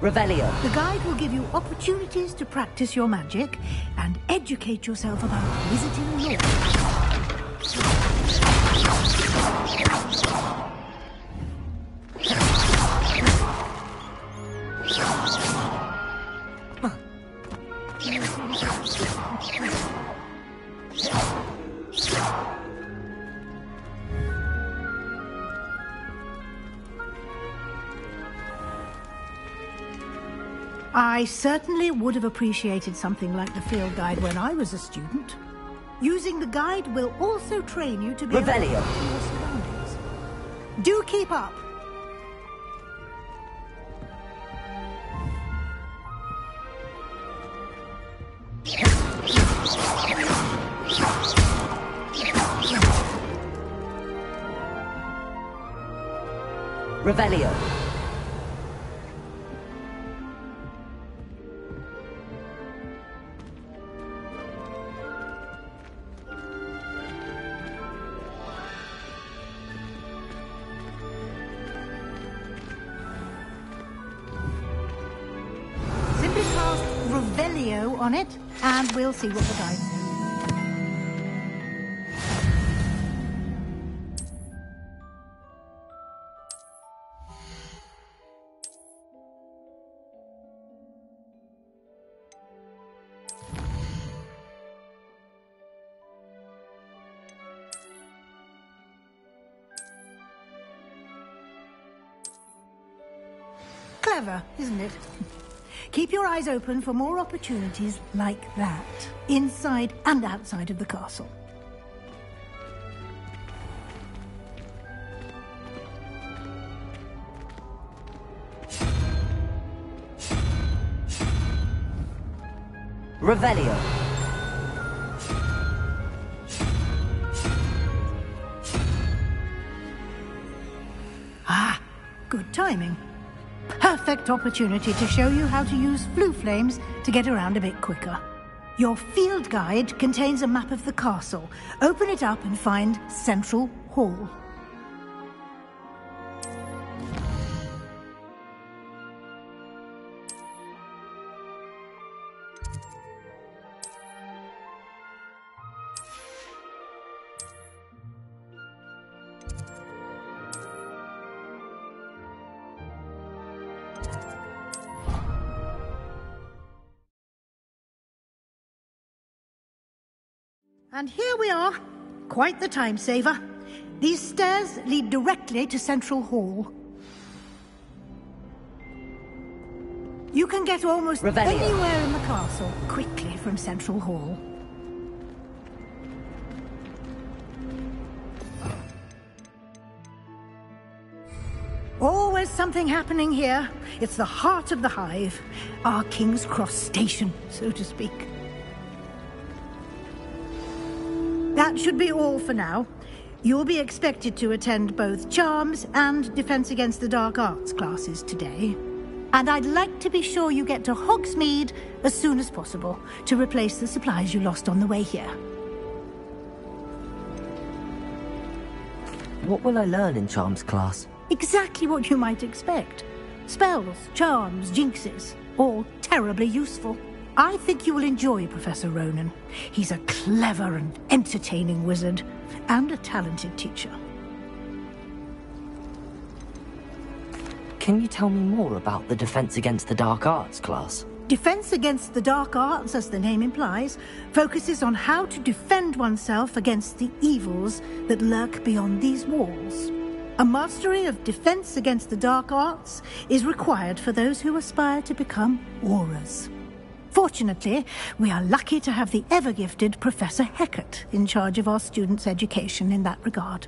Revelio. The guide will give you opportunities to practice your magic and educate yourself about wizarding lore. I certainly would have appreciated something like the field guide when I was a student. Using the guide will also train you to be aware of your surroundings. Do keep up! Revelio. Simply cast Revelio on it, and we'll see what the guide says. Clever, isn't it? Keep your eyes open for more opportunities like that, inside and outside of the castle. Revelio. Ah, good timing. Perfect opportunity to show you how to use flue flames to get around a bit quicker. Your field guide contains a map of the castle. Open it up and find Central Hall. And here we are. Quite the time saver. These stairs lead directly to Central Hall. You can get almost anywhere in the castle quickly from Central Hall. Always something happening here. It's the heart of the hive. Our King's Cross station, so to speak. That should be all for now. You'll be expected to attend both Charms and Defense Against the Dark Arts classes today. And I'd like to be sure you get to Hogsmeade as soon as possible to replace the supplies you lost on the way here. What will I learn in Charms class? Exactly what you might expect. Spells, charms, jinxes, all terribly useful. I think you will enjoy Professor Ronan. He's a clever and entertaining wizard, and a talented teacher. Can you tell me more about the Defense Against the Dark Arts class? Defense Against the Dark Arts, as the name implies, focuses on how to defend oneself against the evils that lurk beyond these walls. A mastery of Defense Against the Dark Arts is required for those who aspire to become Aurors. Fortunately, we are lucky to have the ever-gifted Professor Hecat in charge of our students' education in that regard.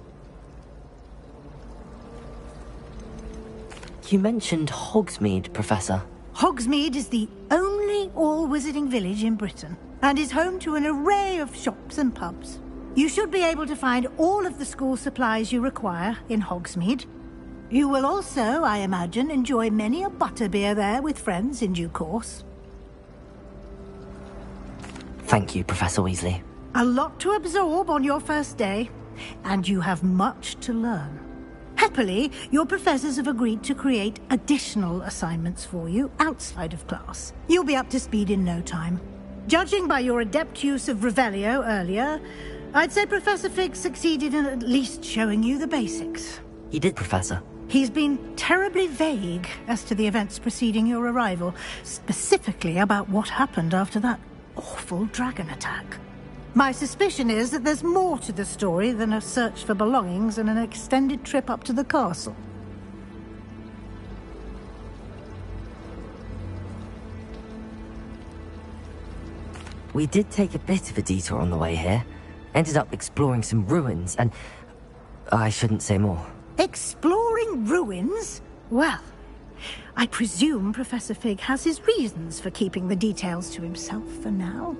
You mentioned Hogsmeade, Professor. Hogsmeade is the only all-wizarding village in Britain, and is home to an array of shops and pubs. You should be able to find all of the school supplies you require in Hogsmeade. You will also, I imagine, enjoy many a butterbeer there with friends in due course. Thank you, Professor Weasley. A lot to absorb on your first day, and you have much to learn. Happily, your professors have agreed to create additional assignments for you outside of class. You'll be up to speed in no time. Judging by your adept use of Revelio earlier, I'd say Professor Fig succeeded in at least showing you the basics. He did, Professor. He's been terribly vague as to the events preceding your arrival, specifically about what happened after that awful dragon attack. My suspicion is that there's more to the story than a search for belongings and an extended trip up to the castle. We did take a bit of a detour on the way here. Ended up exploring some ruins and... I shouldn't say more. Exploring ruins? Well, I presume Professor Fig has his reasons for keeping the details to himself for now.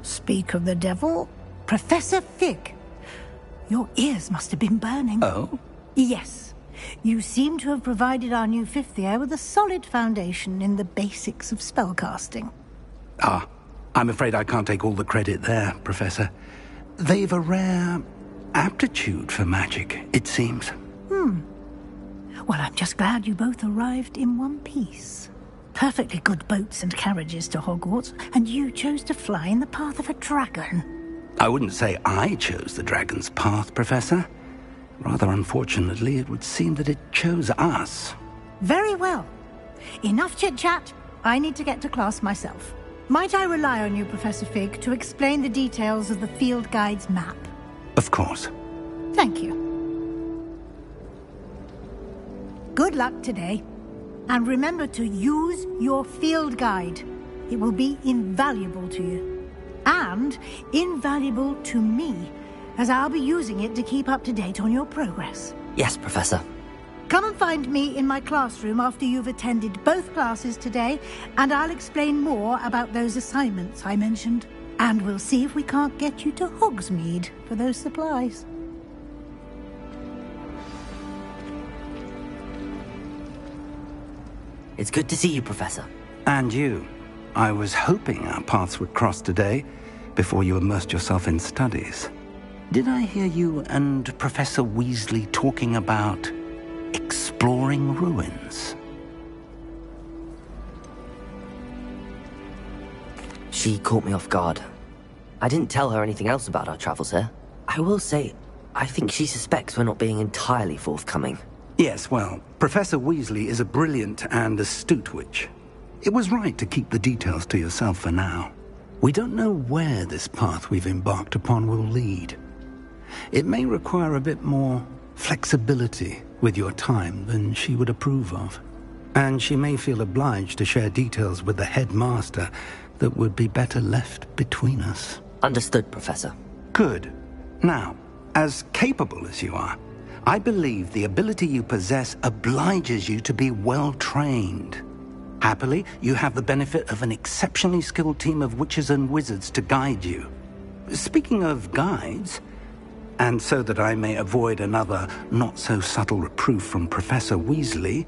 Speak of the devil, Professor Fig. Your ears must have been burning. Oh? Yes. You seem to have provided our new fifth year with a solid foundation in the basics of spellcasting. Ah, I'm afraid I can't take all the credit there, Professor. They've a rare aptitude for magic, it seems. Well, I'm just glad you both arrived in one piece. Perfectly good boats and carriages to Hogwarts, and you chose to fly in the path of a dragon. I wouldn't say I chose the dragon's path, Professor. Rather unfortunately, it would seem that it chose us. Very well. Enough chit-chat. I need to get to class myself. Might I rely on you, Professor Fig, to explain the details of the field guide's map? Of course. Thank you. Good luck today. And remember to use your field guide. It will be invaluable to you. And invaluable to me, as I'll be using it to keep up to date on your progress. Yes, Professor. Come and find me in my classroom after you've attended both classes today, and I'll explain more about those assignments I mentioned. And we'll see if we can't get you to Hogsmeade for those supplies. It's good to see you, Professor. And you. I was hoping our paths would cross today, before you immersed yourself in studies. Did I hear you and Professor Weasley talking about exploring ruins? She caught me off guard. I didn't tell her anything else about our travels here. I will say, I think she suspects we're not being entirely forthcoming. Yes, well, Professor Weasley is a brilliant and astute witch. It was right to keep the details to yourself for now. We don't know where this path we've embarked upon will lead. It may require a bit more flexibility with your time than she would approve of. And she may feel obliged to share details with the headmaster that would be better left between us. Understood, Professor. Good. Now, as capable as you are, I believe the ability you possess obliges you to be well-trained. Happily, you have the benefit of an exceptionally skilled team of witches and wizards to guide you. Speaking of guides, and so that I may avoid another not-so-subtle reproof from Professor Weasley,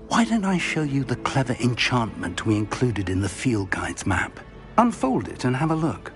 why don't I show you the clever enchantment we included in the field guide's map? Unfold it and have a look.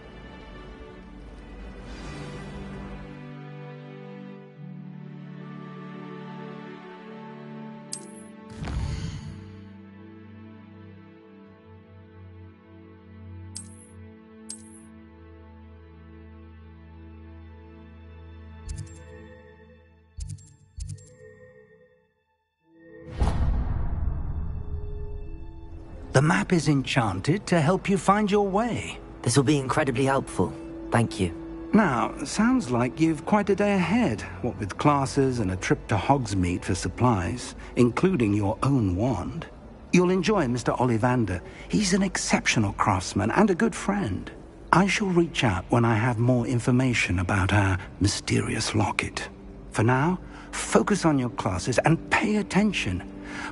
The map is enchanted to help you find your way. This will be incredibly helpful. Thank you. Now, sounds like you've quite a day ahead, what with classes and a trip to Hogsmeade for supplies, including your own wand. You'll enjoy Mr. Ollivander. He's an exceptional craftsman and a good friend. I shall reach out when I have more information about our mysterious locket. For now, focus on your classes and pay attention.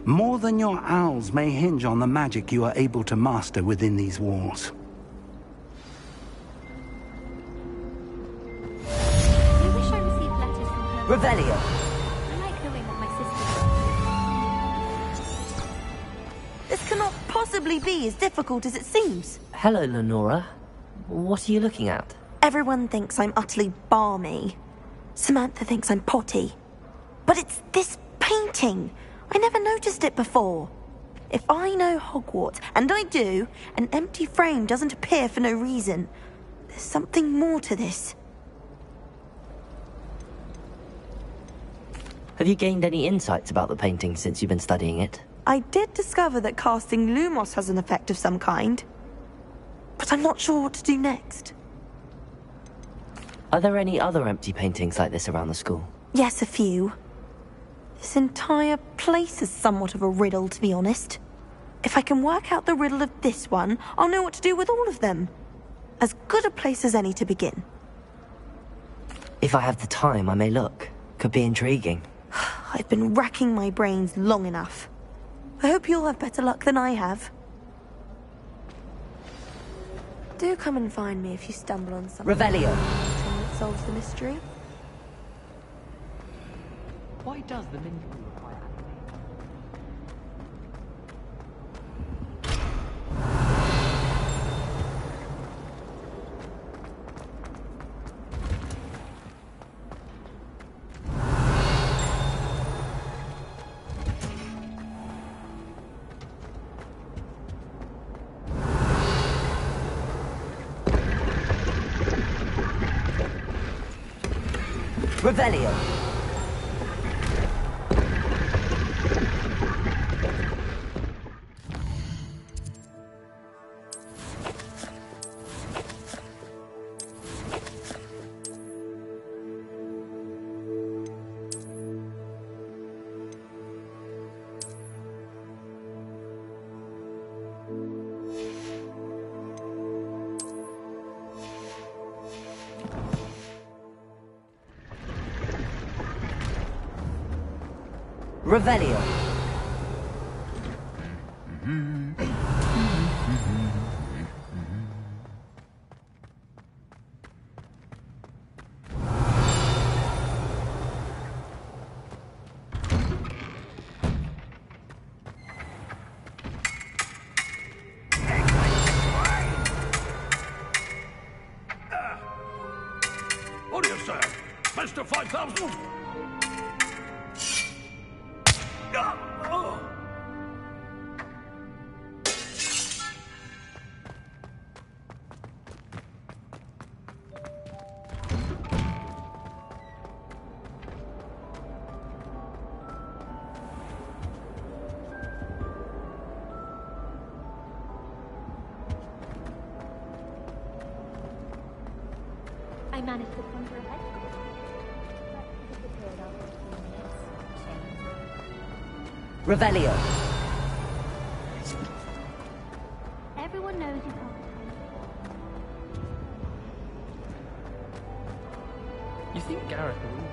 More than your owls may hinge on the magic you are able to master within these walls. I wish I received letters from her. Revelio! I like knowing what my sister does. This cannot possibly be as difficult as it seems. Hello, Lenora. What are you looking at? Everyone thinks I'm utterly balmy. Samantha thinks I'm potty. But it's this painting. I never noticed it before. If I know Hogwarts, and I do, an empty frame doesn't appear for no reason. There's something more to this. Have you gained any insights about the painting since you've been studying it? I did discover that casting Lumos has an effect of some kind. But I'm not sure what to do next. Are there any other empty paintings like this around the school? Yes, a few. This entire place is somewhat of a riddle, to be honest. If I can work out the riddle of this one, I'll know what to do with all of them. As good a place as any to begin. If I have the time, I may look. Could be intriguing. I've been racking my brains long enough. I hope you'll have better luck than I have. Do come and find me if you stumble on something Revelio. that solves the mystery. Why does the ninja require Revelio. Revelio. What do you say? Mr. 5000? I managed to conjure a head. But disappeared after a few minutes. Shame. Revelio. Everyone knows you can't. You think Gareth will?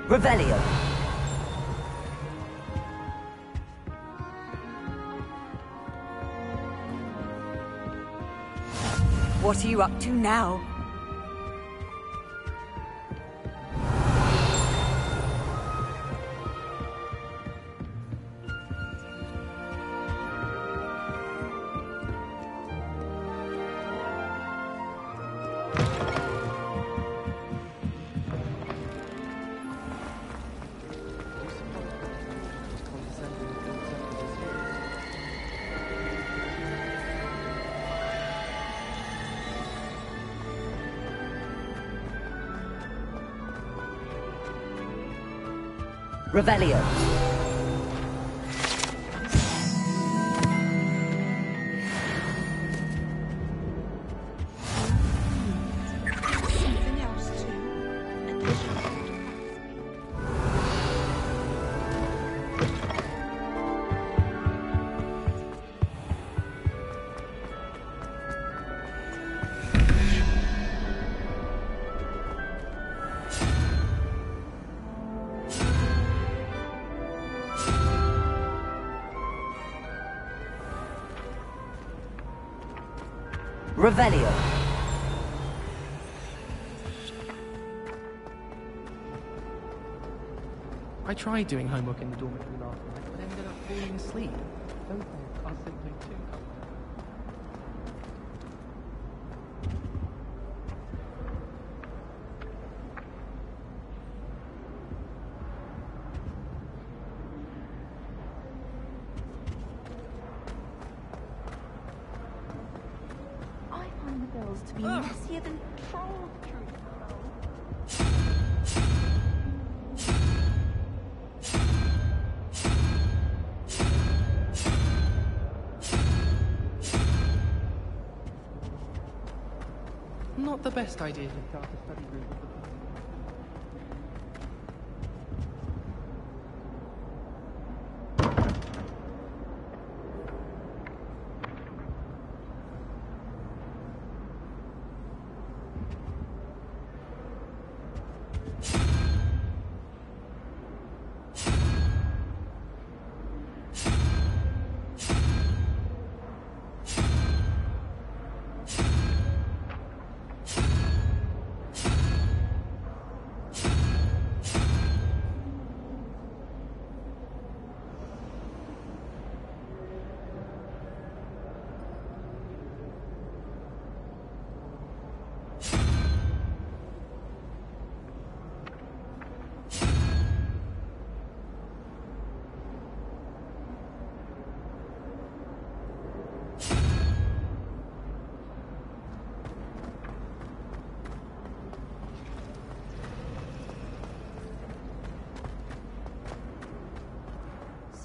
Revelio. What are you up to now? Revelio. Something else too. Revelio. I tried doing homework in the dormitory last night, but ended up falling asleep. Don't play a simply too. I find the bills to be messier than trolls, truth be told. Not the best idea to start a study group.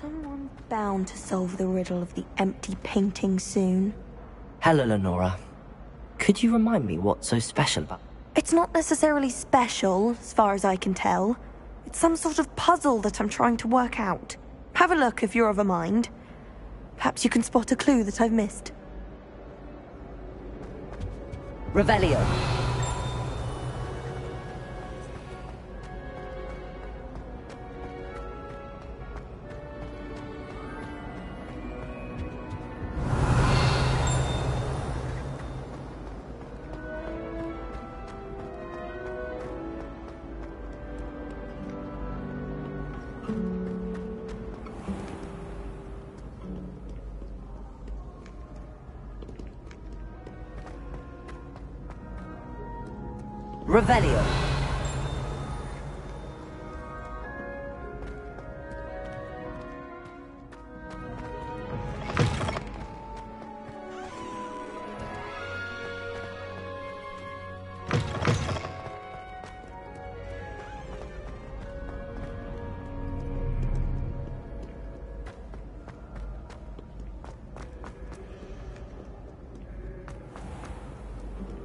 Someone's bound to solve the riddle of the empty painting soon. Hello, Lenora. Could you remind me what's so special about... It's not necessarily special, as far as I can tell. It's some sort of puzzle that I'm trying to work out. Have a look if you're of a mind. Perhaps you can spot a clue that I've missed. Revelio. Revelio.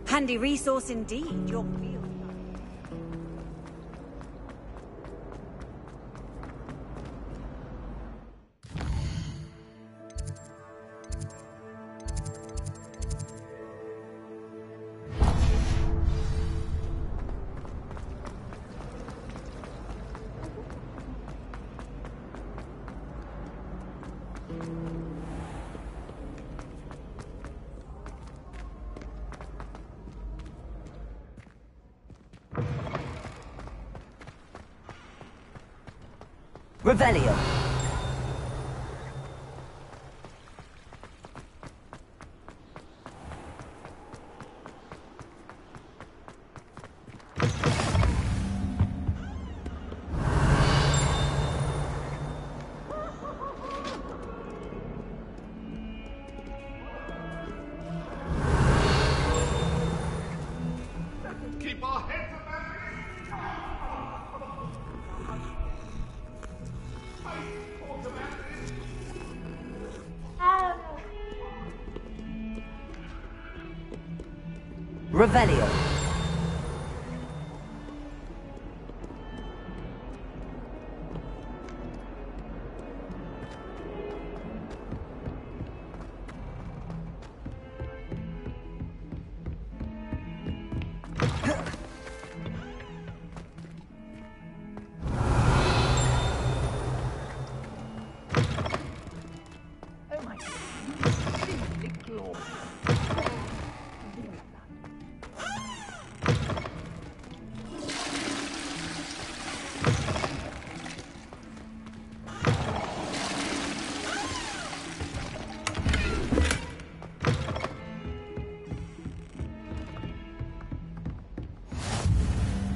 Handy resource indeed, your field. Revelio. Keep our heads above Revelio.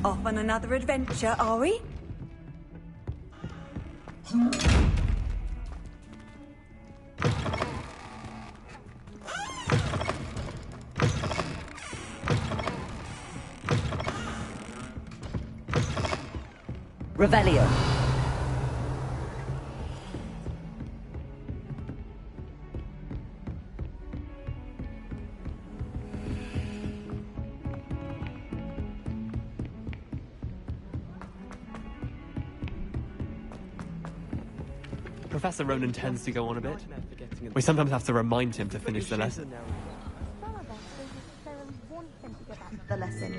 Off on another adventure, are we? Revelio. Professor Ronan tends to go on a bit. We sometimes have to remind him to finish the lesson. Some of us don't necessarily want him to go back to the lesson.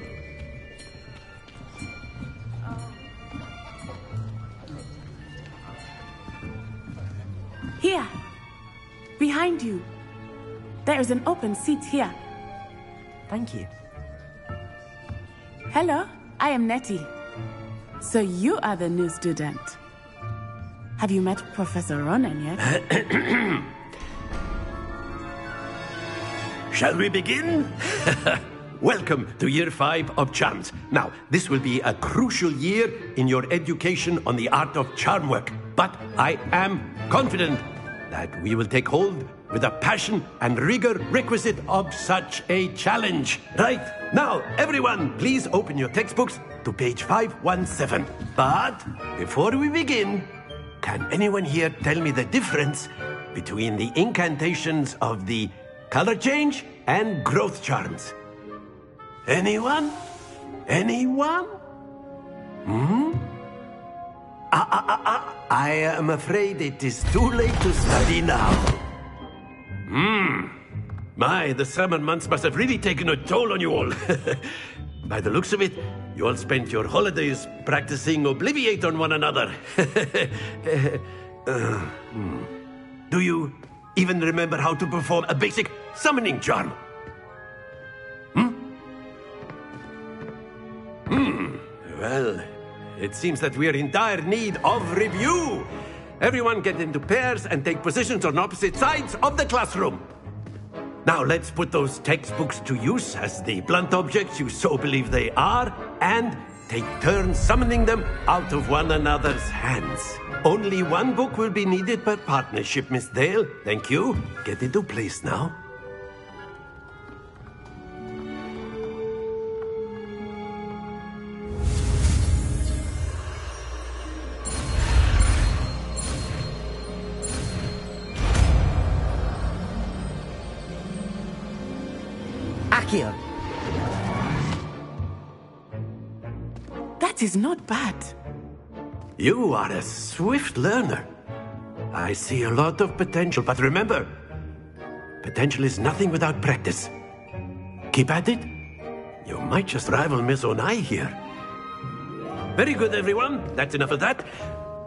Here! Behind you. There is an open seat here. Thank you. Hello, I am Nettie. So you are the new student. Have you met Professor Ronan yet? Shall we begin? Welcome to Year 5 of Charms. Now, this will be a crucial year in your education on the art of charm work. But I am confident that we will take hold with the passion and rigor requisite of such a challenge. Right, now, everyone, please open your textbooks to page 517. But before we begin, can anyone here tell me the difference between the incantations of the color change and growth charms? Anyone? Anyone? I am afraid it is too late to study now. My, the summer months must have really taken a toll on you all. By the looks of it, you all spent your holidays practicing Obliviate on one another. Do you even remember how to perform a basic summoning charm? Well, it seems that we are in dire need of review. Everyone get into pairs and take positions on opposite sides of the classroom. Now let's put those textbooks to use as the blunt objects you so believe they are, and take turns summoning them out of one another's hands. Only one book will be needed per partnership, Miss Dale. Thank you. Get into place now. Accio. That is not bad. You are a swift learner. I see a lot of potential, but remember, potential is nothing without practice. Keep at it. You might just rival Miss Onai here. Very good, everyone. That's enough of that.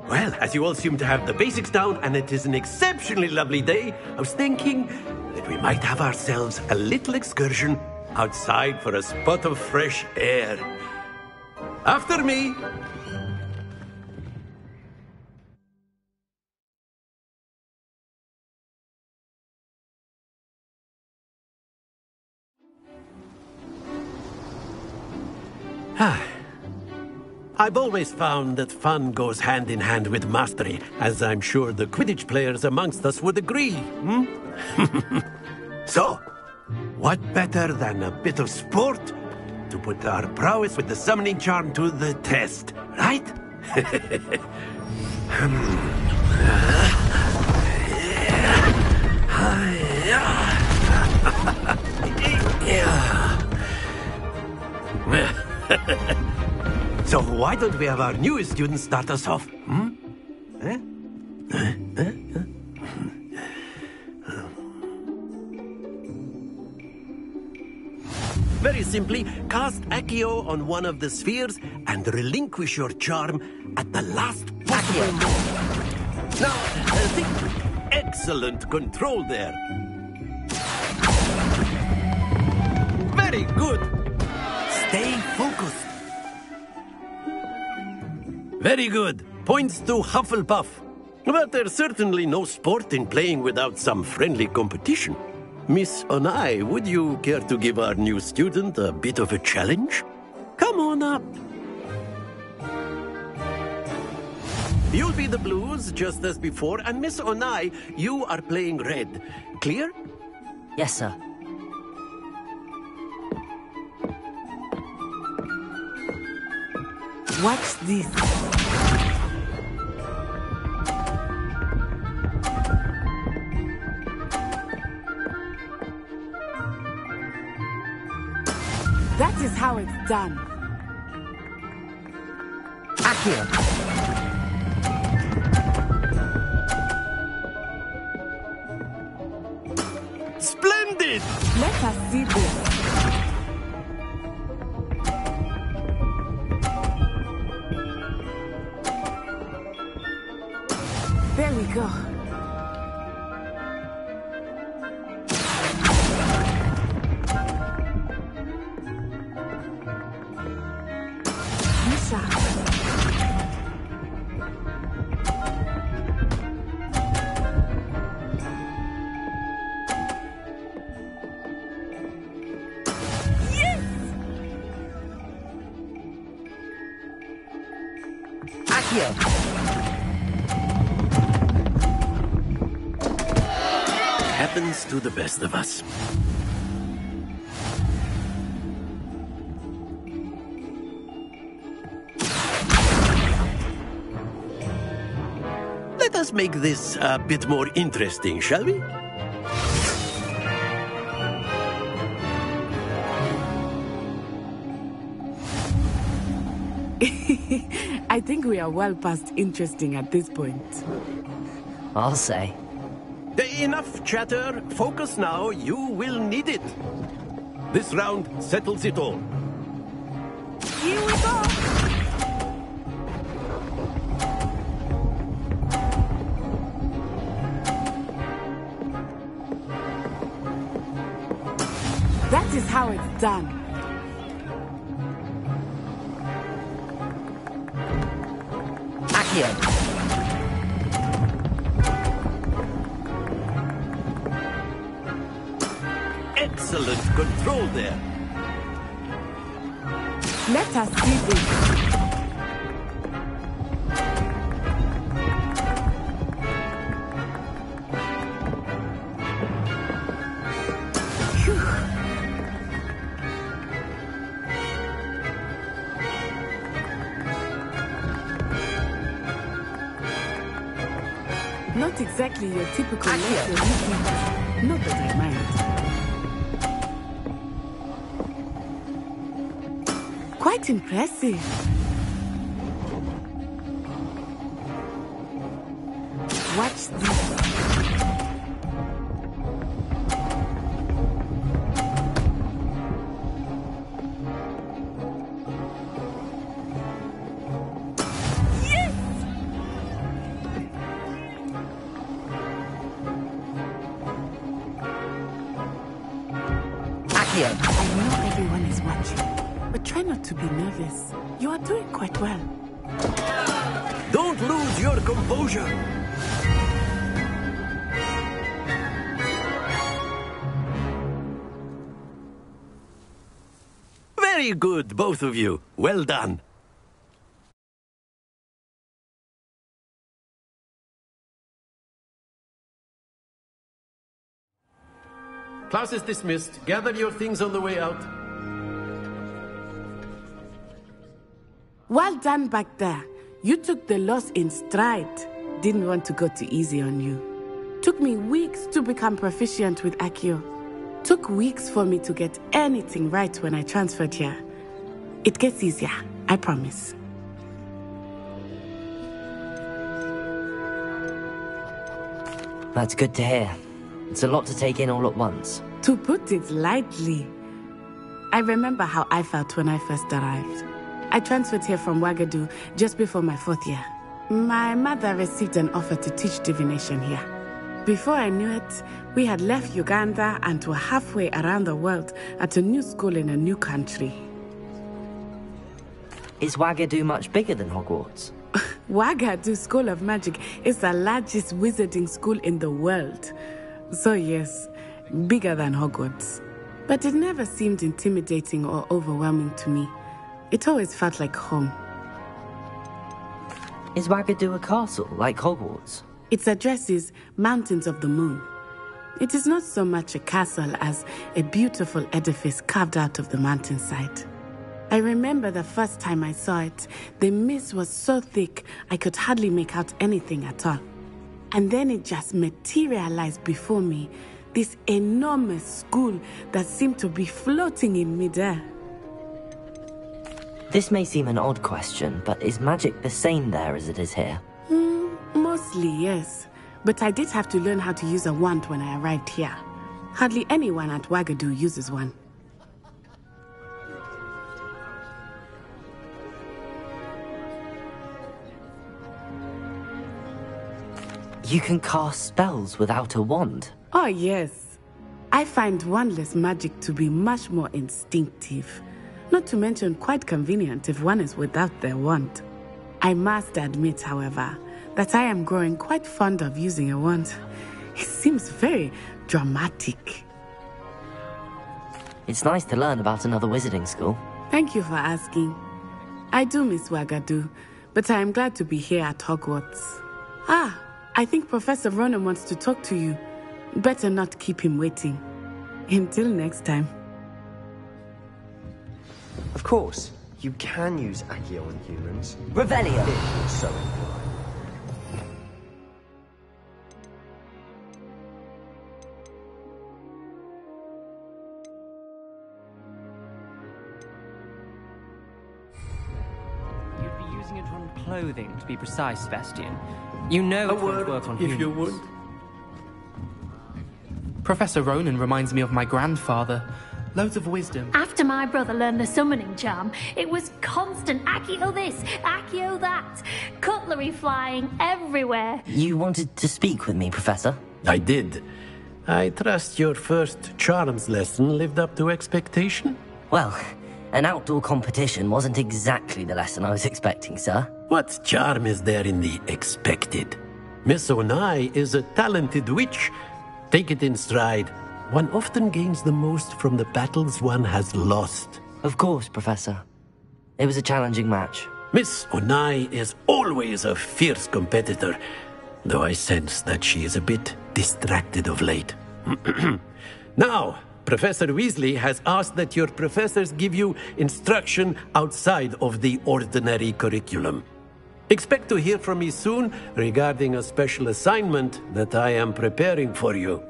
Well, as you all seem to have the basics down, and it is an exceptionally lovely day, I was thinking that we might have ourselves a little excursion outside for a spot of fresh air. After me. I've always found that fun goes hand in hand with mastery, as I'm sure the Quidditch players amongst us would agree. So, what better than a bit of sport to put our prowess with the summoning charm to the test, right? So why don't we have our newest student start us off? Very simply, cast Accio on one of the spheres and relinquish your charm at the last possible moment. Now, excellent control there. Very good. Stay focused. Very good. Points to Hufflepuff. But there's certainly no sport in playing without some friendly competition. Miss Onai, would you care to give our new student a bit of a challenge? Come on up. You'll be the blues, just as before, and Miss Onai, you are playing red. Clear? Yes, sir. Watch this. That is how it's done. Accio. Splendid! Let us see this. There we go. Misha. Accio. Happens to the best of us. Let us make this a bit more interesting, shall we? I think we are well past interesting at this point. I'll say. Enough chatter. Focus now. You will need it. This round settles it all. Here we go. That is how it's done. Accio. Excellent control there. Let us see this. Not exactly your typical lesson. Not that I mind. Quite impressive. Watch this. Accio. I know everyone is watching, but try not to be nervous. You are doing quite well. Don't lose your composure. Very good, both of you. Well done. Class is dismissed. Gather your things on the way out. Well done back there. You took the loss in stride. Didn't want to go too easy on you. Took me weeks to become proficient with Accio. Took weeks for me to get anything right when I transferred here. It gets easier, I promise. That's good to hear. It's a lot to take in all at once. To put it lightly, I remember how I felt when I first arrived. I transferred here from Ouagadougou just before my 4th year. My mother received an offer to teach divination here. Before I knew it, we had left Uganda and were halfway around the world at a new school in a new country. Is Ouagadougou much bigger than Hogwarts? Ouagadougou School of Magic is the largest wizarding school in the world. So yes, bigger than Hogwarts. But it never seemed intimidating or overwhelming to me. It always felt like home. Is Wagadu a castle, like Hogwarts? Its address is Mountains of the Moon. It is not so much a castle as a beautiful edifice carved out of the mountainside. I remember the first time I saw it, the mist was so thick I could hardly make out anything at all. And then it just materialized before me, this enormous school that seemed to be floating in midair. This may seem an odd question, but is magic the same there as it is here? Mostly, yes. But I did have to learn how to use a wand when I arrived here. Hardly anyone at Wagadu uses one. You can cast spells without a wand? Oh, yes. I find wandless magic to be much more instinctive. Not to mention quite convenient if one is without their wand. I must admit, however, that I am growing quite fond of using a wand. It seems very dramatic. It's nice to learn about another wizarding school. Thank you for asking. I do miss Wagadu, but I am glad to be here at Hogwarts. I think Professor Ronan wants to talk to you. Better not keep him waiting. Until next time. Of course, you can use Accio on humans. Revelio! If you're so inclined. You'd be using it on clothing, to be precise, Sebastian. You know it won't work on humans. If you would. Professor Ronan reminds me of my grandfather. Loads of wisdom. After my brother learned the summoning charm, it was constant Accio this, Accio that. Cutlery flying everywhere. You wanted to speak with me, Professor? I did. I trust your first charms lesson lived up to expectation? Well, an outdoor competition wasn't exactly the lesson I was expecting, sir. What charm is there in the expected? Miss Onai is a talented witch. Take it in stride. One often gains the most from the battles one has lost. Of course, Professor. It was a challenging match. Miss Onai is always a fierce competitor, though I sense that she is a bit distracted of late. Now, Professor Weasley has asked that your professors give you instruction outside of the ordinary curriculum. Expect to hear from me soon regarding a special assignment that I am preparing for you.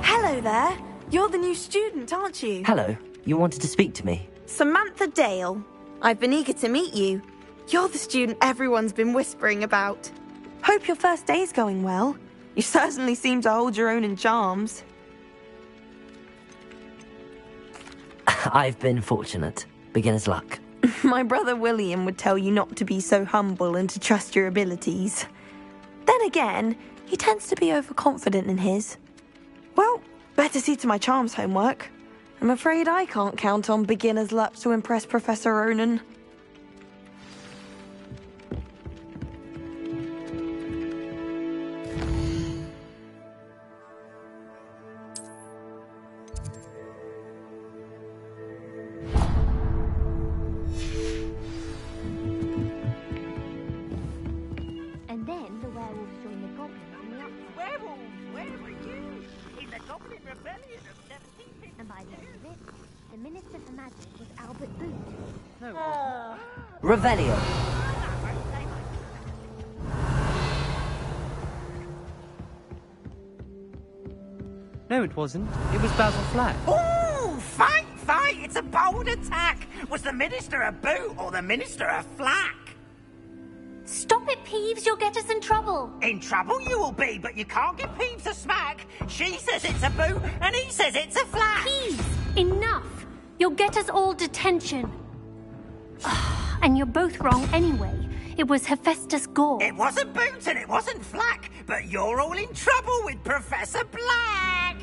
Hello there. You're the new student, aren't you? Hello. You wanted to speak to me? Samantha Dale. I've been eager to meet you. You're the student everyone's been whispering about. Hope your first day's going well. You certainly seem to hold your own in charms. I've been fortunate. Beginner's luck. My brother William would tell you not to be so humble and to trust your abilities. Then again, he tends to be overconfident in his. Well, better see to my charms homework. I'm afraid I can't count on beginner's luck to impress Professor Ronan. And then the werewolves joined the goblins on the outside. Werewolves, where were you? In the Goblin Rebellion of 1750. And by the end of it, the Minister for Magic was Albert Boot. Revelio. No, it wasn't. It was Basil Flack. Ooh, fight! It's a bold attack! Was the Minister a boot or the Minister a flack? Stop it, Peeves, you'll get us in trouble. In trouble you will be, but you can't give Peeves a smack. She says it's a boot, and he says it's a flack. Peeves, enough. You'll get us all detention. And you're both wrong anyway. It was Hephaestus Gore. It wasn't boot and it wasn't flack, but you're all in trouble with Professor Black.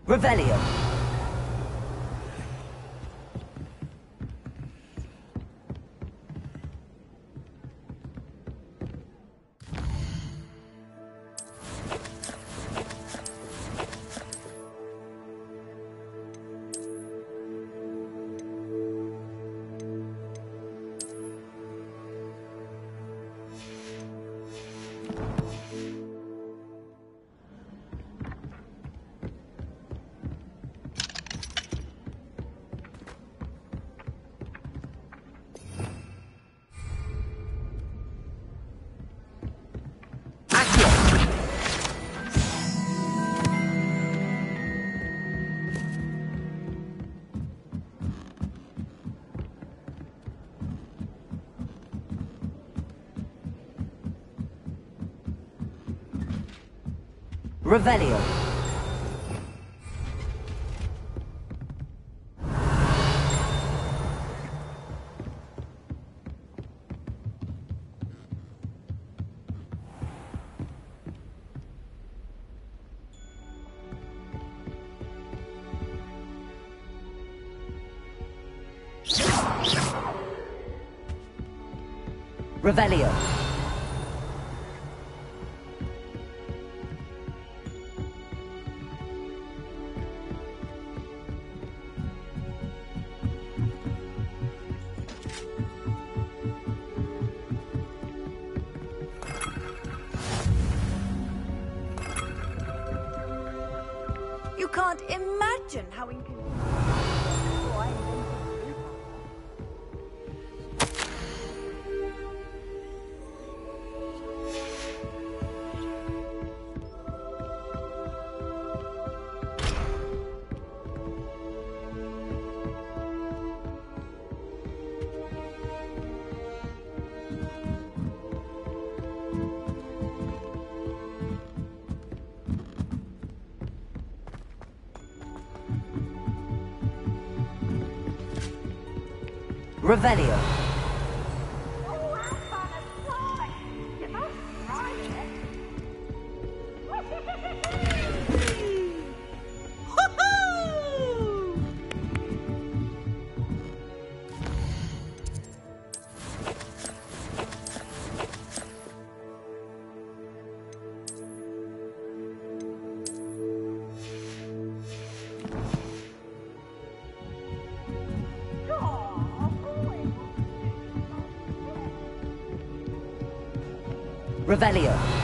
Revelio. Revelio. Revelio. You can't imagine how inconvenient. Revelio. Revelio.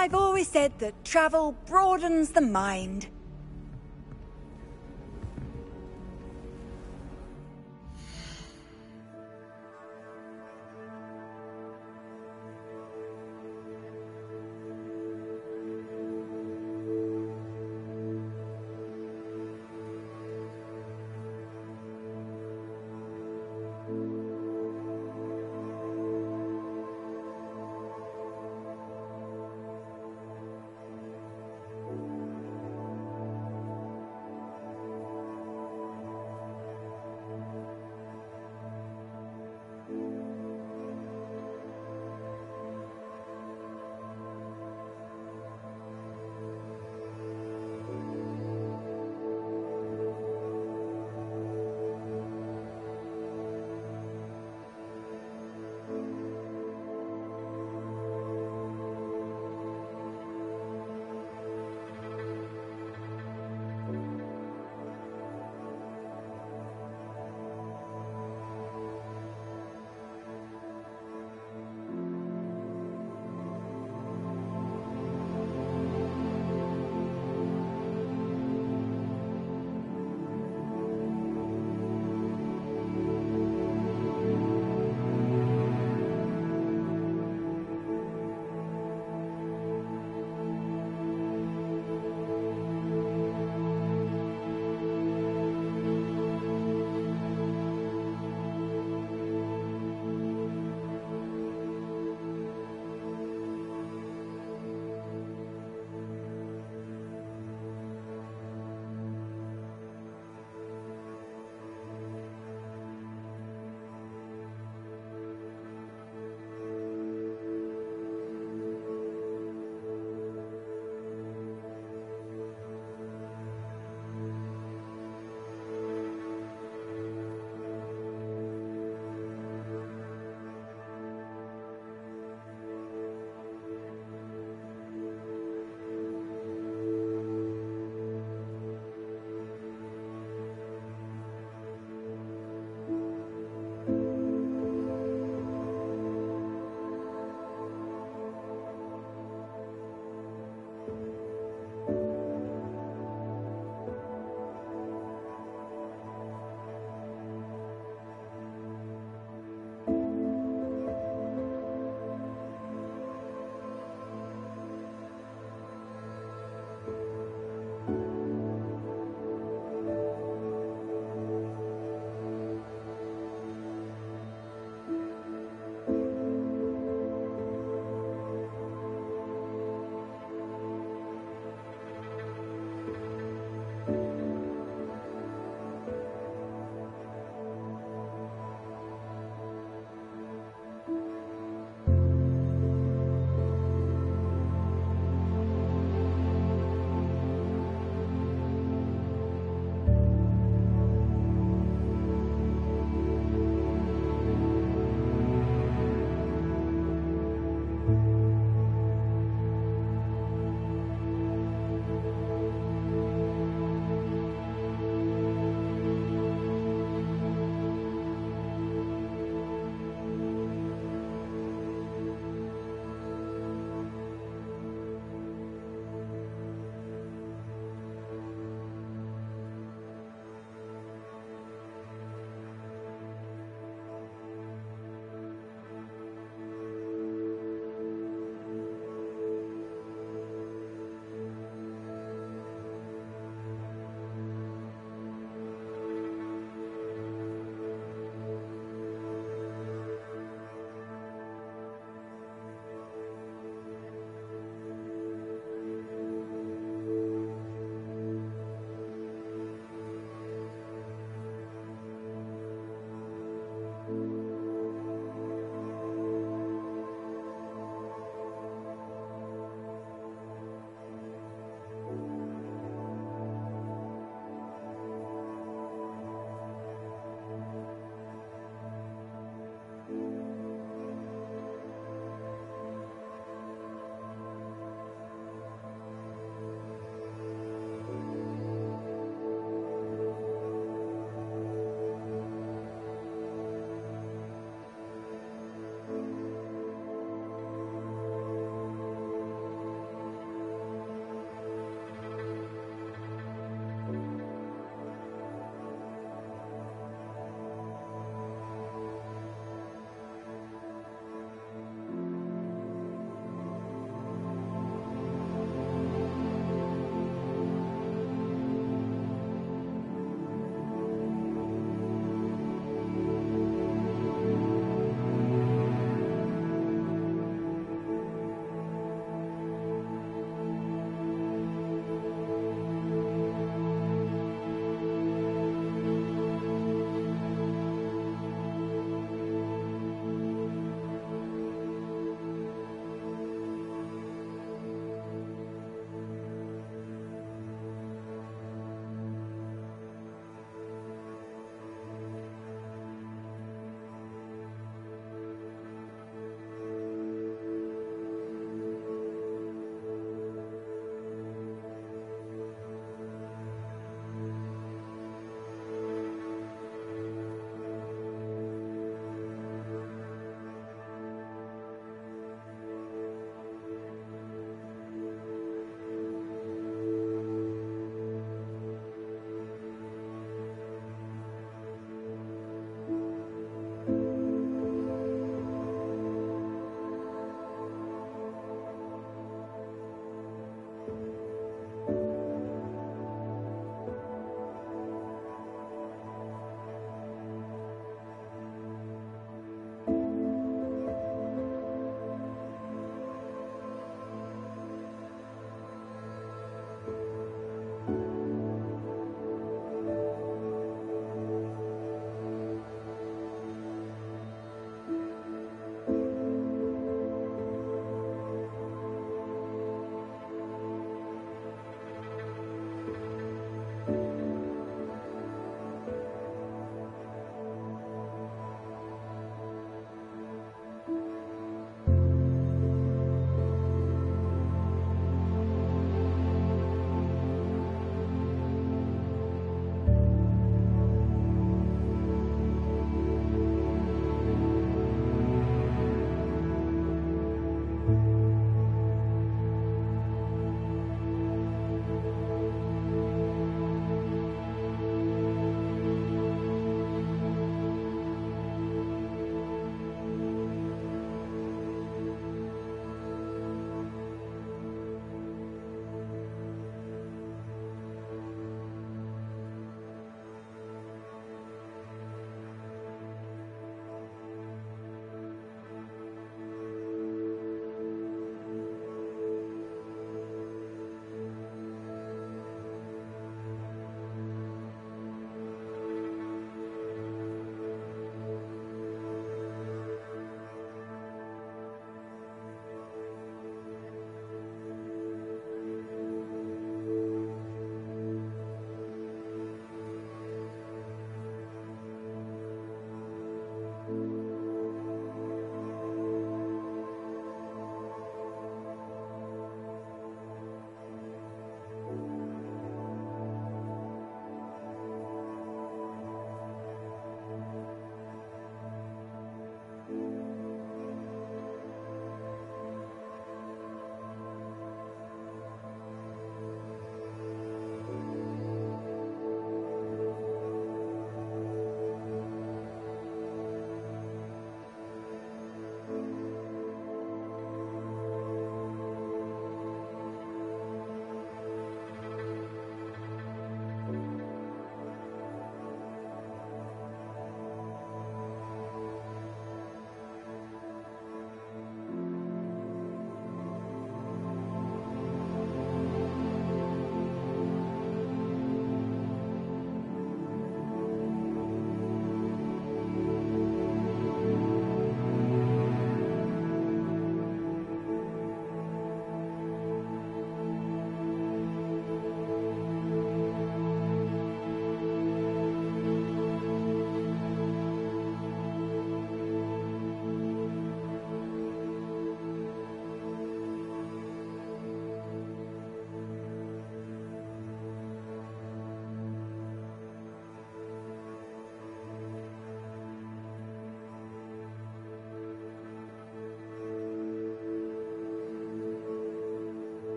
I've always said that travel broadens the mind.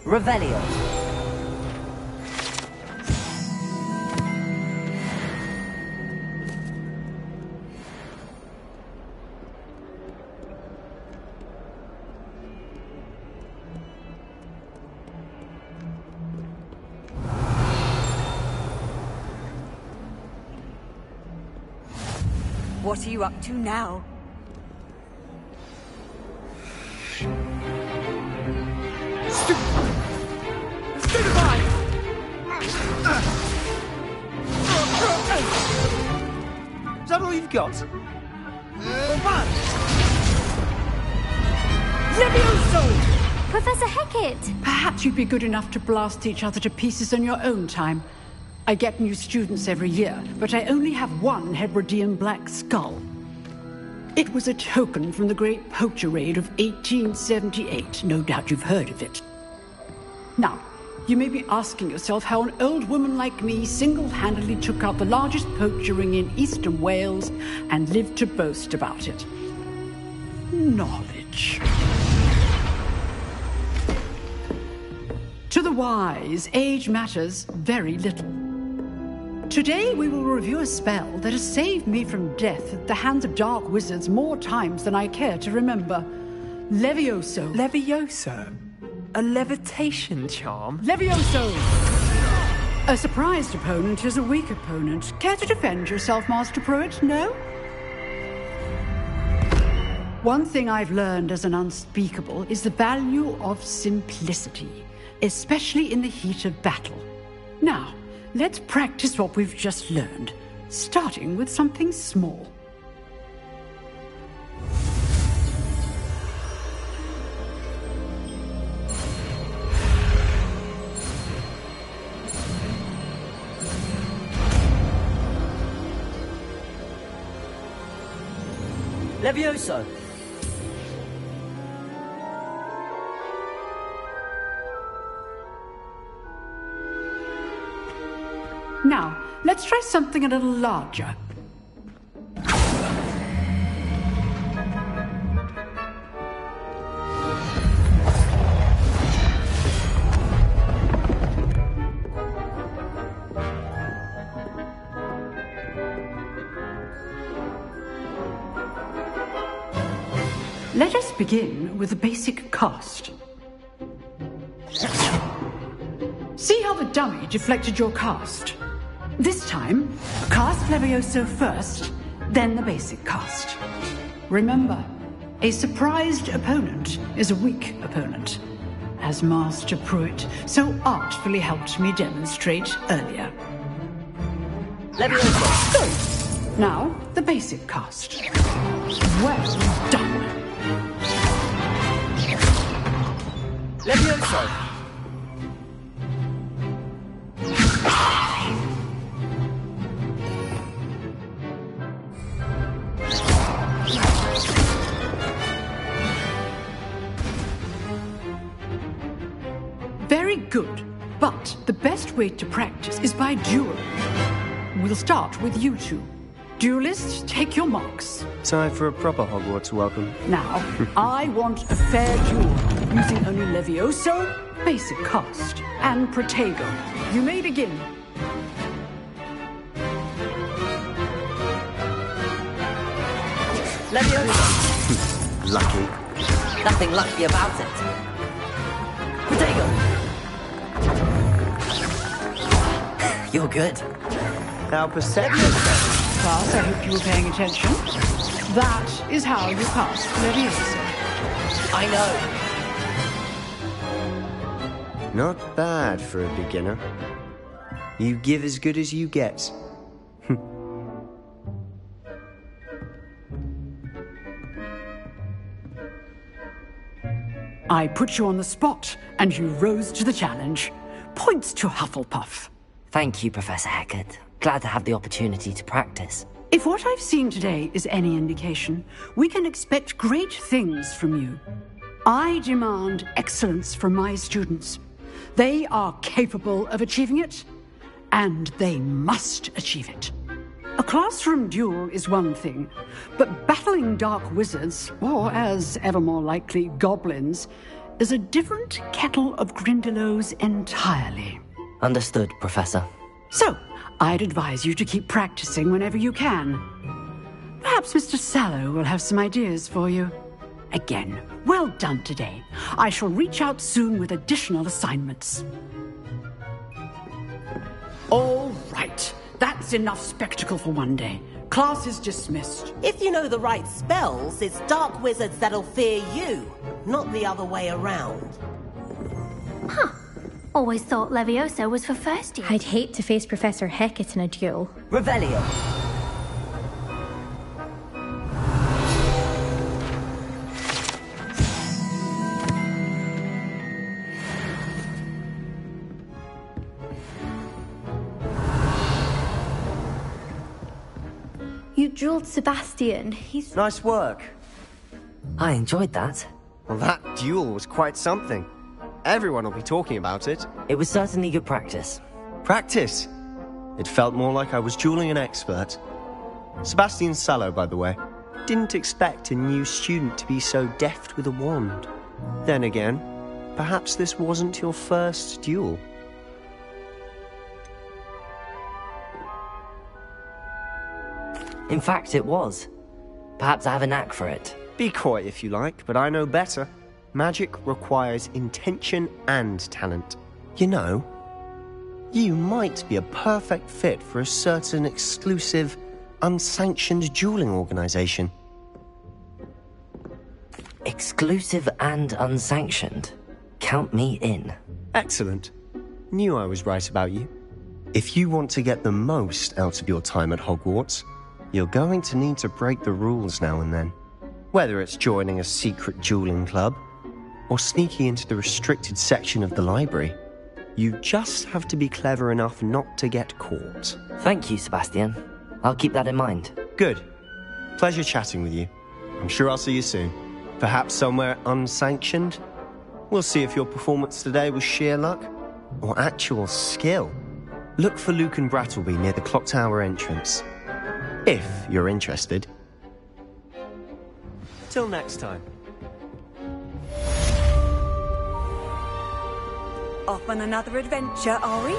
Revelio. What are you up to now? Stupefy! Is that all you've got? Levioso! Professor Hecat! Perhaps you'd be good enough to blast each other to pieces in your own time. I get new students every year, but I only have one Hebridean black skull. It was a token from the Great Poacher Raid of 1878. No doubt you've heard of it. Now, you may be asking yourself how an old woman like me single-handedly took out the largest poacher ring in eastern Wales and lived to boast about it. Knowledge. To the wise, age matters very little. Today we will review a spell that has saved me from death at the hands of dark wizards more times than I care to remember. Levioso. Levioso? A levitation charm? Levioso! A surprised opponent is a weak opponent. Care to defend yourself, Master Pruitt? No? One thing I've learned as an unspeakable is the value of simplicity, especially in the heat of battle. Now, let's practice what we've just learned, starting with something small. Levioso! Now, let's try something a little larger. Let us begin with the basic cast. See how the dummy deflected your cast? This time, cast Levioso first, then the basic cast. Remember, a surprised opponent is a weak opponent, as Master Pruitt so artfully helped me demonstrate earlier. Levioso! Good. Now, the basic cast. Well done. Levioso! Very good, but the best way to practice is by duel. We'll start with you two. Duelists, take your marks. Time for a proper Hogwarts welcome. Now, I want a fair duel, using only Levioso, basic cast, and Protego. You may begin. Levioso! Lucky. Nothing lucky about it. Protego! You're good. Our perception. Class, I hope you were paying attention. That is how you cast Levioso. I know. Not bad for a beginner. You give as good as you get. I put you on the spot, and you rose to the challenge. Points to Hufflepuff. Thank you, Professor Hecat. Glad to have the opportunity to practice. If what I've seen today is any indication, we can expect great things from you. I demand excellence from my students. They are capable of achieving it, and they must achieve it. A classroom duel is one thing, but battling dark wizards, or as ever more likely, goblins, is a different kettle of Grindylows entirely. Understood, Professor. So, I'd advise you to keep practicing whenever you can. Perhaps Mr. Sallow will have some ideas for you. Again, well done today. I shall reach out soon with additional assignments. All right. That's enough spectacle for one day. Class is dismissed. If you know the right spells, it's dark wizards that'll fear you, not the other way around. Huh. Always thought Leviosa was for first year. I'd hate to face Professor Hecat in a duel. Revelio. You dueled Sebastian. He's... Nice work. I enjoyed that. Well, that duel was quite something. Everyone will be talking about it. It was certainly good practice. Practice? It felt more like I was dueling an expert. Sebastian Sallow, by the way. Didn't expect a new student to be so deft with a wand. Then again, perhaps this wasn't your first duel. In fact, it was. Perhaps I have a knack for it. Be coy if you like, but I know better. Magic requires intention and talent. You know, you might be a perfect fit for a certain exclusive, unsanctioned dueling organization. Exclusive and unsanctioned? Count me in. Excellent. Knew I was right about you. If you want to get the most out of your time at Hogwarts, you're going to need to break the rules now and then. Whether it's joining a secret dueling club, or sneaking into the restricted section of the library, you just have to be clever enough not to get caught. Thank you, Sebastian. I'll keep that in mind. Good. Pleasure chatting with you. I'm sure I'll see you soon. Perhaps somewhere unsanctioned? We'll see if your performance today was sheer luck, or actual skill. Look for Luke and Brattleby near the clock tower entrance. If you're interested. Till next time. Off on another adventure, are we?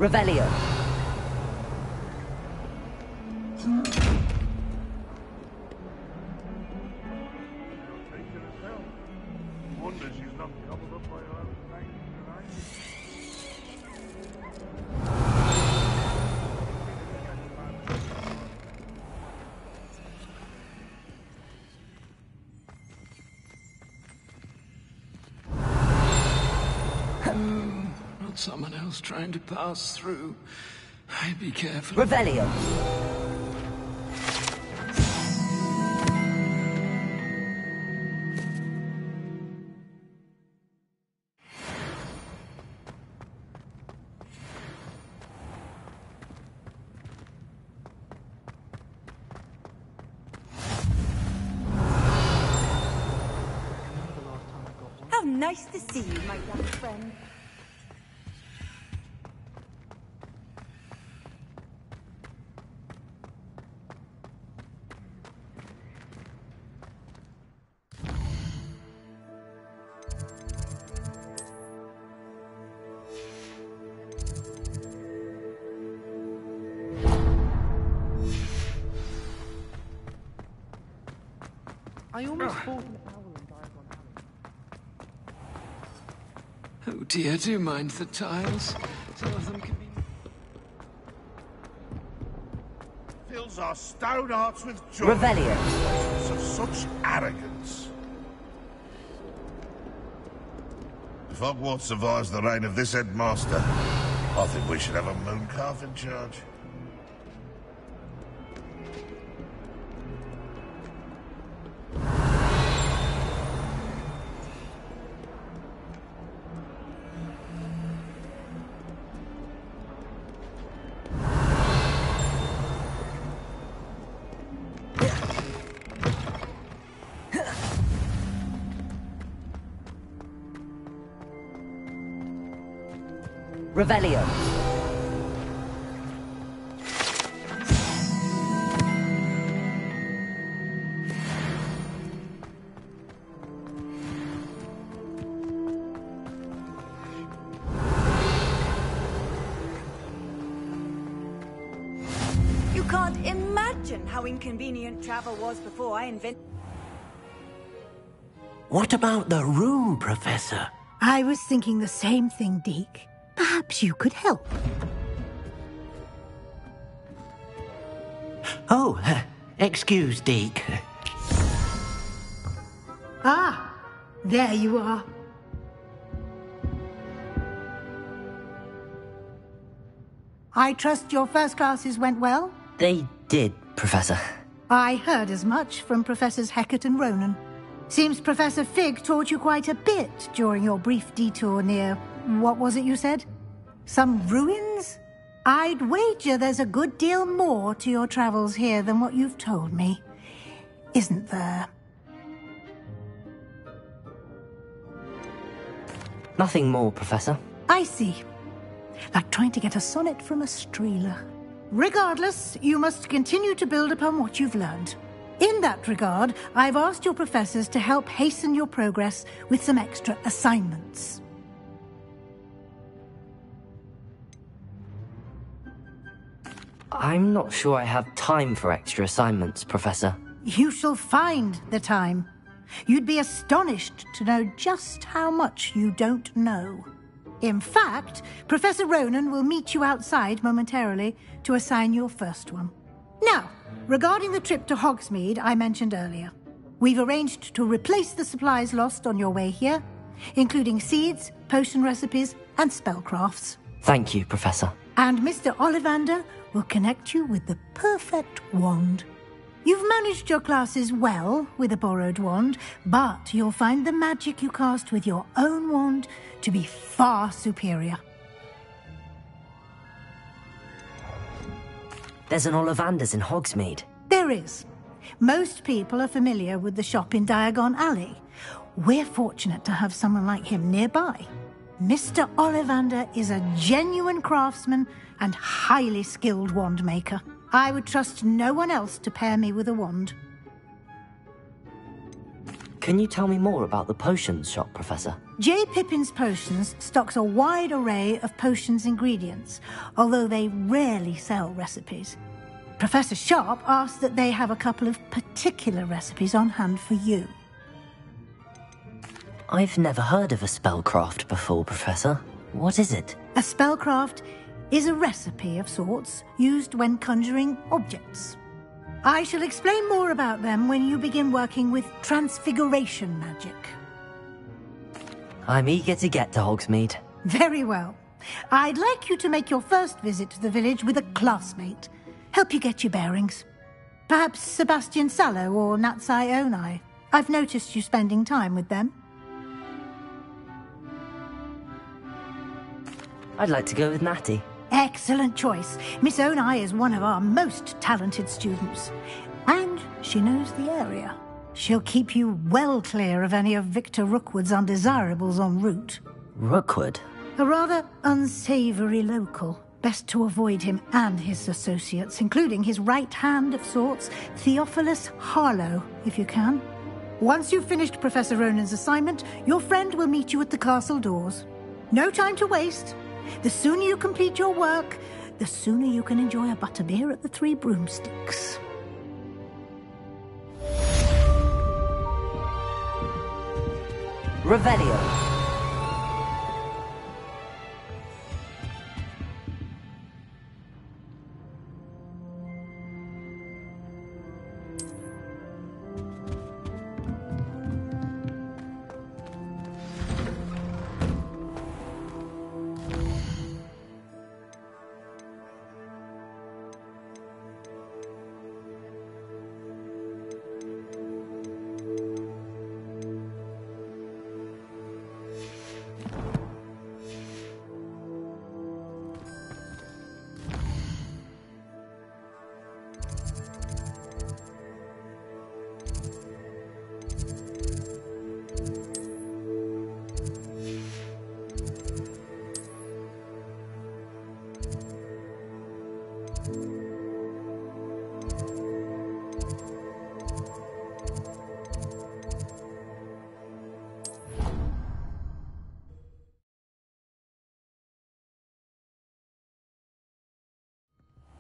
Revelio. Someone else trying to pass through. I'd be careful. Revelio. How nice to see you, my young friend. I almost fought an owl in Diagon Alley. Oh dear, do you mind the tiles? Some of them can be... Fills our stout hearts with joy. Revelio. Of such arrogance. If Hogwarts survives the reign of this headmaster, I think we should have a mooncalf in charge. Revelio. You can't imagine how inconvenient travel was before I invented... What about the room, Professor? I was thinking the same thing, Deke. Perhaps you could help. Oh, excuse, Deke. Ah, there you are. I trust your first classes went well? They did, Professor. I heard as much from Professors Hecat and Ronan. Seems Professor Fig taught you quite a bit during your brief detour near... what was it you said? Some ruins? I'd wager there's a good deal more to your travels here than what you've told me. Isn't there? Nothing more, Professor. I see. Like trying to get a sonnet from a streeler. Regardless, you must continue to build upon what you've learned. In that regard, I've asked your professors to help hasten your progress with some extra assignments. I'm not sure I have time for extra assignments, Professor. You shall find the time. You'd be astonished to know just how much you don't know. In fact, Professor Ronan will meet you outside momentarily to assign your first one. Now, regarding the trip to Hogsmeade I mentioned earlier, we've arranged to replace the supplies lost on your way here, including seeds, potion recipes, and spellcrafts. Thank you, Professor. And Mr. Ollivander will connect you with the perfect wand. You've managed your classes well with a borrowed wand, but you'll find the magic you cast with your own wand to be far superior. There's an Ollivander's in Hogsmeade. There is. Most people are familiar with the shop in Diagon Alley. We're fortunate to have someone like him nearby. Mr. Ollivander is a genuine craftsman and highly skilled wand maker. I would trust no one else to pair me with a wand. Can you tell me more about the potions shop, Professor? J. Pippin's Potions stocks a wide array of potions ingredients, although they rarely sell recipes. Professor Sharp asked that they have a couple of particular recipes on hand for you. I've never heard of a spellcraft before, Professor. What is it? A spellcraft is a recipe of sorts used when conjuring objects. I shall explain more about them when you begin working with transfiguration magic. I'm eager to get to Hogsmeade. Very well. I'd like you to make your first visit to the village with a classmate. Help you get your bearings. Perhaps Sebastian Sallow or Natsai Onai. I've noticed you spending time with them. I'd like to go with Natty. Excellent choice. Miss Onai is one of our most talented students. And she knows the area. She'll keep you well clear of any of Victor Rookwood's undesirables en route. Rookwood? A rather unsavoury local. Best to avoid him and his associates, including his right hand of sorts, Theophilus Harlow, if you can. Once you've finished Professor Ronan's assignment, your friend will meet you at the castle doors. No time to waste. The sooner you complete your work, the sooner you can enjoy a butterbeer at the Three Broomsticks. Revelio.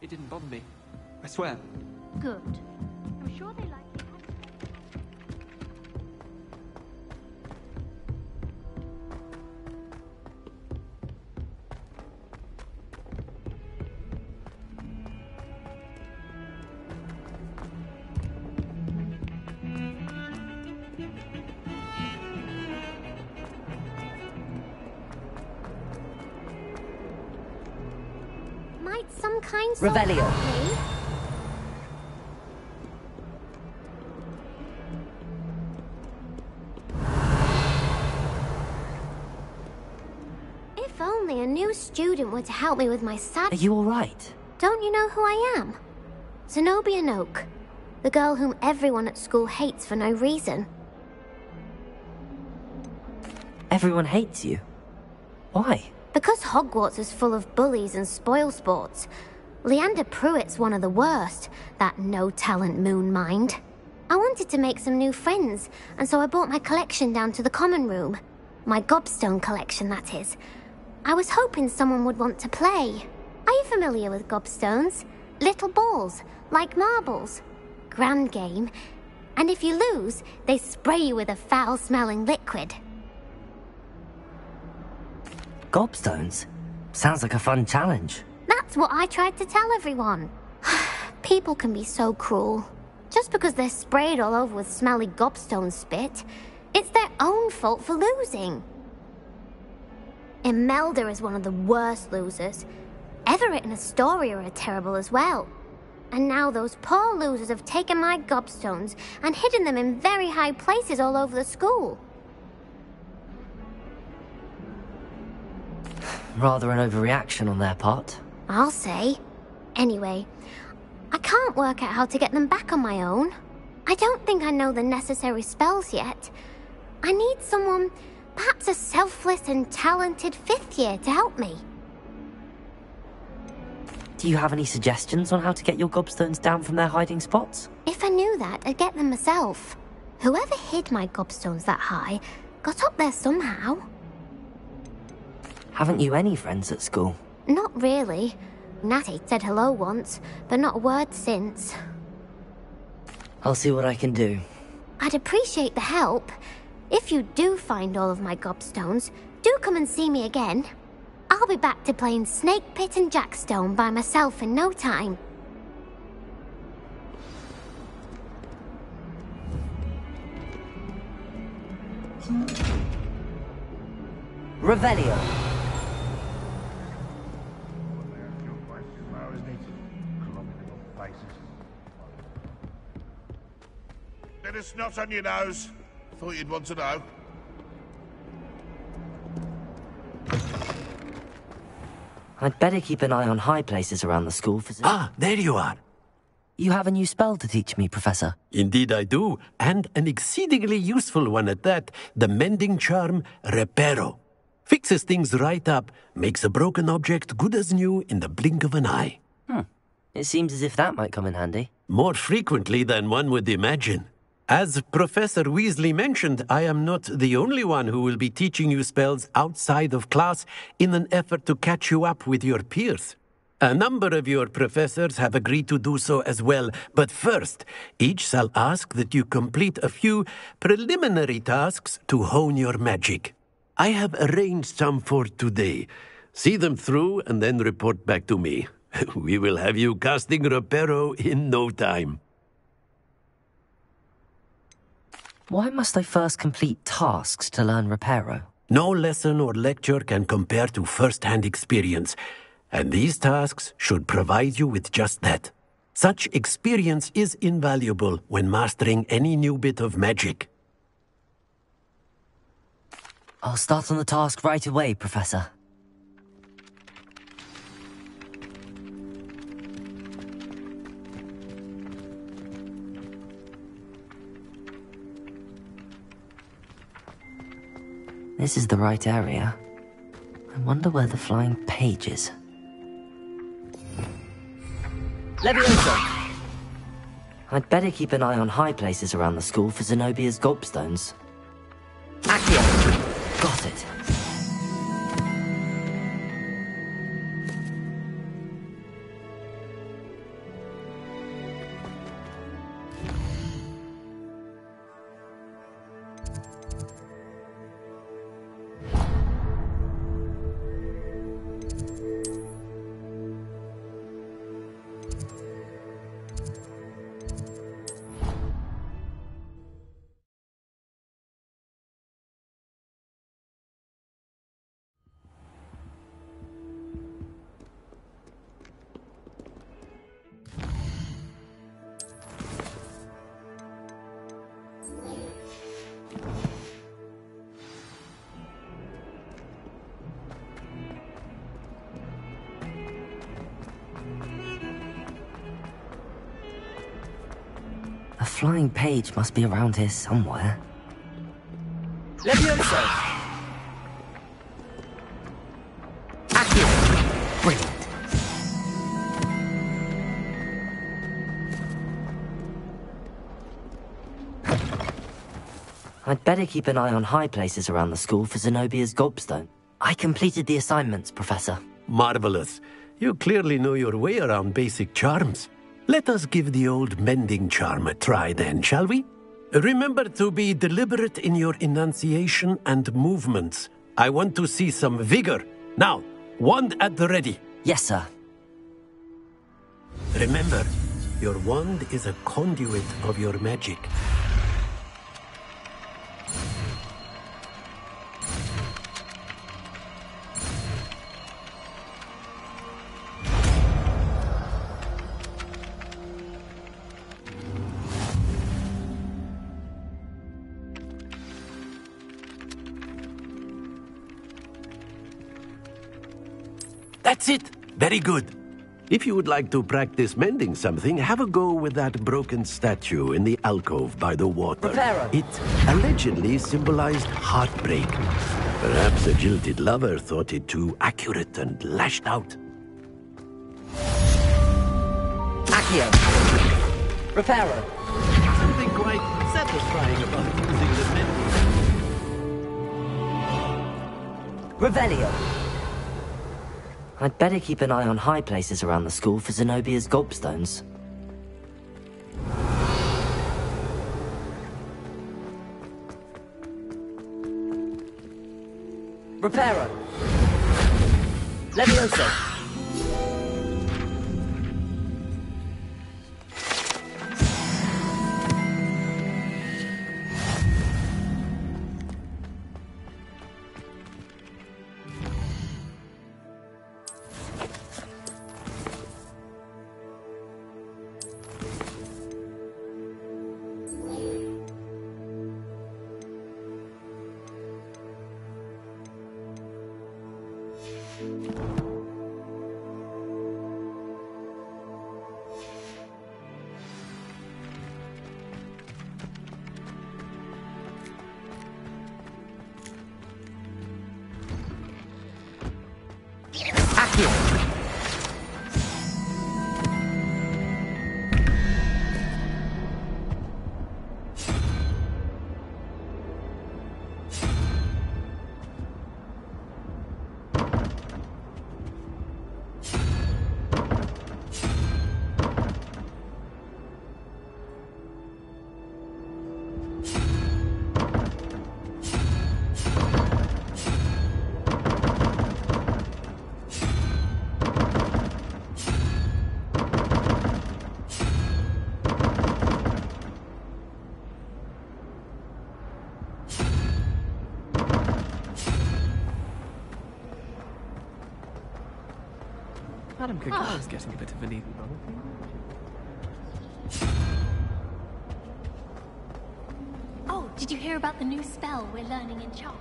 It didn't bother me. I swear. Good. I'm sure they like it. Might some kind soul Revelio. help me? If only a new student were to help me with my sad... Are you alright? Don't you know who I am? Zenobia Noak, the girl whom everyone at school hates for no reason. Everyone hates you. Why? Because Hogwarts is full of bullies and spoilsports. Leander Pruitt's one of the worst, that no-talent moon mind. I wanted to make some new friends, and so I brought my collection down to the common room. My gobstone collection, that is. I was hoping someone would want to play. Are you familiar with gobstones? Little balls, like marbles. Grand game. And if you lose, they spray you with a foul-smelling liquid. Gobstones? Sounds like a fun challenge. That's what I tried to tell everyone. People can be so cruel. Just because they're sprayed all over with smelly gobstone spit, it's their own fault for losing. Imelda is one of the worst losers. Everett and Astoria are terrible as well. And now those poor losers have taken my gobstones and hidden them in very high places all over the school. Rather an overreaction on their part. I'll say. Anyway, I can't work out how to get them back on my own. I don't think I know the necessary spells yet. I need someone, perhaps a selfless and talented fifth year to help me. Do you have any suggestions on how to get your gobstones down from their hiding spots? If I knew that, I'd get them myself. Whoever hid my gobstones that high got up there somehow. Haven't you any friends at school? Not really. Natty said hello once, but not a word since. I'll see what I can do. I'd appreciate the help. If you do find all of my gobstones, do come and see me again. I'll be back to playing Snake Pit and Jackstone by myself in no time. Revelio. Bit of snot on your nose. Thought you'd want to know. I'd better keep an eye on high places around the school for... Ah, there you are. You have a new spell to teach me, Professor. Indeed I do, and an exceedingly useful one at that. The mending charm, Reparo. Fixes things right up, makes a broken object good as new in the blink of an eye. It seems as if that might come in handy. More frequently than one would imagine. As Professor Weasley mentioned, I am not the only one who will be teaching you spells outside of class in an effort to catch you up with your peers. A number of your professors have agreed to do so as well, but first, each shall ask that you complete a few preliminary tasks to hone your magic. I have arranged some for today. See them through and then report back to me. We will have you casting Reparo in no time. Why must I first complete tasks to learn Reparo? No lesson or lecture can compare to first-hand experience, and these tasks should provide you with just that. Such experience is invaluable when mastering any new bit of magic. I'll start on the task right away, Professor. This is the right area. I wonder where the flying page is. Leviosa! I'd better keep an eye on high places around the school for Zenobia's gobstones. Accio! Got it. A flying page must be around here somewhere. Leviosa! Accio! Brilliant. I'd better keep an eye on high places around the school for Zenobia's gobstone. I completed the assignments, Professor. Marvelous. You clearly know your way around basic charms. Let us give the old mending charm a try then, shall we? Remember to be deliberate in your enunciation and movements. I want to see some vigor. Now, wand at the ready. Yes, sir. Remember, your wand is a conduit of your magic. That's it! Very good. If you would like to practice mending something, have a go with that broken statue in the alcove by the water. Reparo. It allegedly symbolized heartbreak. Perhaps a jilted lover thought it too accurate and lashed out. Accio! Reparo! Something quite satisfying about using the mending. Revelio! I'd better keep an eye on high places around the school for Zenobia's gobstones. Reparo! Leviosa! Madame Coquin's getting a bit of an evil brother. Oh, did you hear about the new spell we're learning in charms?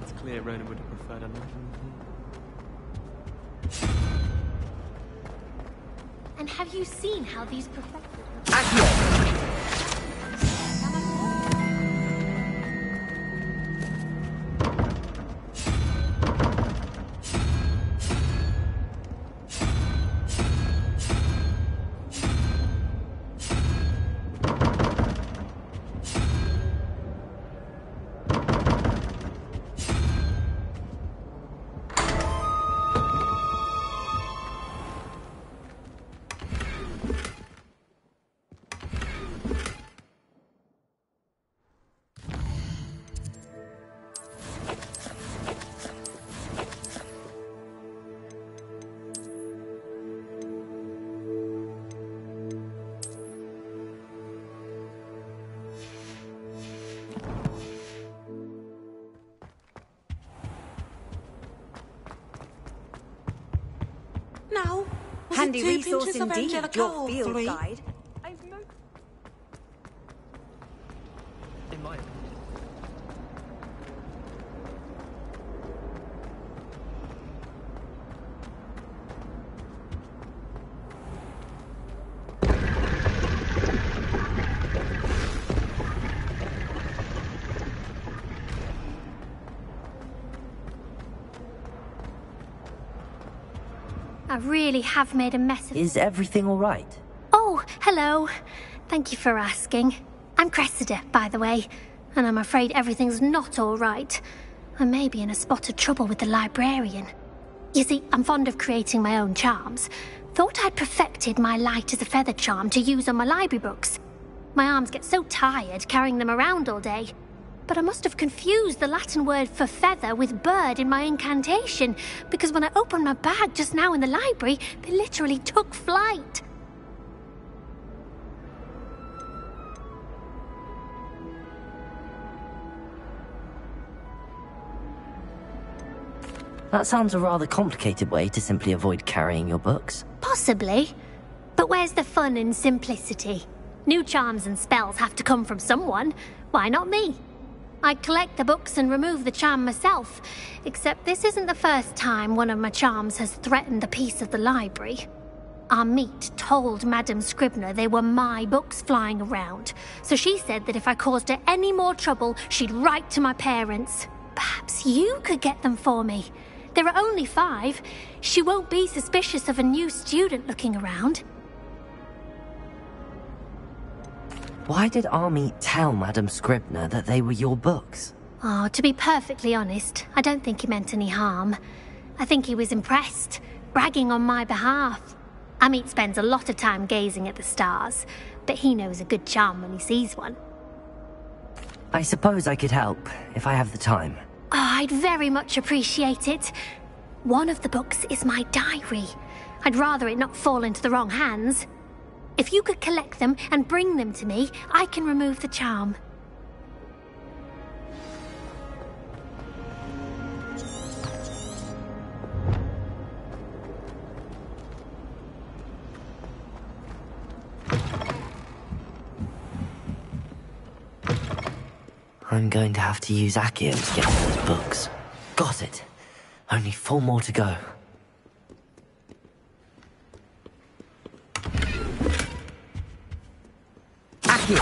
It's clear Ronan would have preferred a knife. And have you seen how these professors... Now, was Handy it 2 resource pinches of indeed, Angelica your or field 3? guide. In my opinion. I really have made a mess of... Is everything all right? Oh, hello. Thank you for asking. I'm Cressida, by the way, and I'm afraid everything's not all right. I may be in a spot of trouble with the librarian. You see, I'm fond of creating my own charms. Thought I'd perfected my light as a feather charm to use on my library books. My arms get so tired carrying them around all day. But I must have confused the Latin word for feather with bird in my incantation, because when I opened my bag just now in the library, they literally took flight. That sounds a rather complicated way to simply avoid carrying your books. Possibly. But where's the fun in simplicity? New charms and spells have to come from someone. Why not me? I collect the books and remove the charm myself, except this isn't the first time one of my charms has threatened the peace of the library. Our meet told Madame Scribner they were my books flying around, so she said that if I caused her any more trouble, she'd write to my parents. Perhaps you could get them for me. There are only 5. She won't be suspicious of a new student looking around. Why did Army tell Madame Scribner that they were your books? Oh, to be perfectly honest, I don't think he meant any harm. I think he was impressed, bragging on my behalf. Amit spends a lot of time gazing at the stars, but he knows a good charm when he sees one. I suppose I could help, if I have the time. Oh, I'd very much appreciate it. One of the books is my diary. I'd rather it not fall into the wrong hands. If you could collect them and bring them to me, I can remove the charm. I'm going to have to use Accio to get to those books. Got it. Only 4 more to go. Accio!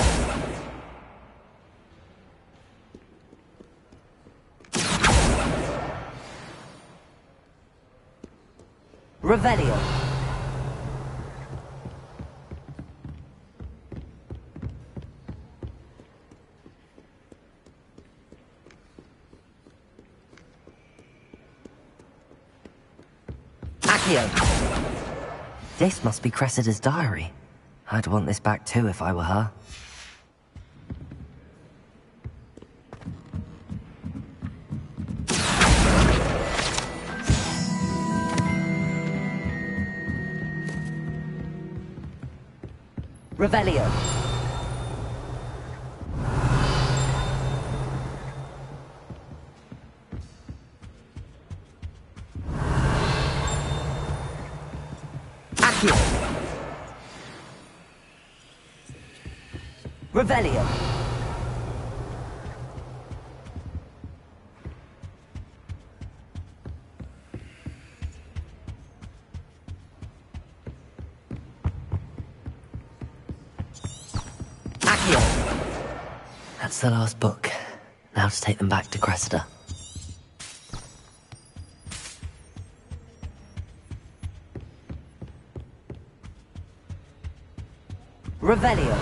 Revelio. Accio. This must be Cressida's diary. I'd want this back too if I were her. Revelio. Accio. Revelio. That's the last book. Now to take them back to Cressida. Revelio.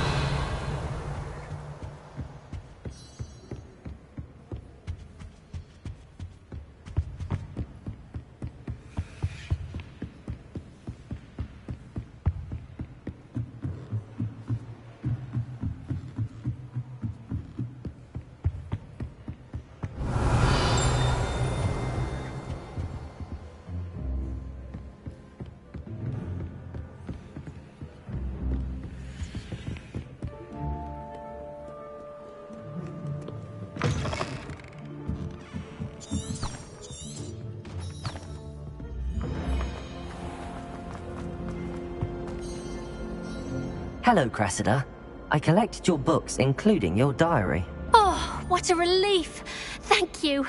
Hello, Cressida. I collected your books, including your diary. Oh, what a relief. Thank you.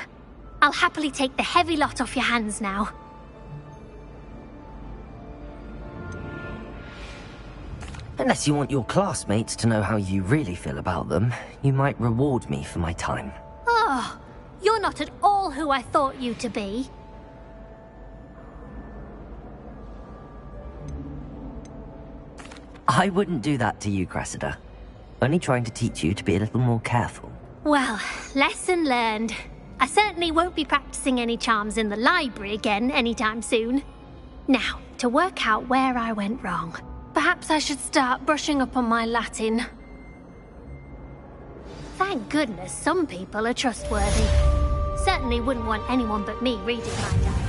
I'll happily take the heavy lot off your hands now. Unless you want your classmates to know how you really feel about them, you might reward me for my time. Oh, you're not at all who I thought you to be. I wouldn't do that to you, Cressida. Only trying to teach you to be a little more careful. Well, lesson learned. I certainly won't be practicing any charms in the library again anytime soon. Now, to work out where I went wrong. Perhaps I should start brushing up on my Latin. Thank goodness some people are trustworthy. Certainly wouldn't want anyone but me reading my diary.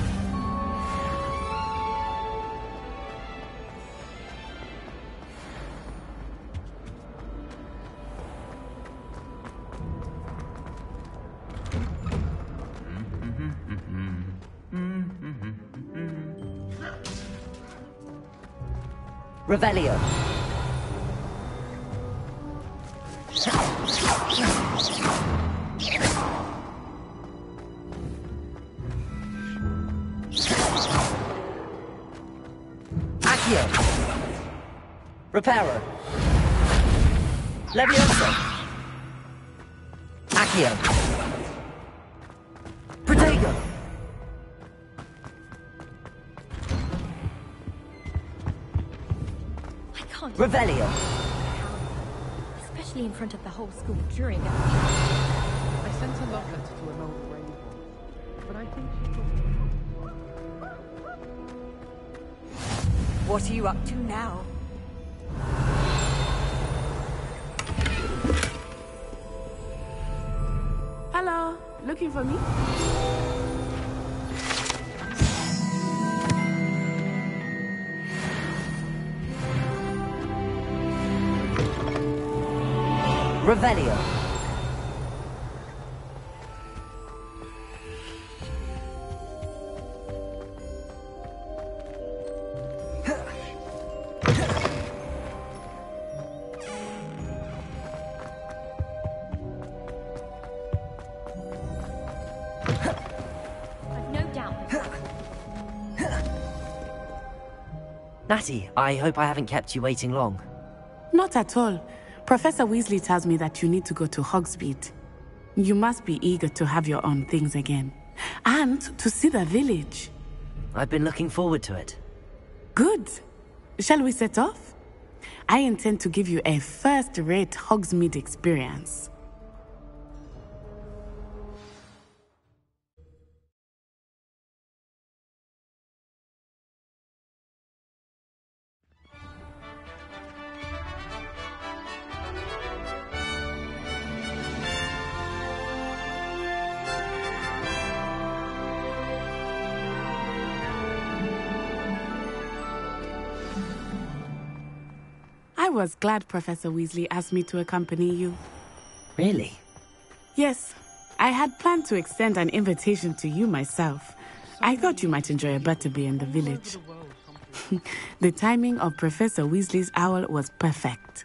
Revelio. Accio. Reparo. Levioso. Accio. Protego. Revelio. Especially in front of the whole school during it. I sent a love letter to an old raven, but I think she What are you up to now? Hello, looking for me? Revelio. I've no doubt. Natty, I hope I haven't kept you waiting long. Not at all. Professor Weasley tells me that you need to go to Hogsmeade. You must be eager to have your own things again. And to see the village. I've been looking forward to it. Good. Shall we set off? I intend to give you a first-rate Hogsmeade experience. I was glad Professor Weasley asked me to accompany you. Really? Yes. I had planned to extend an invitation to you myself. I thought you might enjoy a butterbeer in the village. The timing of Professor Weasley's owl was perfect.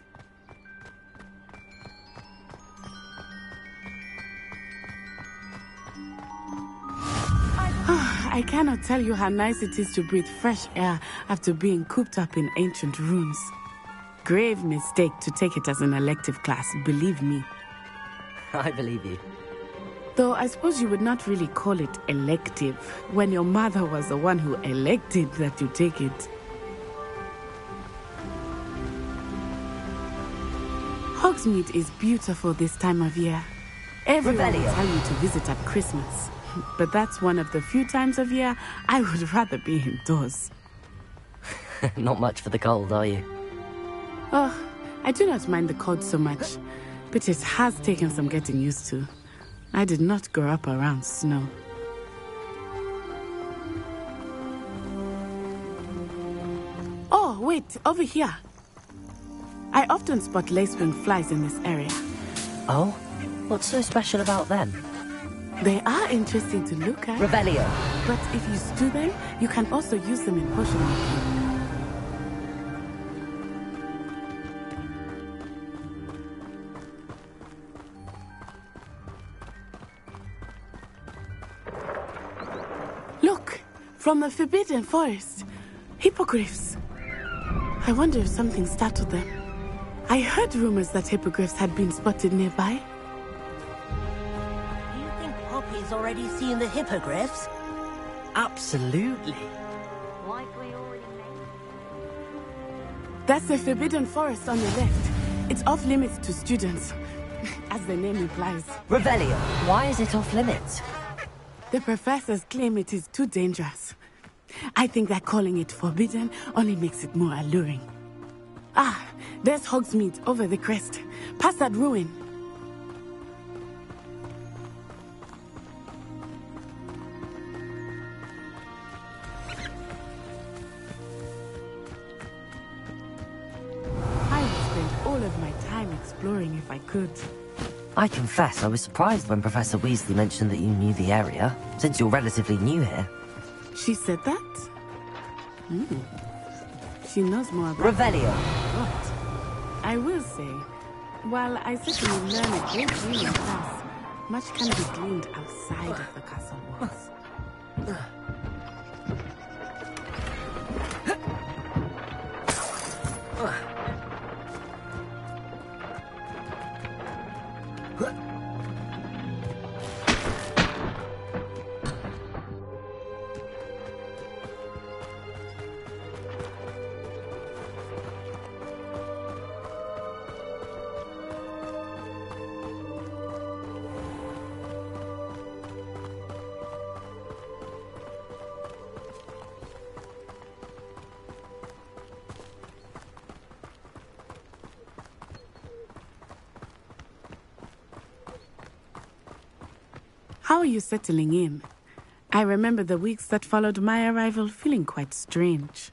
I cannot tell you how nice it is to breathe fresh air after being cooped up in ancient rooms. Grave mistake to take it as an elective class, believe me. I believe you. Though I suppose you would not really call it elective when your mother was the one who elected that you take it. Hogsmeade is beautiful this time of year. Everyone will tell you to visit at Christmas. But that's one of the few times of year I would rather be indoors. Not much for the cold, are you? Oh, I do not mind the cold so much, but it has taken some getting used to. I did not grow up around snow. Oh, wait, over here. I often spot lacewing flies in this area. Oh? What's so special about them? They are interesting to look at. Revelio. But if you stew them, you can also use them in potion making. Look! From the Forbidden Forest. Hippogriffs. I wonder if something startled them. I heard rumors that hippogriffs had been spotted nearby. Poppy's already seen the hippogriffs? Absolutely. That's the Forbidden Forest on the left. It's off limits to students, as the name implies. Revelio, why is it off limits? The professors claim it is too dangerous. I think that calling it forbidden only makes it more alluring. Ah, there's Hogsmeade over the crest, past that ruin. Exploring if I could. I confess I was surprised when Professor Weasley mentioned that you knew the area, since you're relatively new here. She said that? She knows more about Revelio. What? I will say, while I certainly learn a great deal in class, much can be gleaned outside of the castle walls. How are you settling in? I remember the weeks that followed my arrival feeling quite strange.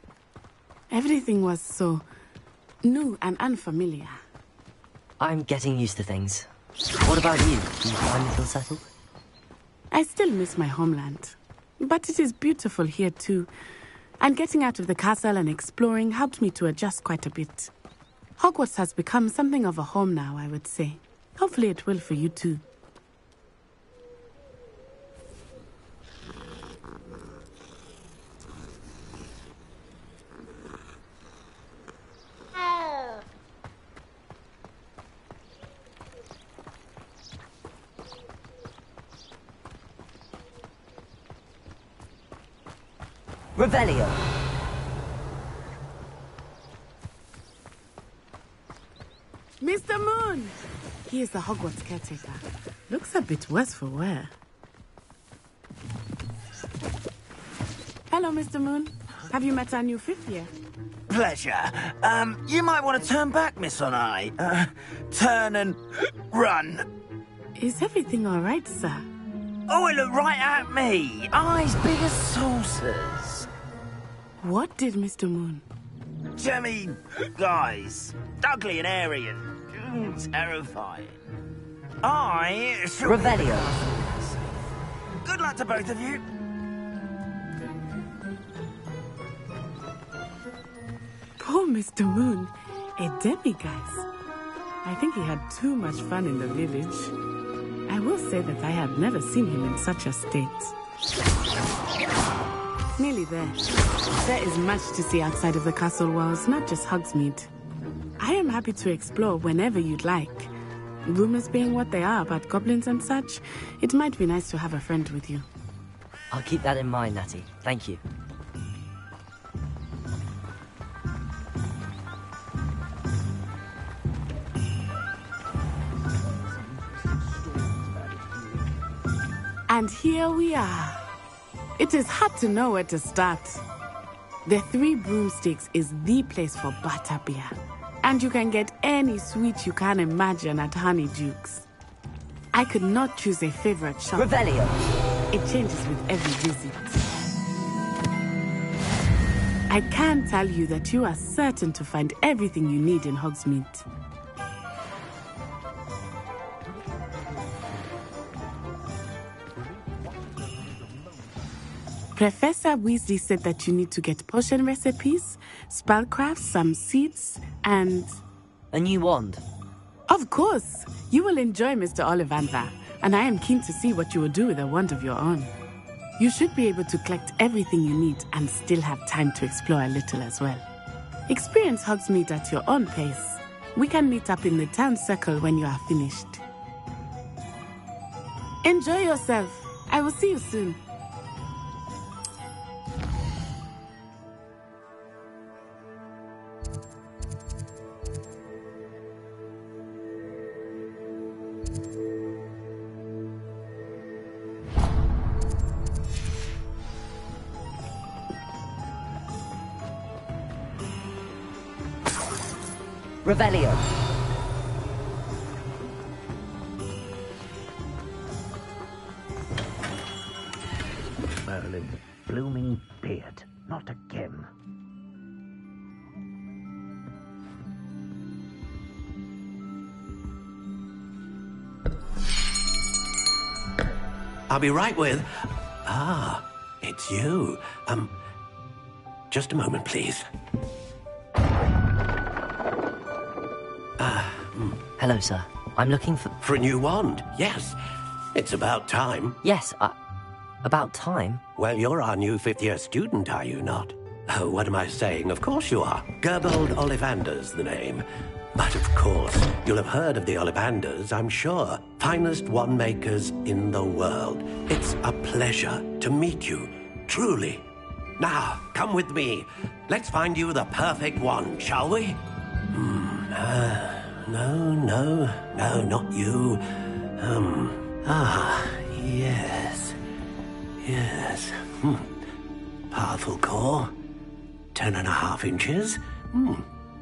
Everything was so new and unfamiliar. I'm getting used to things. What about you? Do you finally feel settled? I still miss my homeland. But it is beautiful here too. And getting out of the castle and exploring helped me to adjust quite a bit. Hogwarts has become something of a home now, I would say. Hopefully it will for you too. Revelio. Mr. Moon! He is the Hogwarts caretaker. Looks a bit worse for wear. Hello, Mr. Moon. Have you met our new fifth year? Pleasure. You might want to turn back, Miss Onai. Turn and run. Is everything all right, sir? Oh, it looked right at me. Eyes big as saucers. What did Mr. Moon? Jemmy, guys, ugly and airy and terrifying. I shall... Revelio. Good luck to both of you. Poor Mr. Moon, a demiguise. I think he had too much fun in the village. I will say that I had never seen him in such a state. Nearly there. There is much to see outside of the castle walls, not just Hogsmeade. I am happy to explore whenever you'd like. Rumors being what they are about goblins and such, it might be nice to have a friend with you. I'll keep that in mind, Natty. Thank you. And here we are. It is hard to know where to start. The Three Broomsticks is the place for butterbeer. And you can get any sweet you can imagine at Honeydukes. I could not choose a favorite shop. Revelio. It changes with every visit. I can tell you that you are certain to find everything you need in Hogsmeade. Professor Weasley said that you need to get potion recipes, spellcrafts, some seeds, and... a new wand. Of course! You will enjoy Mr. Ollivander, and I am keen to see what you will do with a wand of your own. You should be able to collect everything you need and still have time to explore a little as well. Experience Hogsmeade at your own pace. We can meet up in the town circle when you are finished. Enjoy yourself. I will see you soon. Revelio. Merlin, blooming beard, not again. I'll be right with... Ah, it's you. Just a moment, please. Hello, sir. I'm looking for... For a new wand, yes. It's about time. Yes, about time? Well, you're our new fifth-year student, are you not? Oh, what am I saying? Of course you are. Gerbold Ollivander's the name. But of course, you'll have heard of the Ollivanders, I'm sure. Finest wand makers in the world. It's a pleasure to meet you, truly. Now, come with me. Let's find you the perfect wand, shall we? No, not you. Yes. Powerful core. 10.5 inches.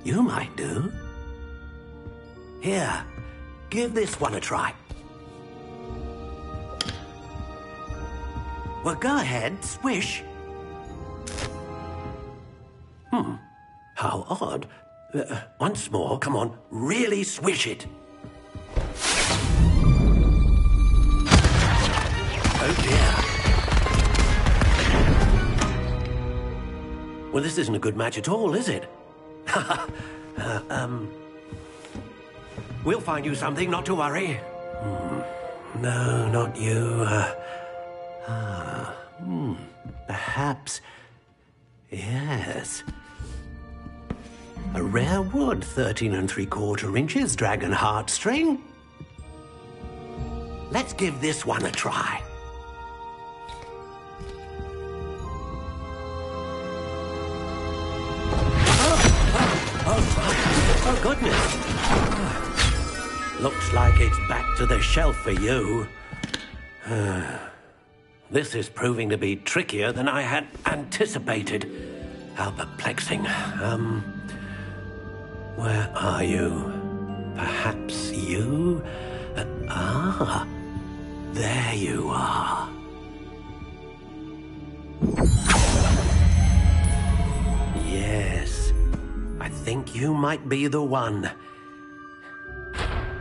You might do. Here, give this one a try. Well, go ahead, swish. How odd. Once more, come on, really swish it. Oh dear. Well, this isn't a good match at all, is it? We'll find you something, not to worry. No, not you. Perhaps. Yes. A rare wood, 13 3/4 inches, dragon heartstring. Let's give this one a try. Oh, goodness. Looks like it's back to the shelf for you. This is proving to be trickier than I had anticipated. How perplexing. Where are you? Perhaps you? There you are. Yes, I think you might be the one.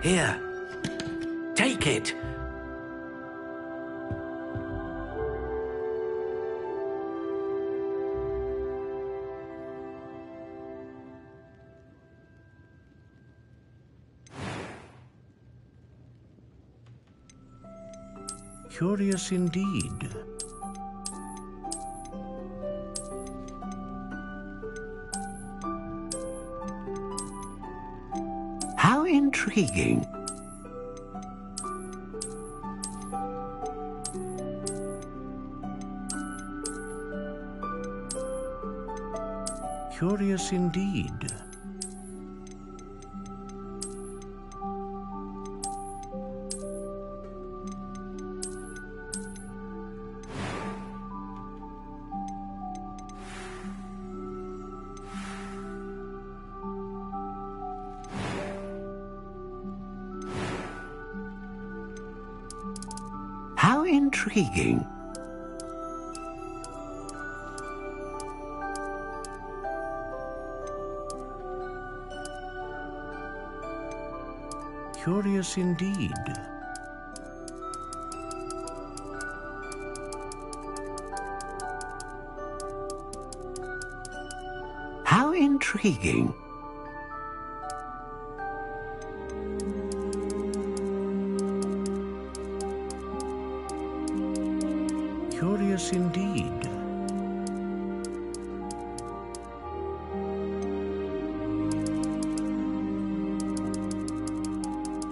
Here. Take it. Curious indeed. How intriguing. Curious indeed. How intriguing. Curious indeed. How intriguing. Curious indeed.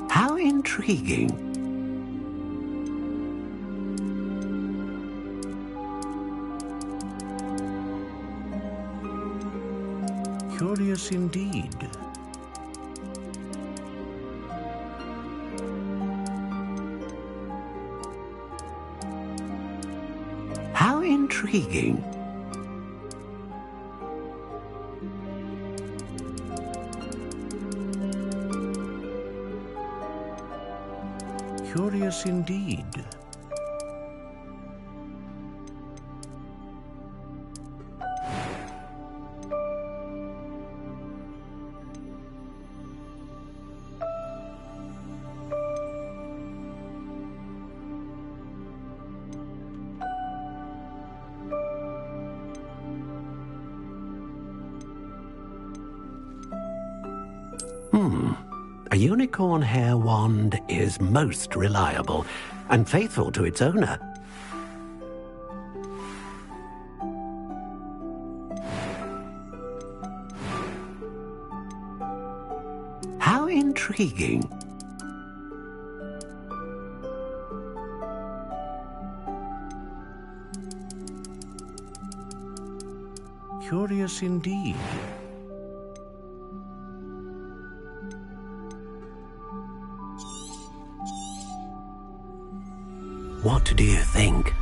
How intriguing. Curious indeed. How intriguing. Curious indeed. A unicorn hair wand is most reliable and faithful to its owner. How intriguing. Curious indeed. What do you think?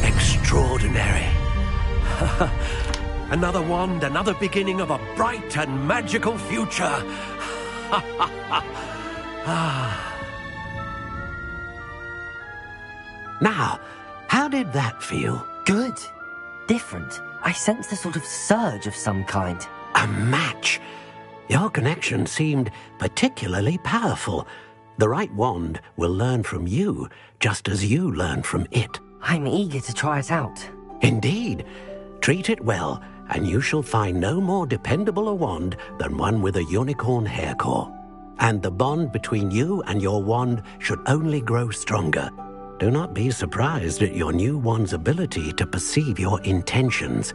Extraordinary. Another wand, another beginning of a bright and magical future. Now, how did that feel? Good. Different. I sensed a sort of surge of some kind. A match. Your connection seemed particularly powerful. The right wand will learn from you, just as you learn from it. I'm eager to try it out. Indeed. Treat it well, and you shall find no more dependable a wand than one with a unicorn hair core. And the bond between you and your wand should only grow stronger. Do not be surprised at your new wand's ability to perceive your intentions,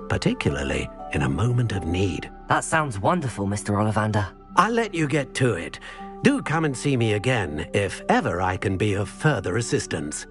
particularly in a moment of need. That sounds wonderful, Mr. Ollivander. I'll let you get to it. Do come and see me again if ever I can be of further assistance.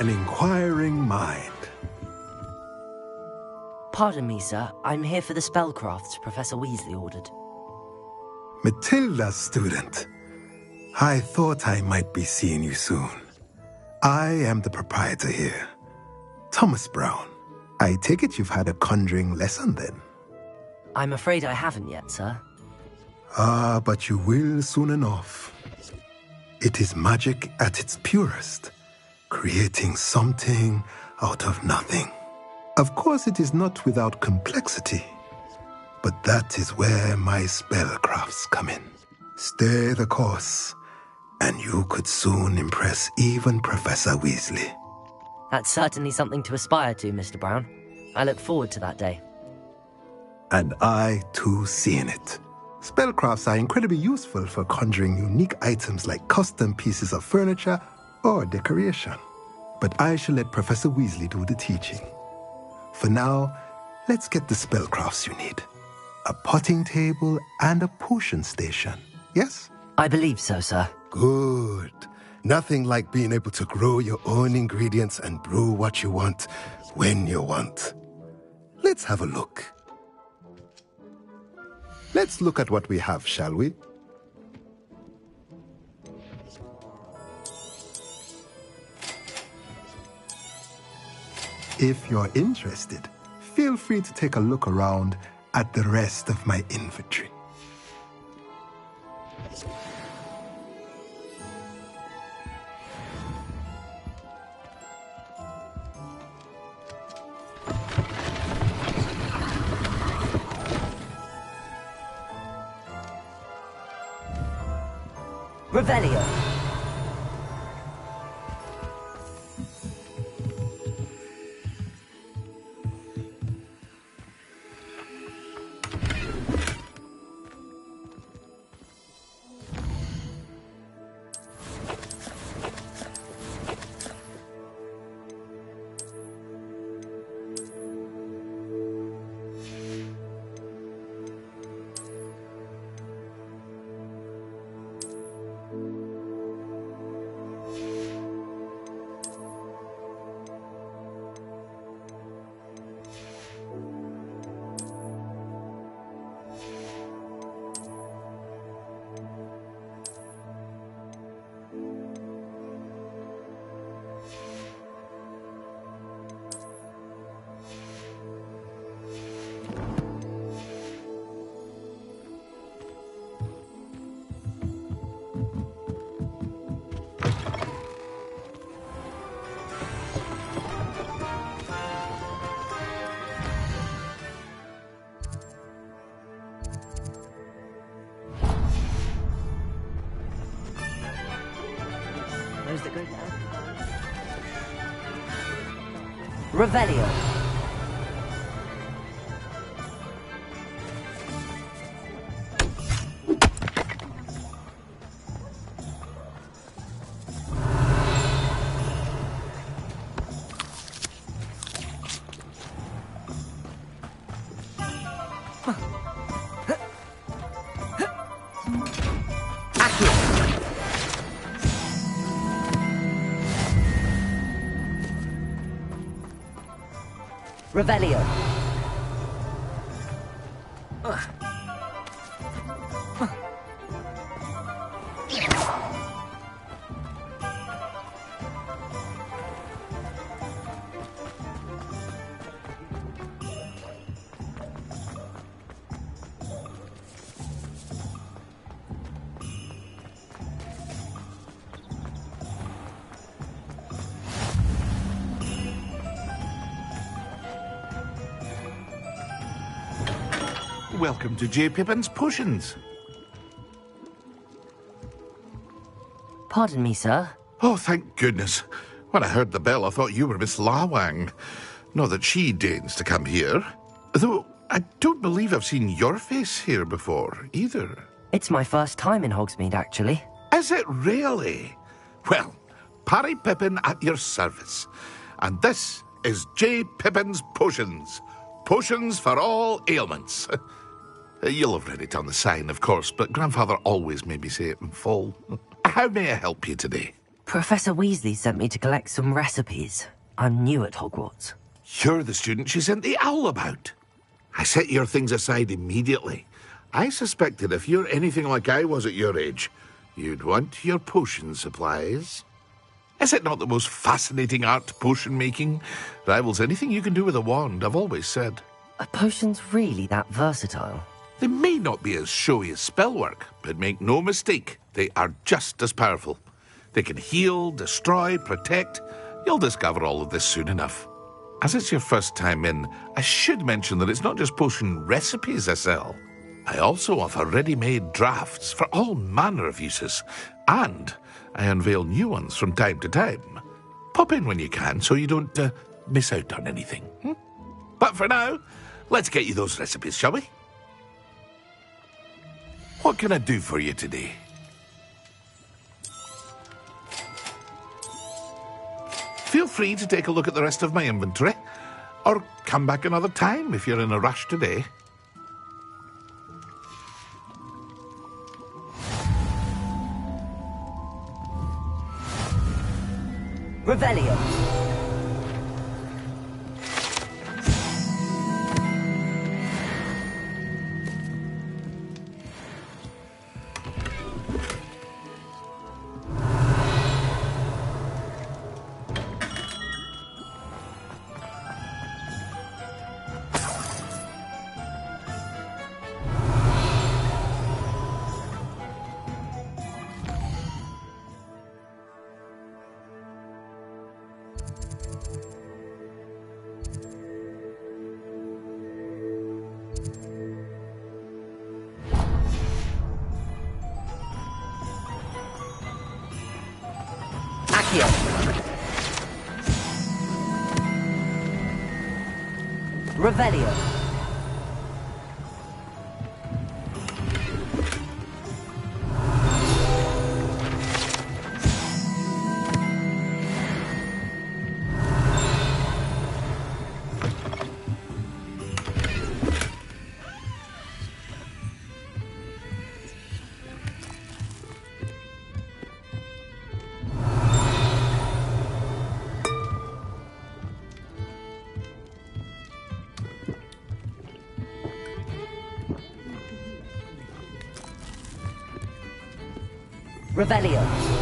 an inquiring mind. Pardon me, sir. I'm here for the spellcrafts Professor Weasley ordered. Matilda, student. I thought I might be seeing you soon. I am the proprietor here, Thomas Brown. I take it you've had a conjuring lesson then? I'm afraid I haven't yet, sir. Ah, but you will soon enough. It is magic at its purest, creating something out of nothing. Of course, it is not without complexity, but that is where my spellcrafts come in. Stay the course, and you could soon impress even Professor Weasley. That's certainly something to aspire to, Mr. Brown. I look forward to that day. And I, too, see in it. Spellcrafts are incredibly useful for conjuring unique items like custom pieces of furniture or decoration. But I shall let Professor Weasley do the teaching. For now, let's get the spellcrafts you need. A potting table and a potion station, yes? I believe so, sir. Good. Nothing like being able to grow your own ingredients and brew what you want when you want. Let's have a look. Let's look at what we have, shall we? If you're interested, feel free to take a look around at the rest of my inventory. Revelio. Revelio. Revelio. Welcome to J. Pippin's Potions. Pardon me, sir. Oh, thank goodness. When I heard the bell, I thought you were Miss Lawang. Not that she deigns to come here. Though, I don't believe I've seen your face here before, either. It's my first time in Hogsmeade, actually. Is it really? Well, Parry Pippin at your service. And this is J. Pippin's Potions. Potions for all ailments. You'll have read it on the sign, of course, but Grandfather always made me say it in full. How may I help you today? Professor Weasley sent me to collect some recipes. I'm new at Hogwarts. You're the student she sent the owl about. I set your things aside immediately. I suspected if you're anything like I was at your age, you'd want your potion supplies. Is it not the most fascinating art, potion making? Rivals anything you can do with a wand, I've always said. Are potions really that versatile? They may not be as showy as spellwork, but make no mistake, they are just as powerful. They can heal, destroy, protect. You'll discover all of this soon enough. As it's your first time in, I should mention that it's not just potion recipes I sell. I also offer ready-made drafts for all manner of uses, and I unveil new ones from time to time. Pop in when you can so you don't miss out on anything. But for now, let's get you those recipes, shall we? What can I do for you today? Feel free to take a look at the rest of my inventory, or come back another time if you're in a rush today. Revelio. Revelio. Revelio.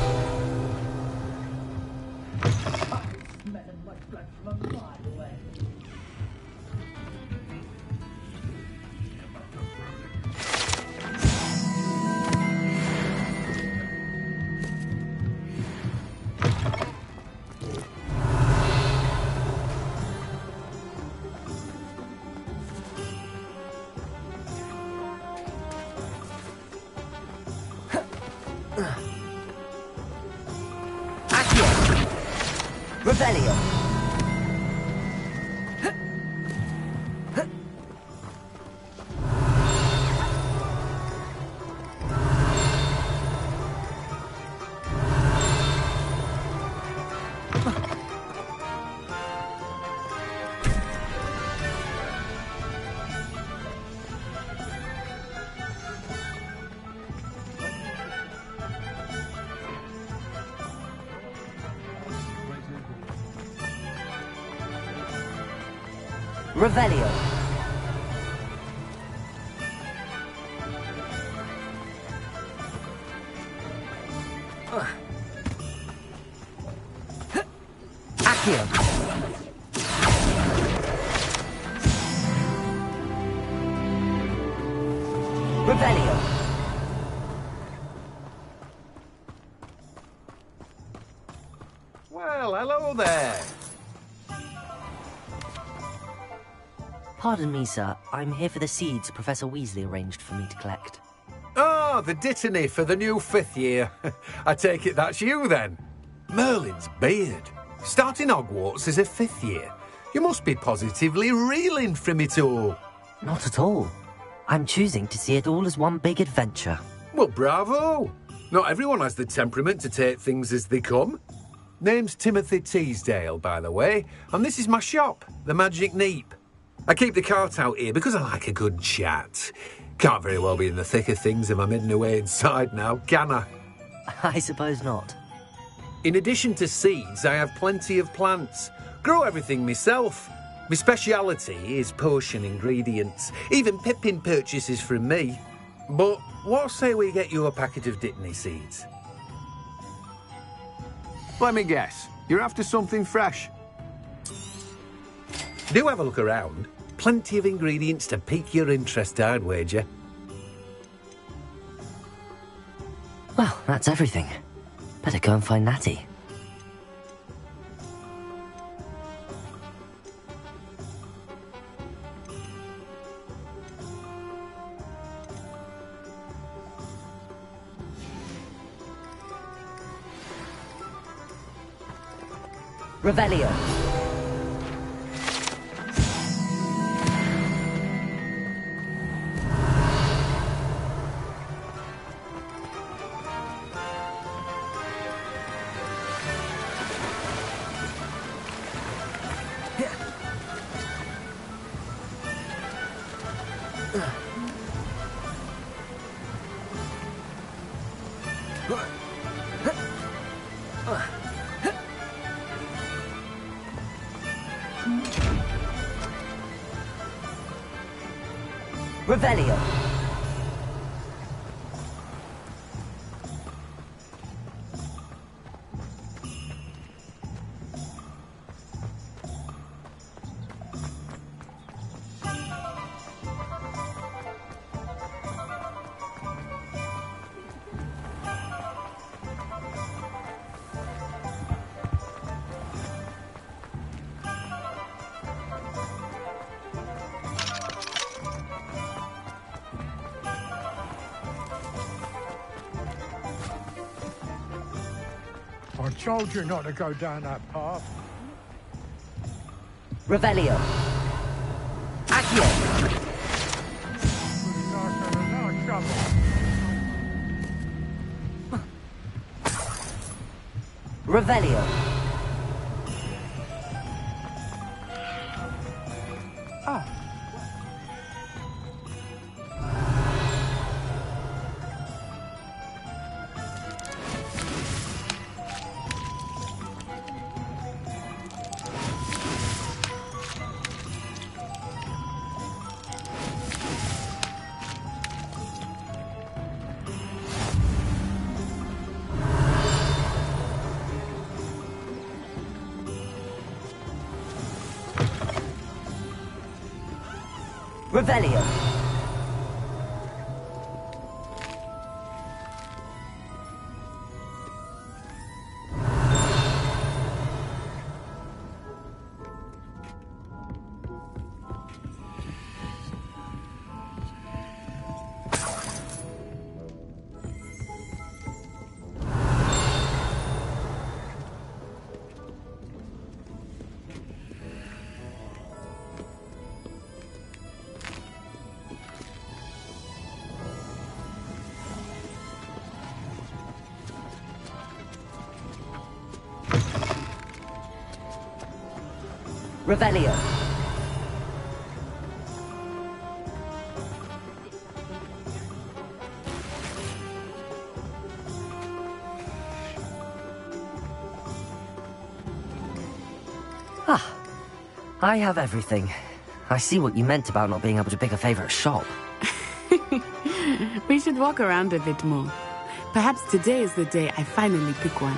Revelio. Revelio. Accio. Revelio. Well, hello there. Pardon me, sir. I'm here for the seeds Professor Weasley arranged for me to collect. Oh, the dittany for the new 5th year. I take it that's you, then. Merlin's beard. Starting Hogwarts as a 5th year. You must be positively reeling from it all. Not at all. I'm choosing to see it all as one big adventure. Well, bravo. Not everyone has the temperament to take things as they come. Name's Timothy Teasdale, by the way, and this is my shop, the Magic Neep. I keep the cart out here because I like a good chat. Can't very well be in the thick of things if I'm hidden away inside now, can I? I suppose not. In addition to seeds, I have plenty of plants. Grow everything myself. My speciality is potion ingredients. Even Pippin purchases from me. But what say we get you a packet of Dittany seeds? Let me guess. You're after something fresh. Do have a look around. Plenty of ingredients to pique your interest, I'd wager. Well, that's everything. Better go and find Natty. Revelio. Revelio. I told you not to go down that path. Revelio. Accio. Revelio. Ah. Revelio. Revelio. Ah, I have everything. I see what you meant about not being able to pick a favorite shop. We should walk around a bit more. Perhaps today is the day I finally pick one.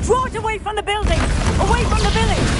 Draw it away from the building! Away from the village!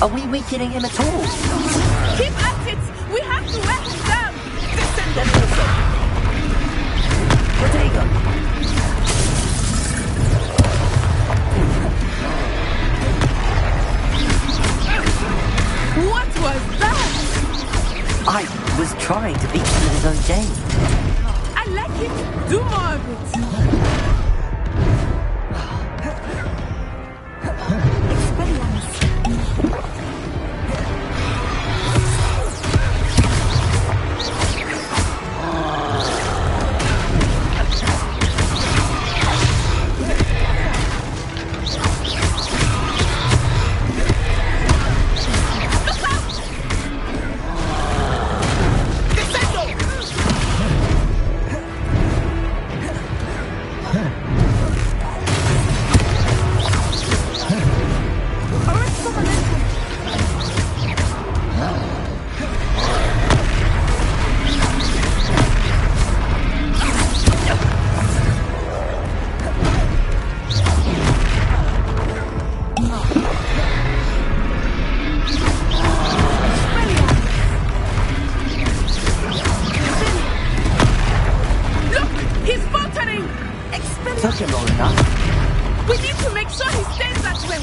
Are we weakening him at all? Keep at it! We have to What was that? I was trying to beat him in his own game. I like it. Do more of it. Took him long enough. We need to make sure he stays that way.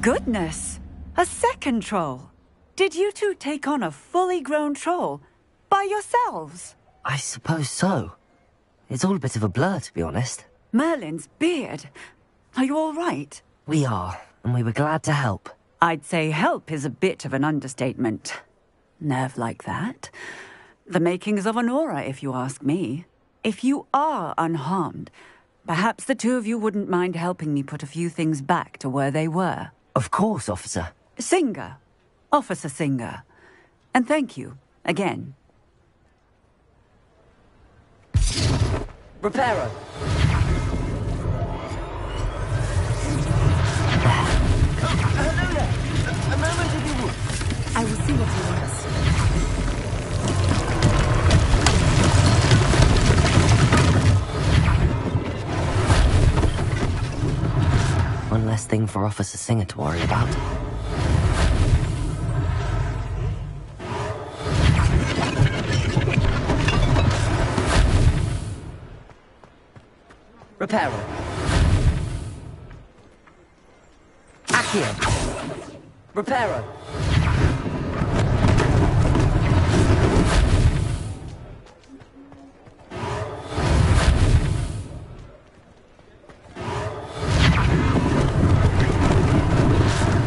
Goodness! A second troll! Did you two take on a fully grown troll? By yourselves? I suppose so. It's all a bit of a blur, to be honest. Merlin's beard. Are you all right? We are, and we were glad to help. I'd say help is a bit of an understatement. Nerve like that. The makings of an aura, if you ask me. If you are unharmed, perhaps the two of you wouldn't mind helping me put a few things back to where they were. Of course, officer. Singer. Officer Singer. And thank you, again. Reparo. Hello there. A moment if you would. I will see what he wants. One less thing for Officer Singer to worry about. Reparo. Accio. Reparo.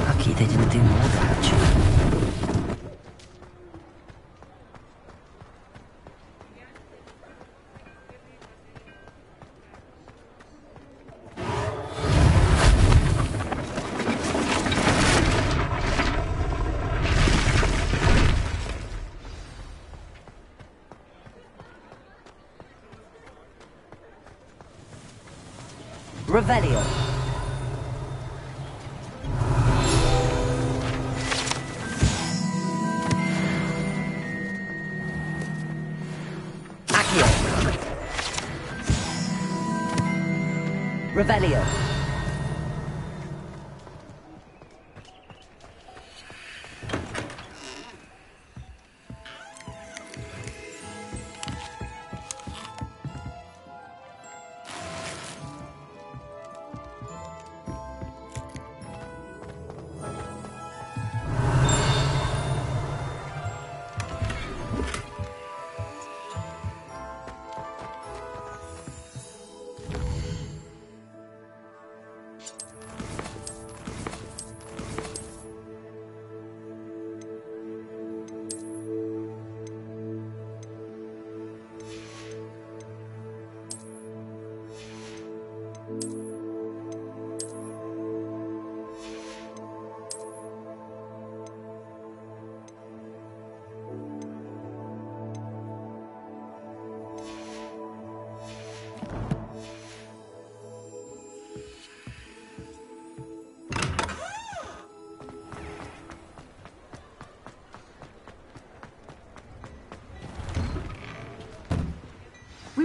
Lucky they didn't do more damage. Revelio. Accio. Revelio.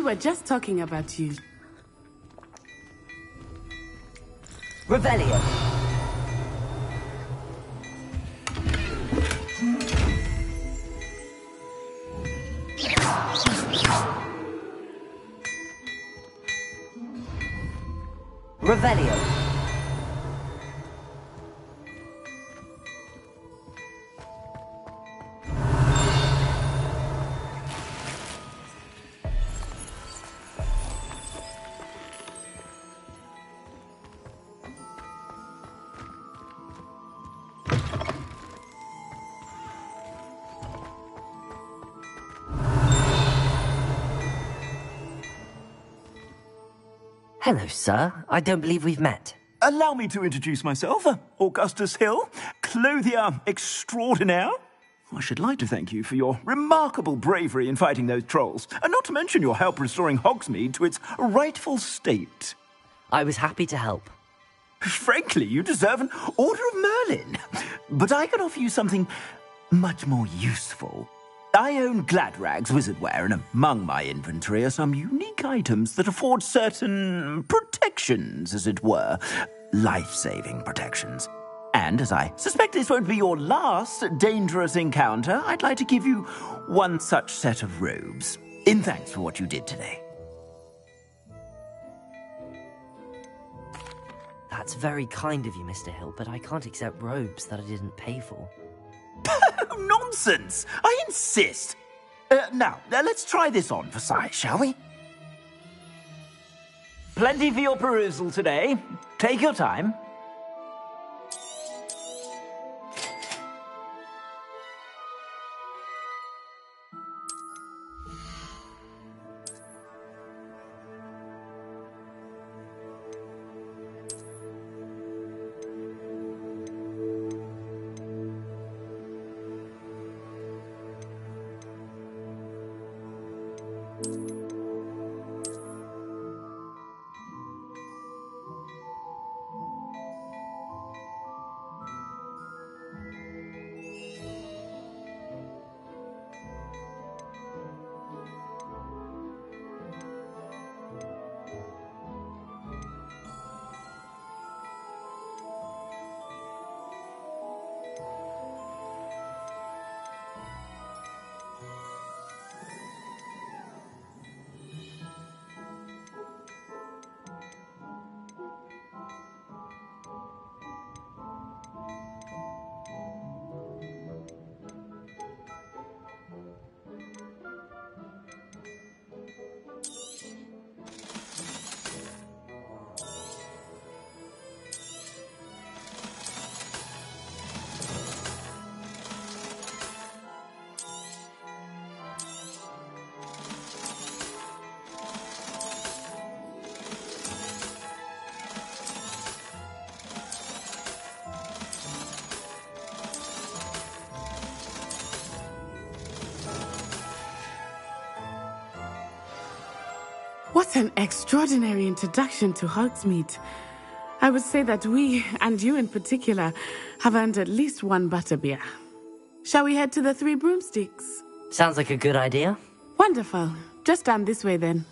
We were just talking about you. Revelio. Revelio. Hello, sir. I don't believe we've met. Allow me to introduce myself. Augustus Hill, clothier extraordinaire. I should like to thank you for your remarkable bravery in fighting those trolls, and not to mention your help restoring Hogsmeade to its rightful state. I was happy to help. Frankly, you deserve an Order of Merlin. But I can offer you something much more useful. I own Gladrag's wizardware, and among my inventory are some unique items that afford certain protections, as it were. Life-saving protections. And as I suspect this won't be your last dangerous encounter, I'd like to give you one such set of robes, in thanks for what you did today. That's very kind of you, Mr. Hill, but I can't accept robes that I didn't pay for. Nonsense! I insist! Now, let's try this on for size, shall we? Plenty for your perusal today. Take your time. What an extraordinary introduction to Hogsmeade. I would say that we, and you in particular, have earned at least one butterbeer. Shall we head to the Three Broomsticks? Sounds like a good idea. Wonderful. Just down this way then.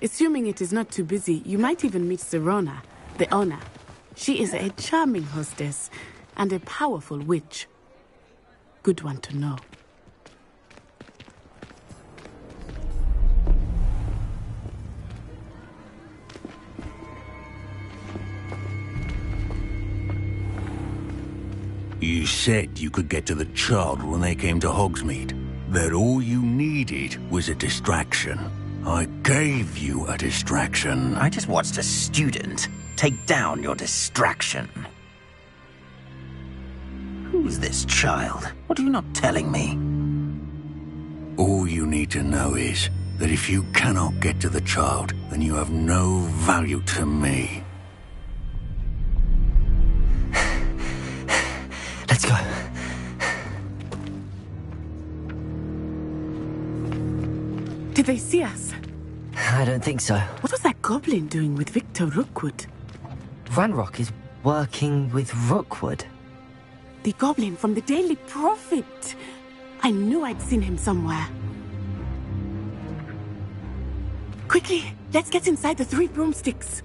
Assuming it is not too busy, you might even meet Serona, the owner. She is a charming hostess and a powerful witch. Good one to know. You said you could get to the child when they came to Hogsmeade. that all you needed was a distraction. I gave you a distraction. I just watched a student take down your distraction. Who's this child? What are you not telling me? All you need to know is that if you cannot get to the child, then you have no value to me. Let's go. Did they see us? I don't think so. What was that goblin doing with Victor Rookwood? Ranrock is working with Rookwood. The goblin from the Daily Prophet. I knew I'd seen him somewhere. Quickly, let's get inside the 3 broomsticks.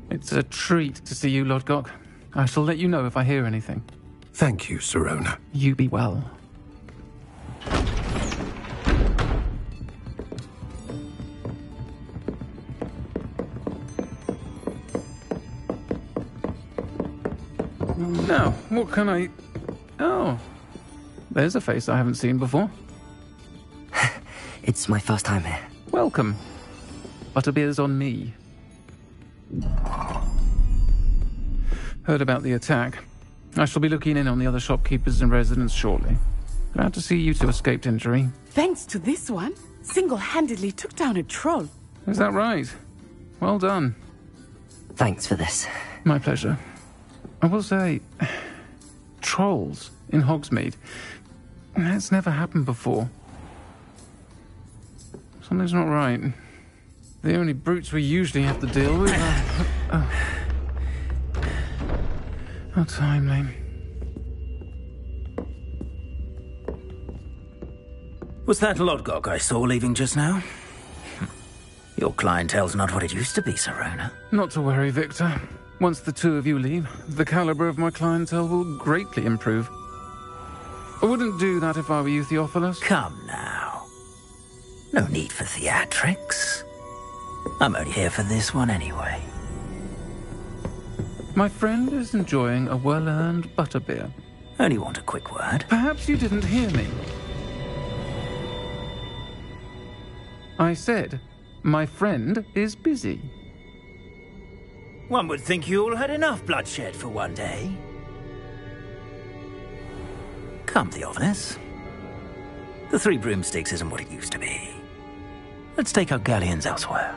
It's a treat to see you, Lodgok. I shall let you know if I hear anything. Thank you, Sirona. You be well. Now, what can I... Oh, there's a face I haven't seen before. It's my first time here. Welcome. Butterbeer's on me. Heard about the attack. I shall be looking in on the other shopkeepers and residents shortly. Glad to see you two escaped injury. Thanks to this one, single-handedly took down a troll. Is that right? Well done. Thanks for this. My pleasure. I will say, trolls in Hogsmeade. That's never happened before. Something's not right. The only brutes we usually have to deal with are... How timely. Was that Lodgok I saw leaving just now? Your clientele's not what it used to be, Sirona. Not to worry, Victor. Once the 2 of you leave, the caliber of my clientele will greatly improve. I wouldn't do that if I were you, Theophilus. Come now. No need for theatrics. I'm only here for this one anyway. My friend is enjoying a well-earned butterbeer. Only want a quick word. Perhaps you didn't hear me. I said, my friend is busy. One would think you all had enough bloodshed for one day. Come, Theophilus. The 3 broomsticks isn't what it used to be. Let's take our galleons elsewhere.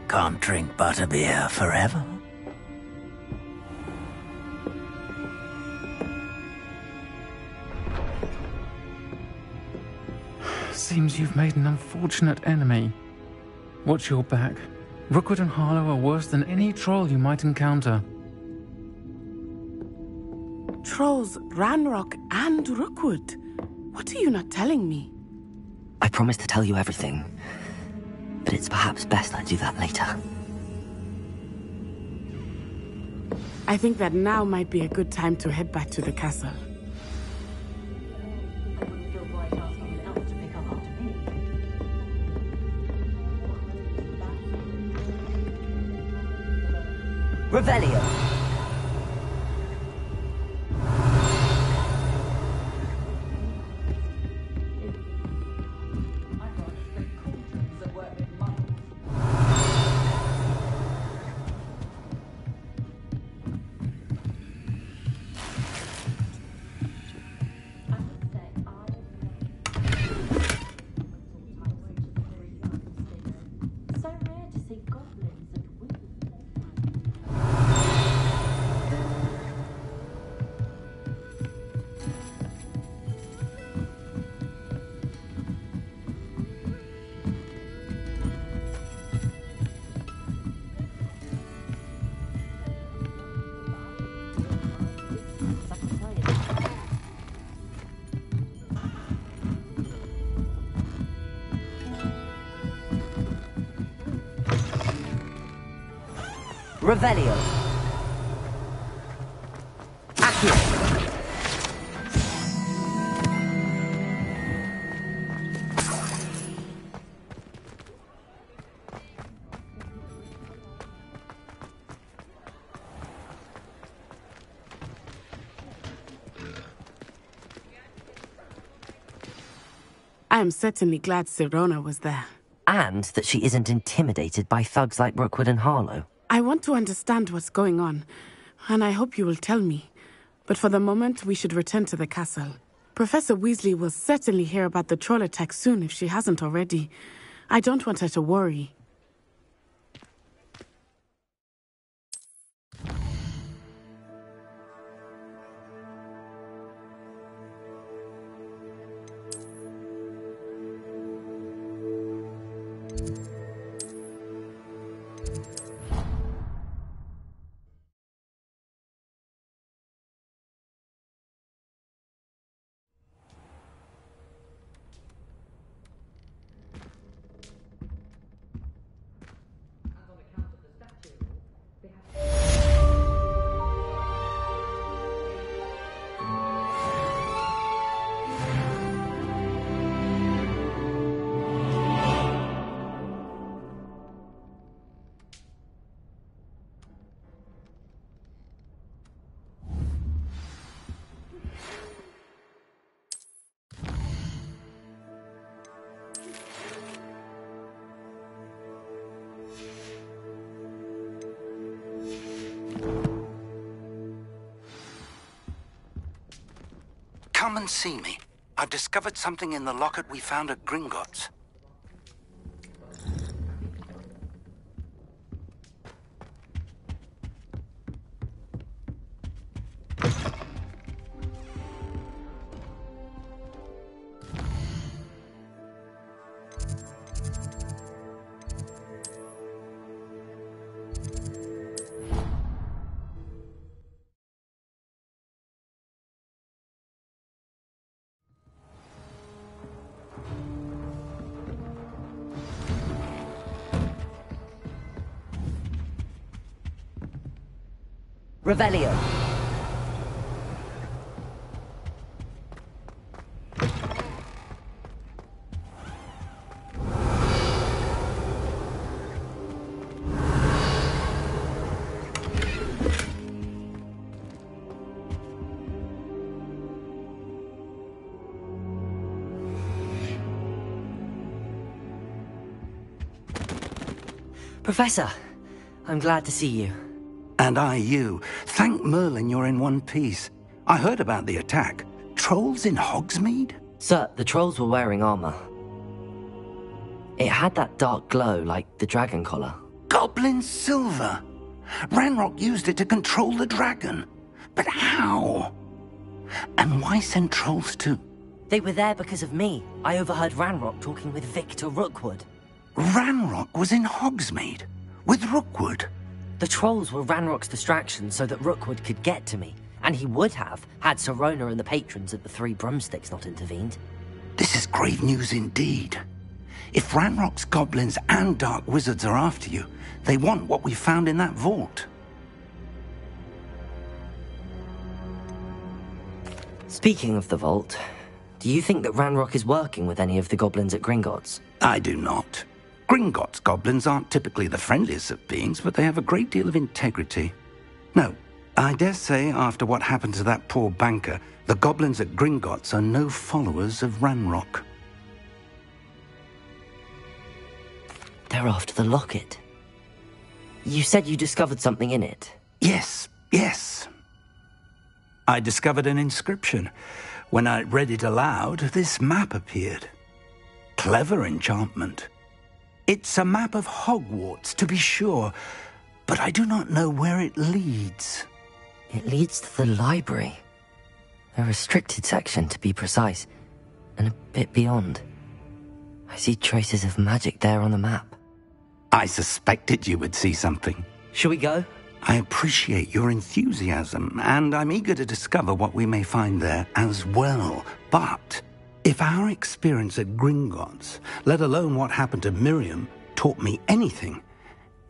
Can't drink butterbeer forever. Seems you've made an unfortunate enemy. Watch your back. Rookwood and Harlow are worse than any troll you might encounter. Trolls, Ranrock, and Rookwood. What are you not telling me? I promised to tell you everything, but it's perhaps best I do that later. I think that now might be a good time to head back to the castle. Revelio. Revelio. Accio. am certainly glad Sirona was there. And that she isn't intimidated by thugs like Rookwood and Harlow. I want to understand what's going on, and I hope you will tell me. But for the moment, we should return to the castle. Professor Weasley will certainly hear about the troll attack soon if she hasn't already. I don't want her to worry. Come and see me. I've discovered something in the locket we found at Gringotts. Revelio. Professor, I'm glad to see you. And I you. Thank Merlin you're in one piece. I heard about the attack. Trolls in Hogsmeade? Sir, the trolls were wearing armor. It had that dark glow like the dragon collar. Goblin silver! Ranrock used it to control the dragon. But how? And why send trolls to... They were there because of me. I overheard Ranrock talking with Victor Rookwood. Ranrock was in Hogsmeade? With Rookwood? The trolls were Ranrock's distraction so that Rookwood could get to me. And he would have, had Sirona and the patrons at the Three Broomsticks not intervened. This is grave news indeed. If Ranrock's goblins and dark wizards are after you, they want what we found in that vault. Speaking of the vault, do you think that Ranrock is working with any of the goblins at Gringotts? I do not. Gringotts goblins aren't typically the friendliest of beings, but they have a great deal of integrity. No, I dare say after what happened to that poor banker, the goblins at Gringotts are no followers of Ranrock. They're after the locket. You said you discovered something in it. Yes. I discovered an inscription. When I read it aloud, this map appeared. Clever enchantment. It's a map of Hogwarts, to be sure, but I do not know where it leads. It leads to the library. A restricted section, to be precise, and a bit beyond. I see traces of magic there on the map. I suspected you would see something. Shall we go? I appreciate your enthusiasm, and I'm eager to discover what we may find there as well. But if our experience at Gringotts, let alone what happened to Miriam, taught me anything,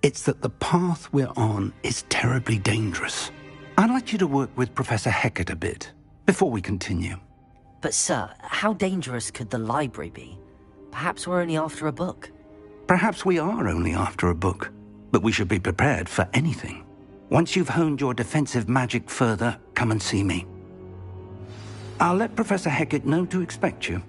it's that the path we're on is terribly dangerous. I'd like you to work with Professor Hecat a bit before we continue. But sir, how dangerous could the library be? Perhaps we're only after a book. Perhaps we are only after a book, but we should be prepared for anything. Once you've honed your defensive magic further, come and see me. I'll let Professor Hecat know to expect you.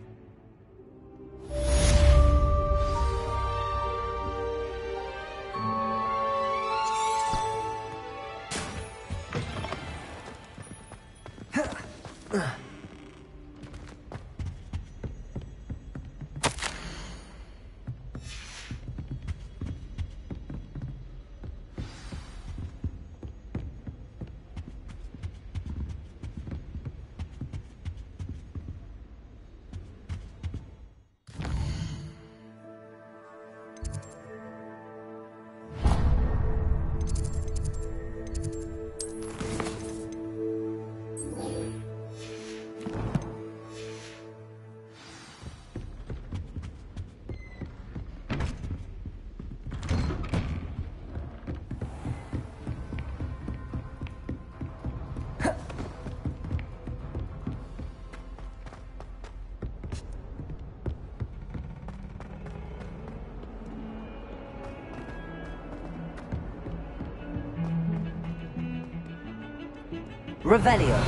Revelio.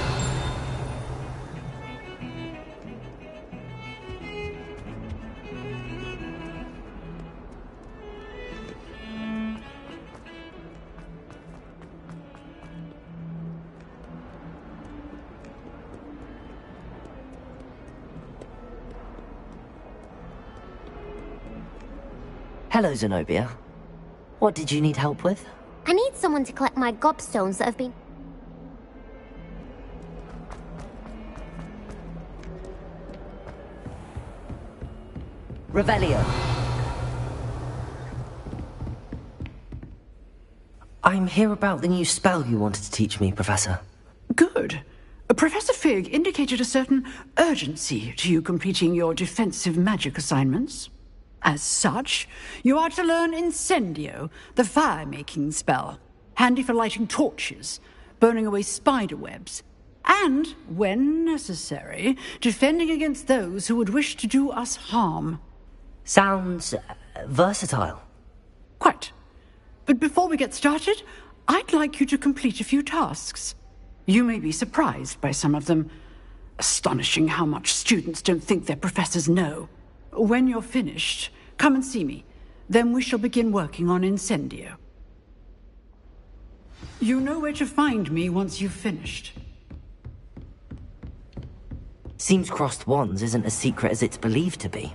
Hello, Zenobia. What did you need help with? I need someone to collect my gobstones that have been... Revelio. I'm here about the new spell you wanted to teach me, Professor. Good. Professor Fig indicated a certain urgency to you completing your defensive magic assignments. As such, you are to learn Incendio, the fire-making spell, handy for lighting torches, burning away spider webs, and, when necessary, defending against those who would wish to do us harm. Sounds versatile. Quite. But before we get started, I'd like you to complete a few tasks. You may be surprised by some of them. Astonishing how much students don't think their professors know. When you're finished, come and see me. Then we shall begin working on Incendio. You know where to find me once you've finished. Seems crossed wands isn't as secret as it's believed to be.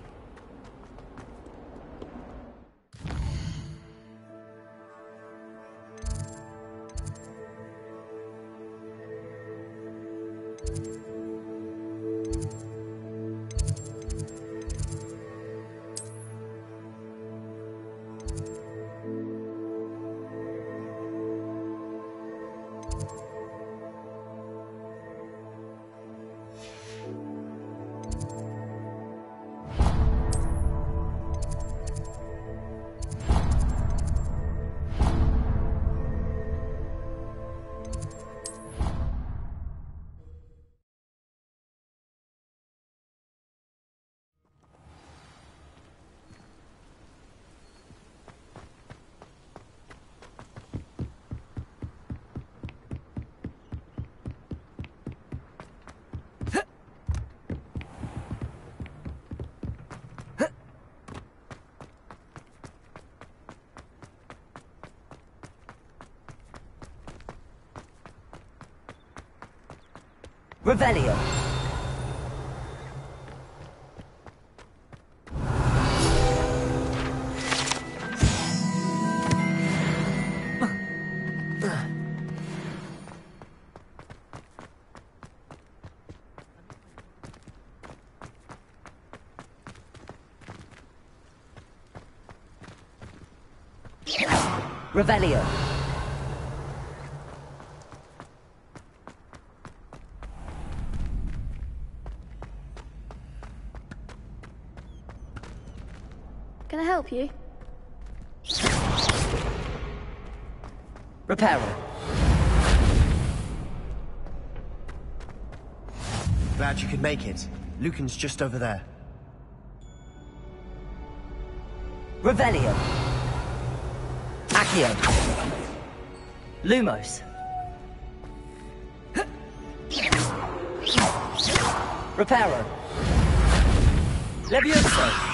Revelio. Revelio. Can I help you? Reparo. Glad you could make it. Lucan's just over there. Revelio. Accio. Lumos. Reparo. Levioso.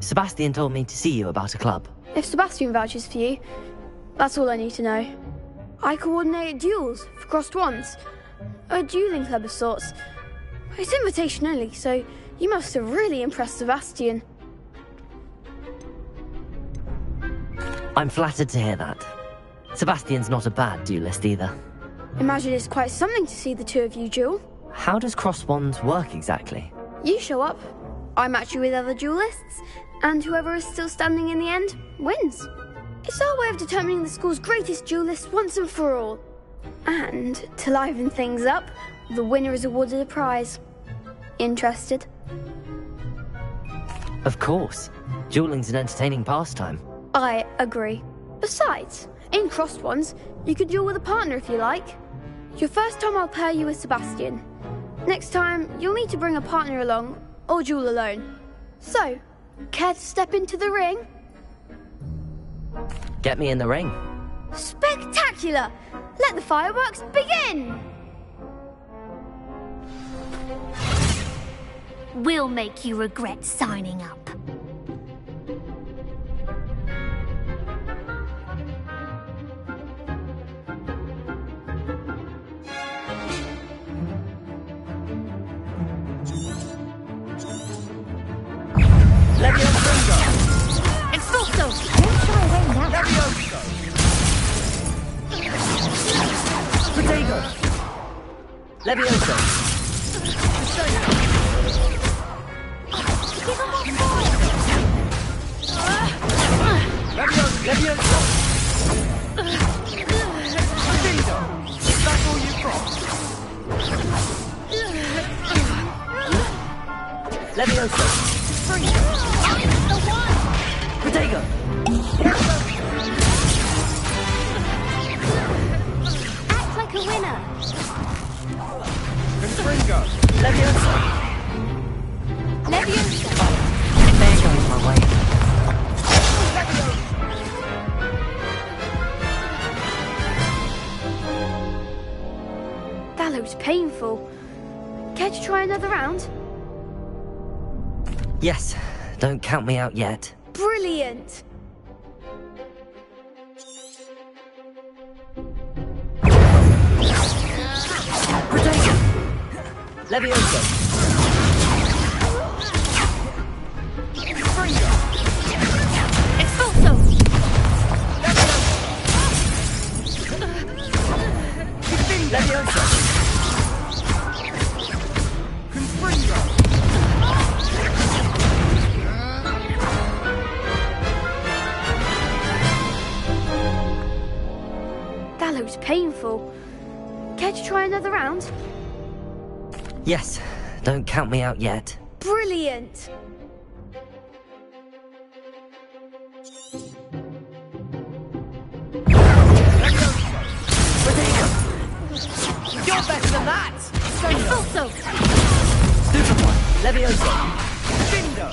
Sebastian told me to see you about a club. If Sebastian vouches for you, that's all I need to know. I coordinate duels for crossed wands. A dueling club of sorts. It's invitation only, so you must have really impressed Sebastian. I'm flattered to hear that. Sebastian's not a bad duelist either. Imagine it's quite something to see the two of you duel. How does cross wands work exactly? You show up, I match you with other duelists, and whoever is still standing in the end wins. It's our way of determining the school's greatest duelist once and for all. And to liven things up, the winner is awarded a prize. Interested? Of course. Dueling's an entertaining pastime. I agree. Besides, in crossed ones, you could duel with a partner if you like. Your first time I'll pair you with Sebastian. Next time, you'll need to bring a partner along, or duel alone. So, care to step into the ring? Get me in the ring. Spectacular! Let the fireworks begin! We'll make you regret signing up. Levioso! Expulso! Don't shy away now. Levioso! Protego! Levioso! Give him more fire! Levioso! Protego! That's all you've got? Levioso! Free! The one! Protego! Act like a winner! Confringo! Levioso! Leviosa! There goes my way. That looks painful. Care to try another round? Yes, don't count me out yet. Brilliant! Levioso! Expulso! Levioso! Confringo! That looks painful. Care to try another round? Yes, don't count me out yet. Brilliant! You're better than that! Expulso! Super one! Levioso! Findo!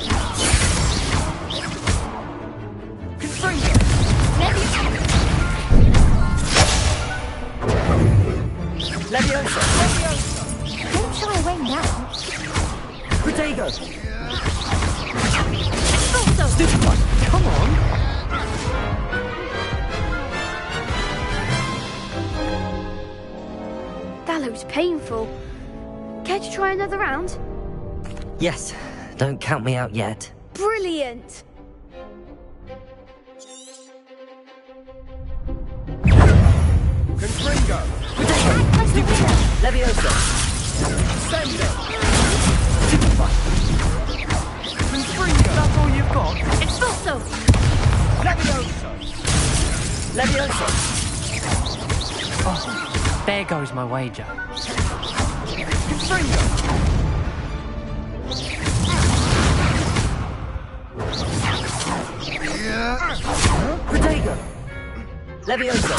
Confringo! Levioso! Don't shy away now. Protego! Expulso! Super one! Come on! That looks painful. Care to try another round? Yes, don't count me out yet. Brilliant! Confringo! Levioso! Sendo! Super one! Confringo! That's all you've got? Expulso! Levioso! Levioso! Oh, there goes my wager. Confringo! Protego! Levioso!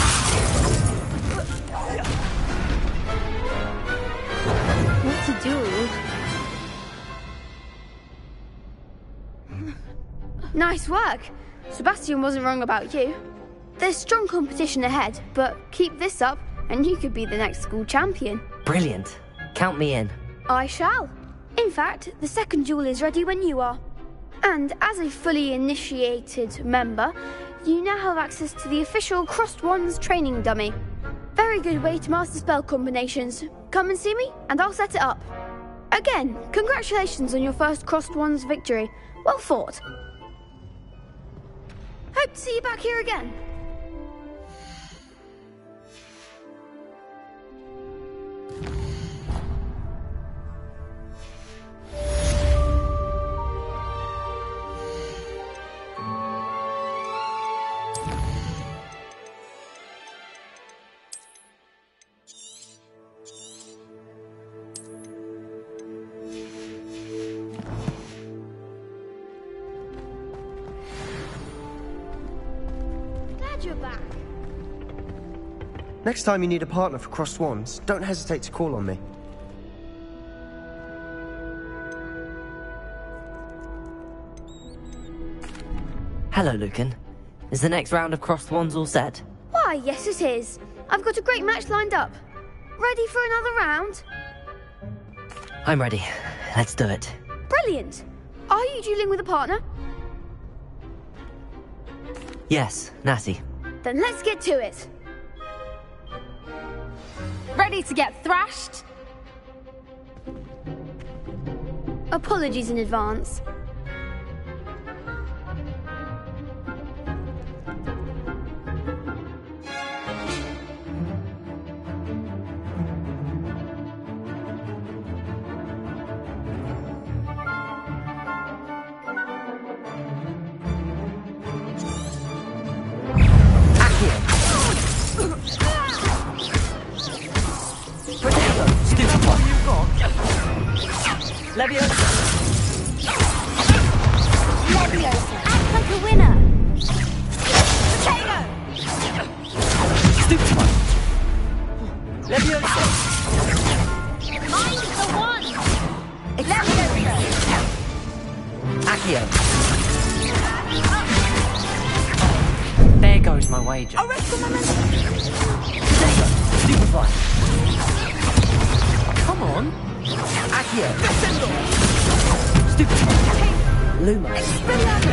What to do? Nice work. Sebastian wasn't wrong about you. There's strong competition ahead, but keep this up and you could be the next school champion. Brilliant. Count me in. I shall. In fact, the second duel is ready when you are. And as a fully initiated member, you now have access to the official Crossed Wands training dummy. Very good way to master spell combinations. Come and see me, and I'll set it up. Again, congratulations on your first Crossed Wands victory. Well fought. Hope to see you back here again. You're back. Next time you need a partner for Crossed Wands, don't hesitate to call on me. Hello, Lucan. Is the next round of Crossed Wands all set? Why, yes it is. I've got a great match lined up. Ready for another round? I'm ready. Let's do it. Brilliant. Are you dueling with a partner? Yes, Natty. Then let's get to it. Ready to get thrashed? Apologies in advance. Leviosa! Leviosa! Act like a winner! Potato! Stupefy! Leviosa! Mind the one! Leviosa! Accio! There goes my wager. Arrest momentum! Potato! Stupefy! Come on! Accio! Descendo! Stupefy! Luma! Leviosa!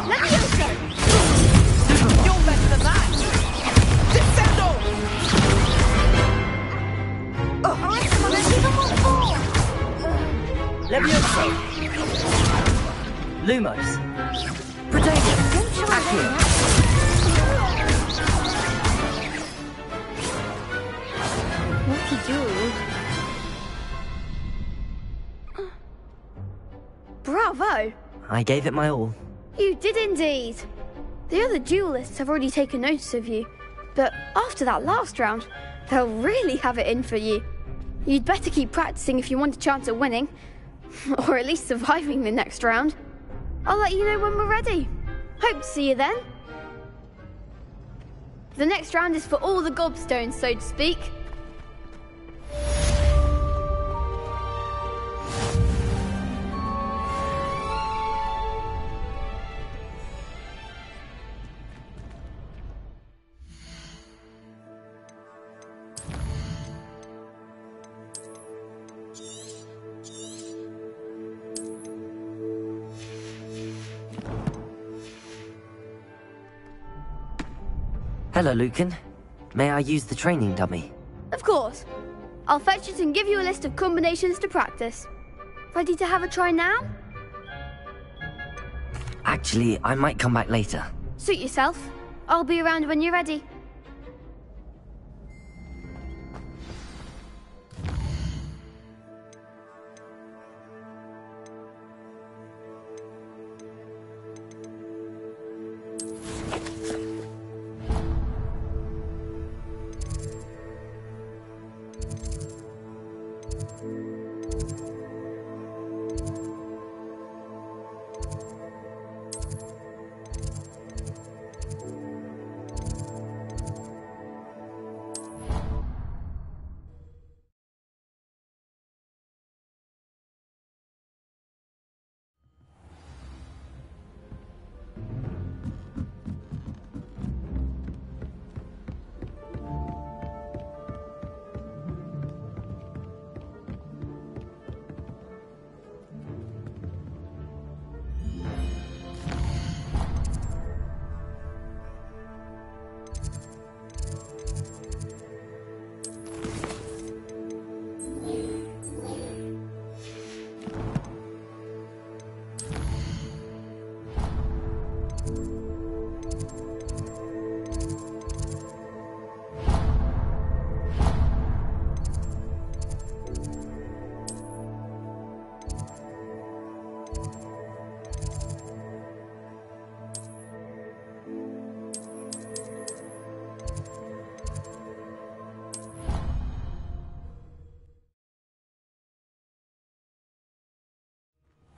Leviosa! Stupefy! You're better than that! Descendo! Arrest momentum! Leviosa! Lumos! Potato! Accio! What'd you do? Bravo! I gave it my all. You did indeed. The other duelists have already taken notice of you, but after that last round, they'll really have it in for you. You'd better keep practicing if you want a chance at winning, or at least surviving the next round. I'll let you know when we're ready. Hope to see you then. The next round is for all the gobstones, so to speak. Hello, Lucan. May I use the training dummy? Of course. I'll fetch it and give you a list of combinations to practice. Ready to have a try now? Actually, I might come back later. Suit yourself. I'll be around when you're ready.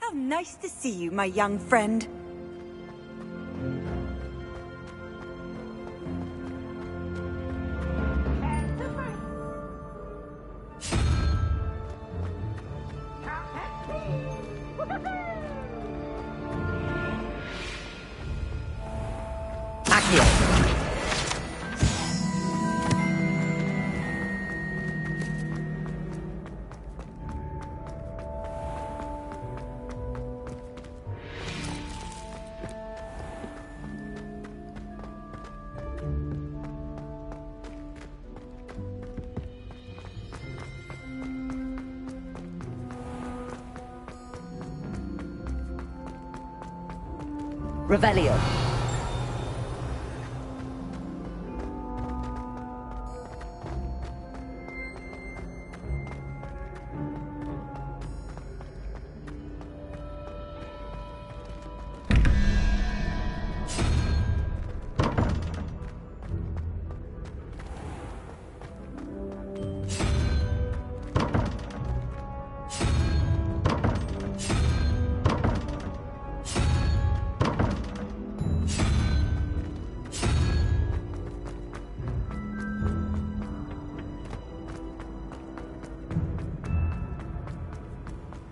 How nice to see you, my young friend. Revelio.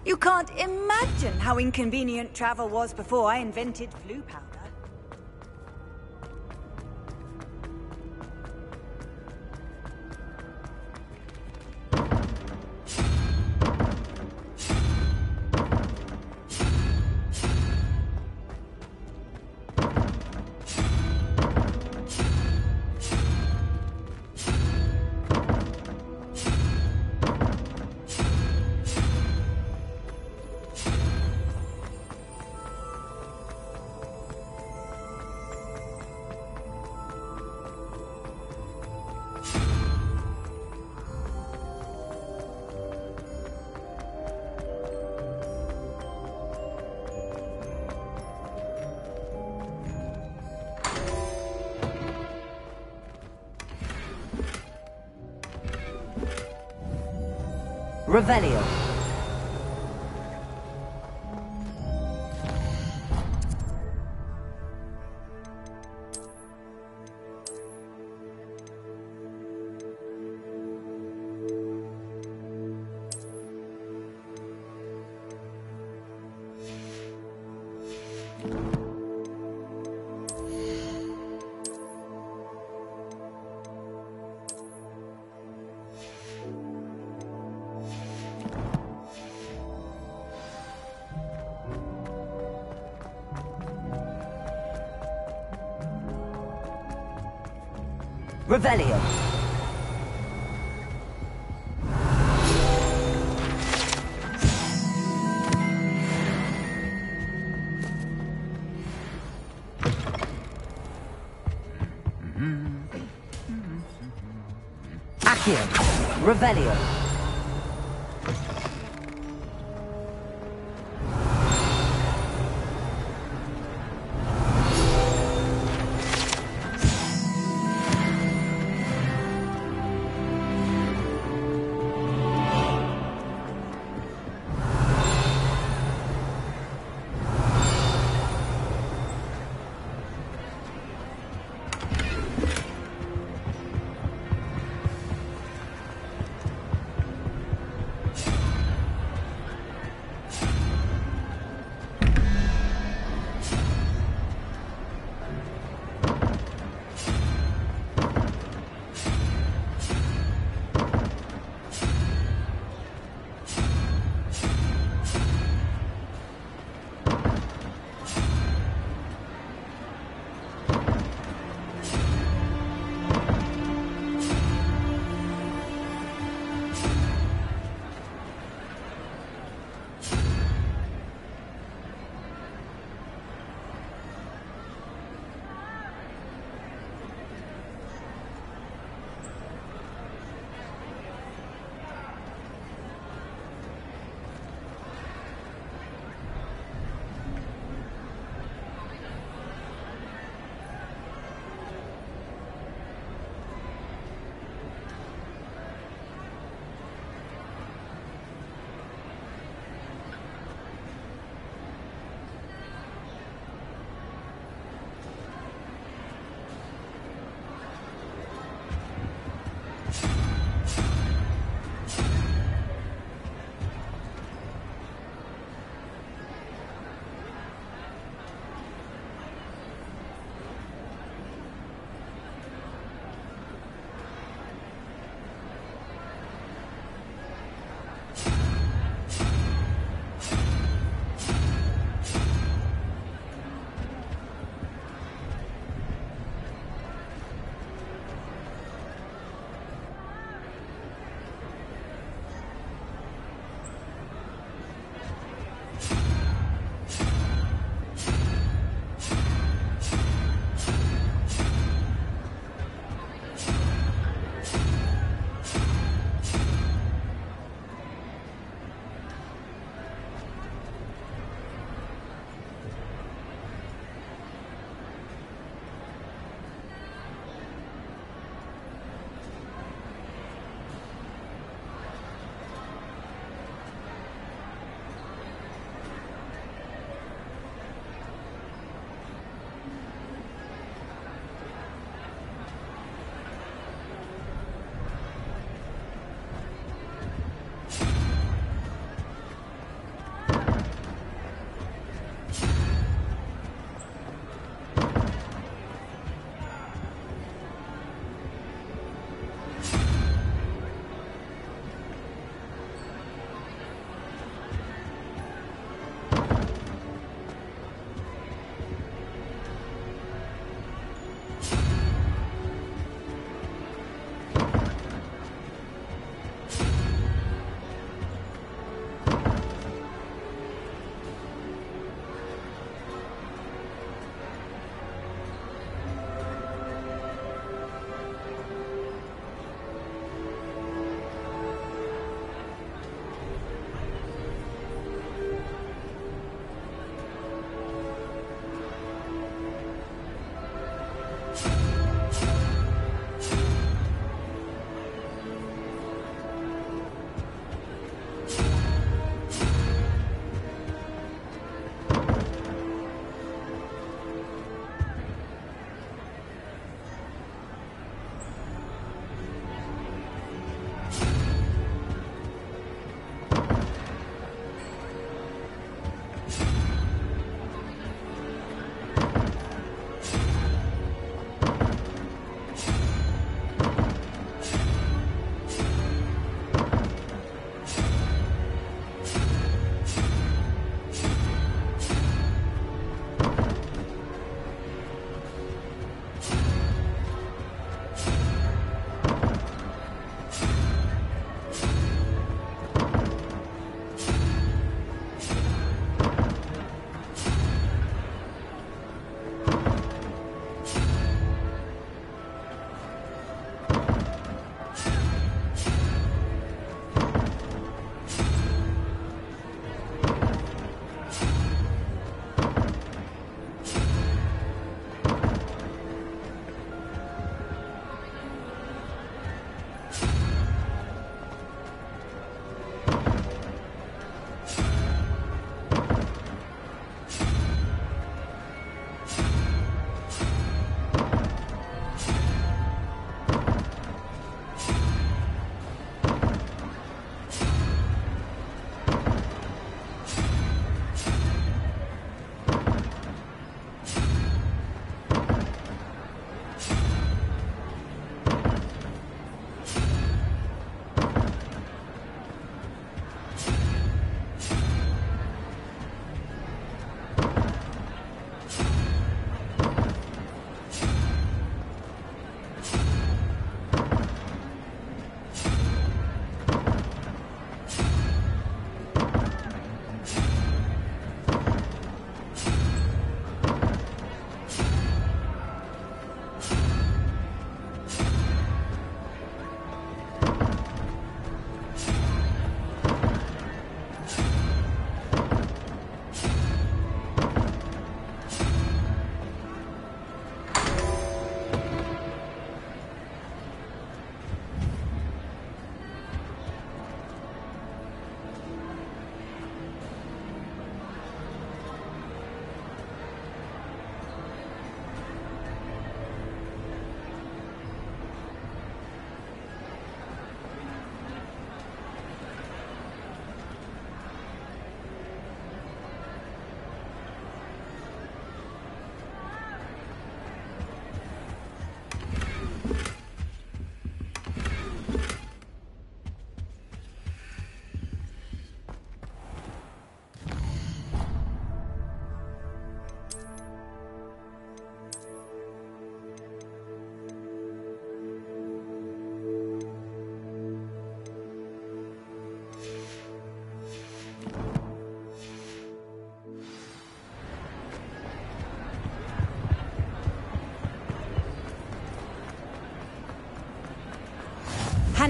You can't imagine how inconvenient travel was before I invented flu powder. Revelio. Revelio. Accio. Revelio.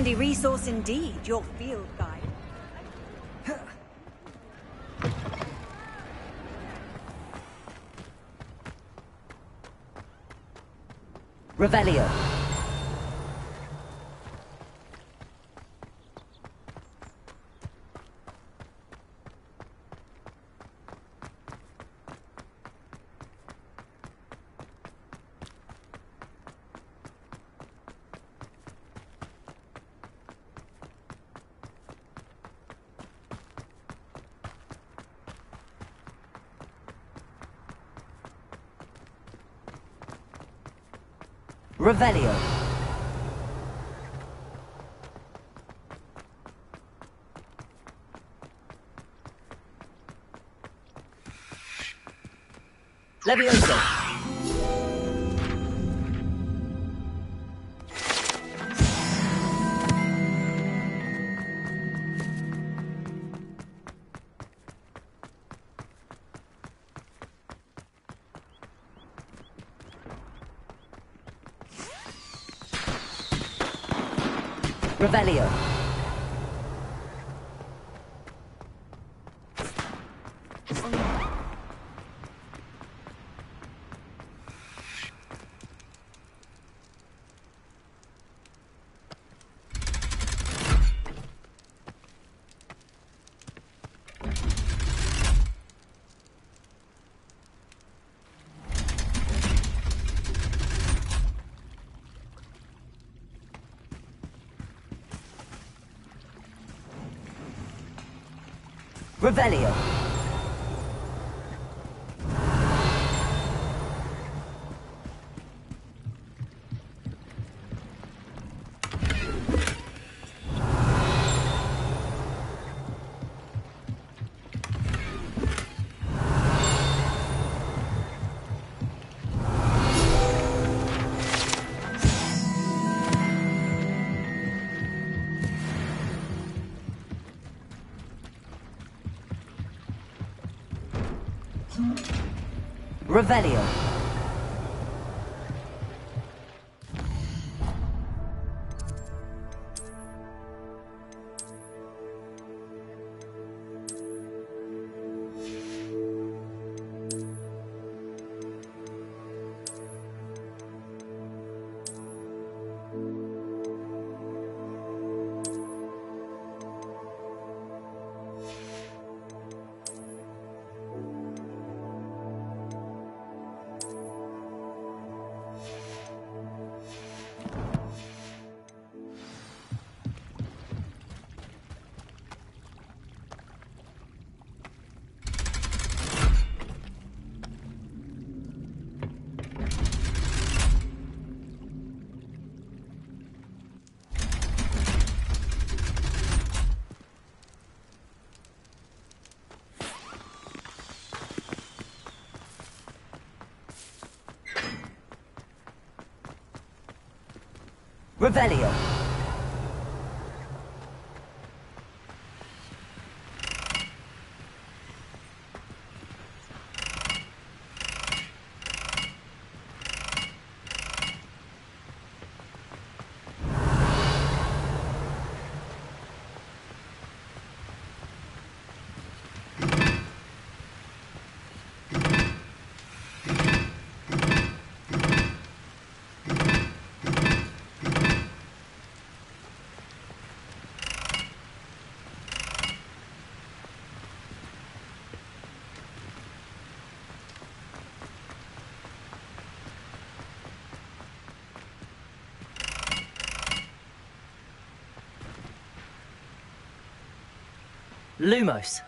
handy resource indeed, your field guide. Revelio. Revelio. Levioso. Revelio. Revelio. Revelio. Revelio. Lumos.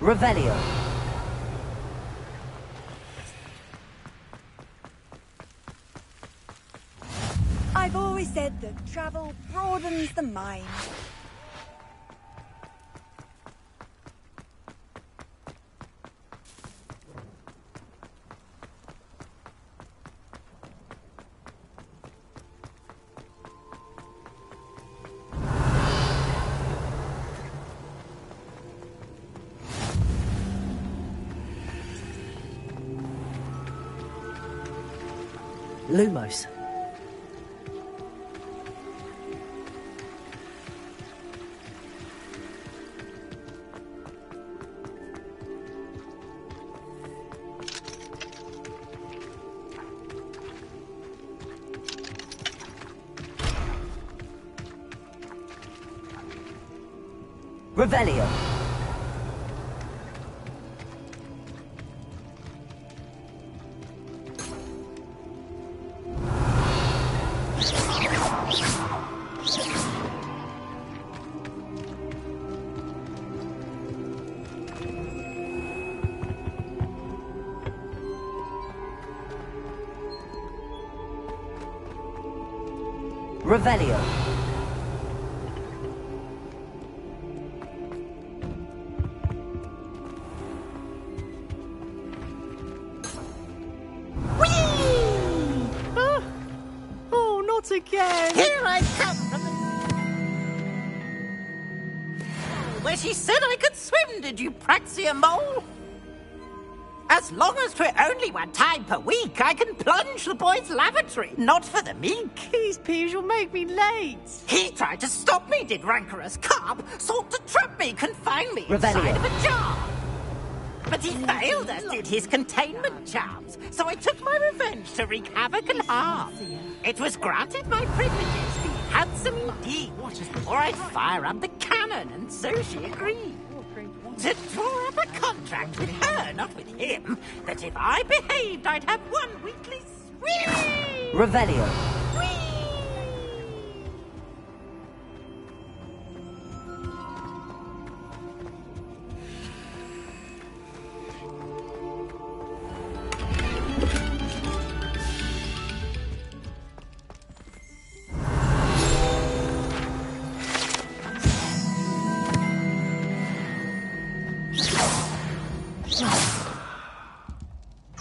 Revelio. I've always said that travel broadens the mind. Lumos. Revelio. Revelio. Oh, not again! Here I come from the... Where she said I could swim, did you, Praxia Mole? As long as 'twere only one time per week, I can plunge the boy's lavatory, not for the meek. These peas will make me late. He tried to stop me, did rancorous carp, sought to trap me, confine me Revelio. inside of a jar. But he failed, as did his containment charms, so I took my revenge to wreak havoc and harm. It was granted my privileges, be handsome indeed, or I'd fire up the cannon, and so she agreed. To draw up a contract with her, not with him, that if I behaved, I'd have one weekly swim. Revelio.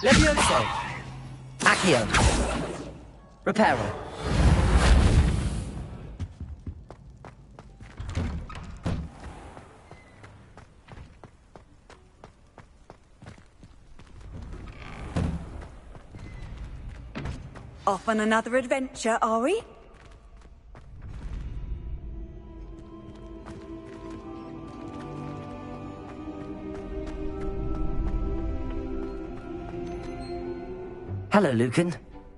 Levioso. Accio. Reparo. Off on another adventure, are we? Hello, Lucan.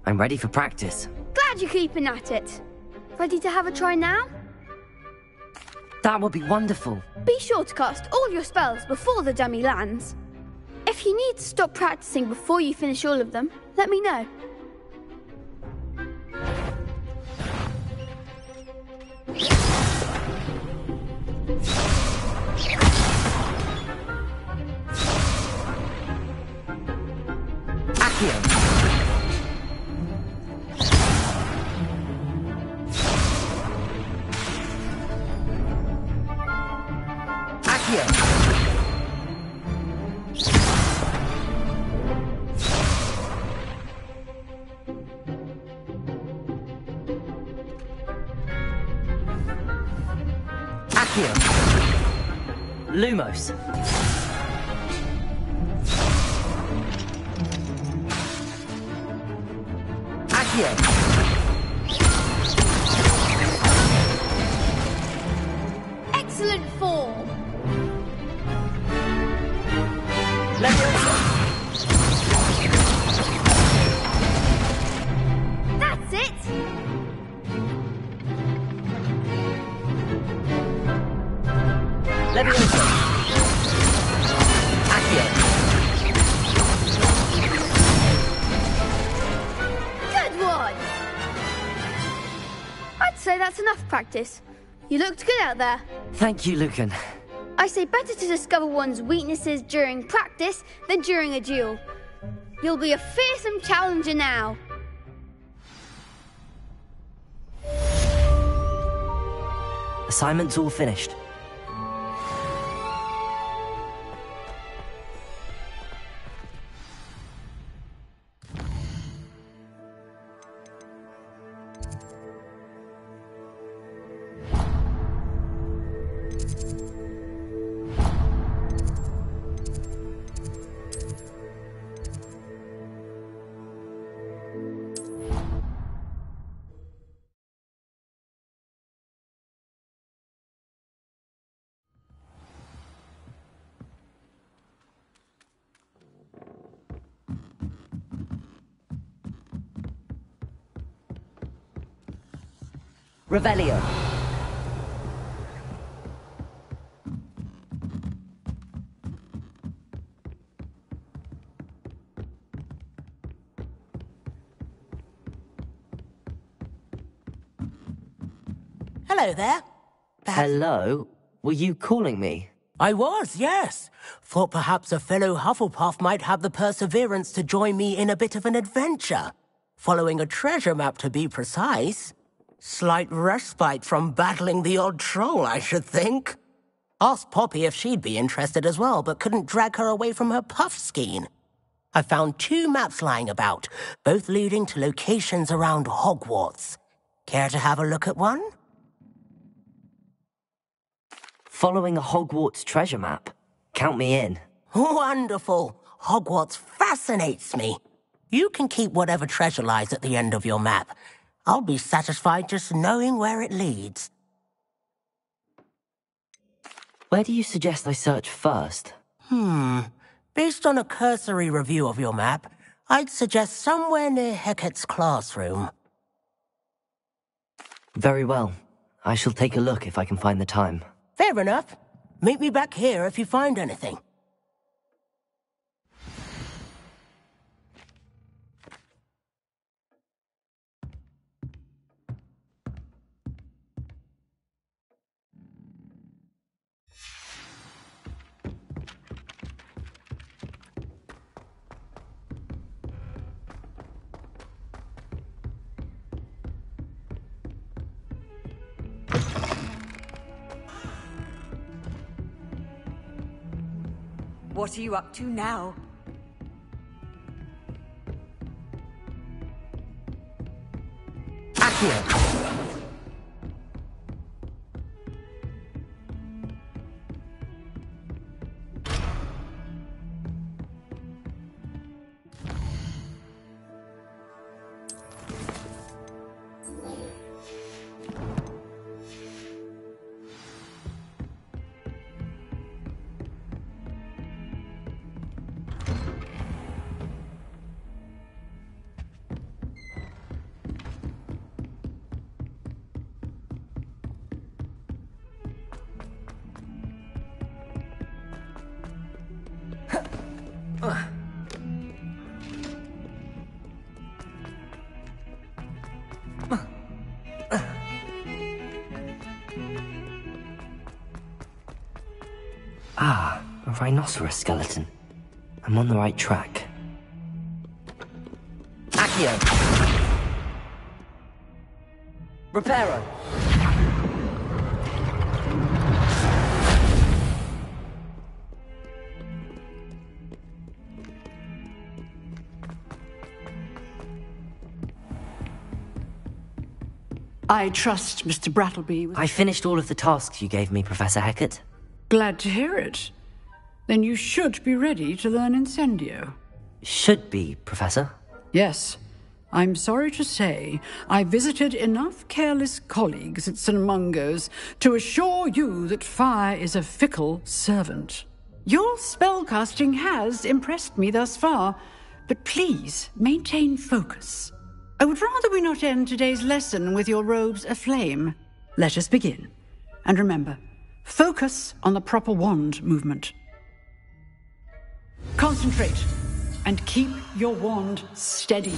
I'm ready for practice. Glad you're keeping at it. Ready to have a try now? That would be wonderful. Be sure to cast all your spells before the dummy lands. If you need to stop practicing before you finish all of them, let me know. Accio. Accio. Accio. Lumos. Accio. Excellent form. That's it. Levioso. Accio. Good one. I'd say that's enough practice. You looked good out there. Thank you, Lucan. I say better to discover one's weaknesses during practice than during a duel. You'll be a fearsome challenger now. Assignment's all finished. Revelio. Hello there. Hello? Were you calling me? I was, yes. Thought perhaps a fellow Hufflepuff might have the perseverance to join me in a bit of an adventure. Following a treasure map, to be precise. Slight respite from battling the odd troll, I should think. Asked Poppy if she'd be interested as well, but couldn't drag her away from her puff skein. I found 2 maps lying about, both leading to locations around Hogwarts. Care to have a look at one? Following a Hogwarts treasure map? Count me in. Wonderful. Hogwarts fascinates me. You can keep whatever treasure lies at the end of your map. I'll be satisfied just knowing where it leads. Where do you suggest I search first? Based on a cursory review of your map, I'd suggest somewhere near Hecat's classroom. Very well. I shall take a look if I can find the time. Fair enough. Meet me back here if you find anything. What are you up to now? Accio. Ah, a rhinoceros skeleton. I'm on the right track. Accio. Reparo. I trust Mr. Brattleby was... I finished all of the tasks you gave me, Professor Hecat. Glad to hear it. Then you should be ready to learn Incendio. Should be, Professor. Yes. I'm sorry to say, I visited enough careless colleagues at St. Mungo's to assure you that fire is a fickle servant. Your spellcasting has impressed me thus far, but please maintain focus. I would rather we not end today's lesson with your robes aflame. Let us begin. And remember, focus on the proper wand movement. Concentrate, and keep your wand steady.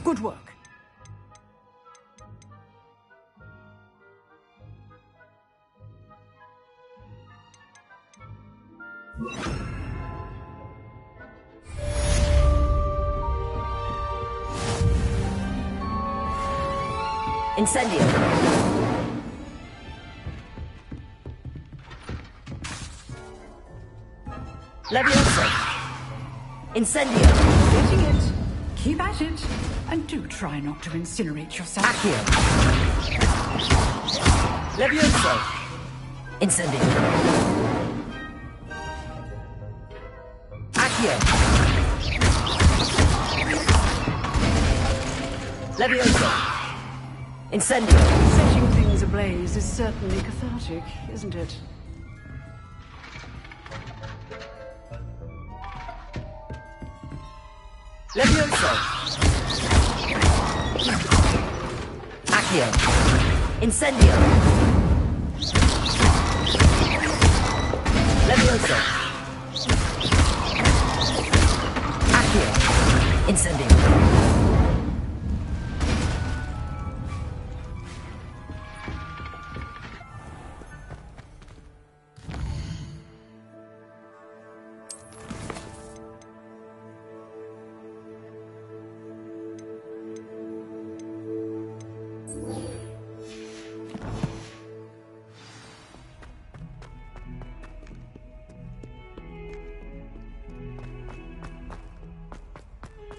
Good work. Incendio. Levioso. Incendio. Getting it. Keep at it. And do try not to incinerate yourself. Accio. Levioso. Incendio. Accio. Levioso. Incendio. Setting things ablaze is certainly cathartic, isn't it? Levioso. Accio. Incendio. Levioso. Accio. Incendio.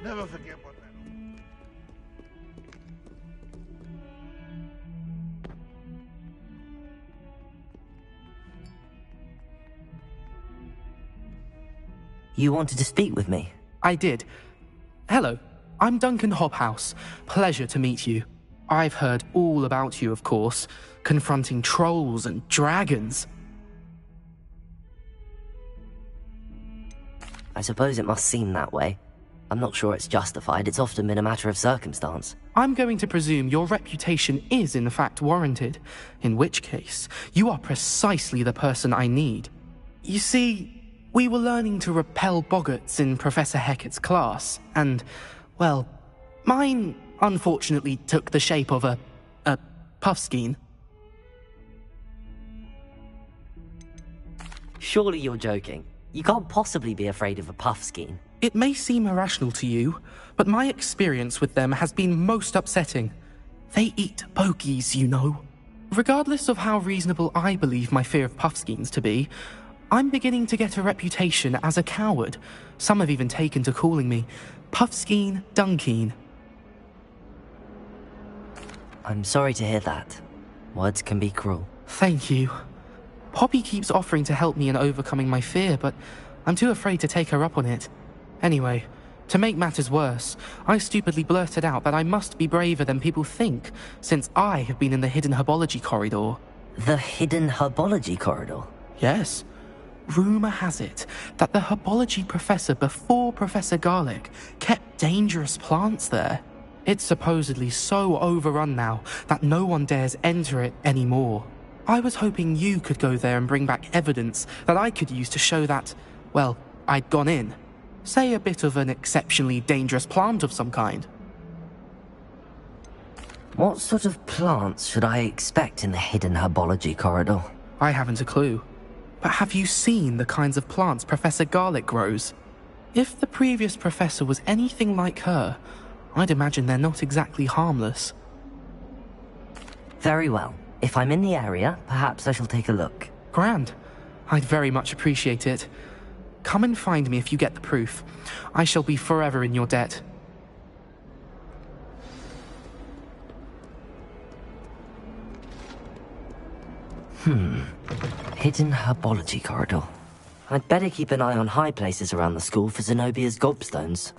Never forget what that. You wanted to speak with me? I did. Hello, I'm Duncan Hobhouse. Pleasure to meet you. I've heard all about you, of course, confronting trolls and dragons. I suppose it must seem that way. I'm not sure it's justified. It's often been a matter of circumstance. I'm going to presume your reputation is in fact warranted, in which case, you are precisely the person I need. You see, we were learning to repel boggarts in Professor Hecat's class, and, well, mine unfortunately took the shape of a puffskein. Surely you're joking. You can't possibly be afraid of a puffskein. It may seem irrational to you, but my experience with them has been most upsetting. They eat bogies, you know. Regardless of how reasonable I believe my fear of puffskeins to be, I'm beginning to get a reputation as a coward. Some have even taken to calling me Puffskeen Dunkeen. I'm sorry to hear that. Words can be cruel. Thank you. Poppy keeps offering to help me in overcoming my fear, but I'm too afraid to take her up on it. Anyway, to make matters worse, I stupidly blurted out that I must be braver than people think, since I have been in the hidden herbology corridor. The hidden herbology corridor? Yes. Rumour has it that the herbology professor before Professor Garlic kept dangerous plants there. It's supposedly so overrun now that no one dares enter it anymore. I was hoping you could go there and bring back evidence that I could use to show that, well, I'd gone in. Say a bit of an exceptionally dangerous plant of some kind. What sort of plants should I expect in the hidden herbology corridor? I haven't a clue. But have you seen the kinds of plants Professor Garlic grows? If the previous professor was anything like her, I'd imagine they're not exactly harmless. Very well. If I'm in the area, perhaps I shall take a look. Grand. I'd very much appreciate it. Come and find me if you get the proof. I shall be forever in your debt. Hidden herbology corridor. I'd better keep an eye on high places around the school for Zenobia's gobstones.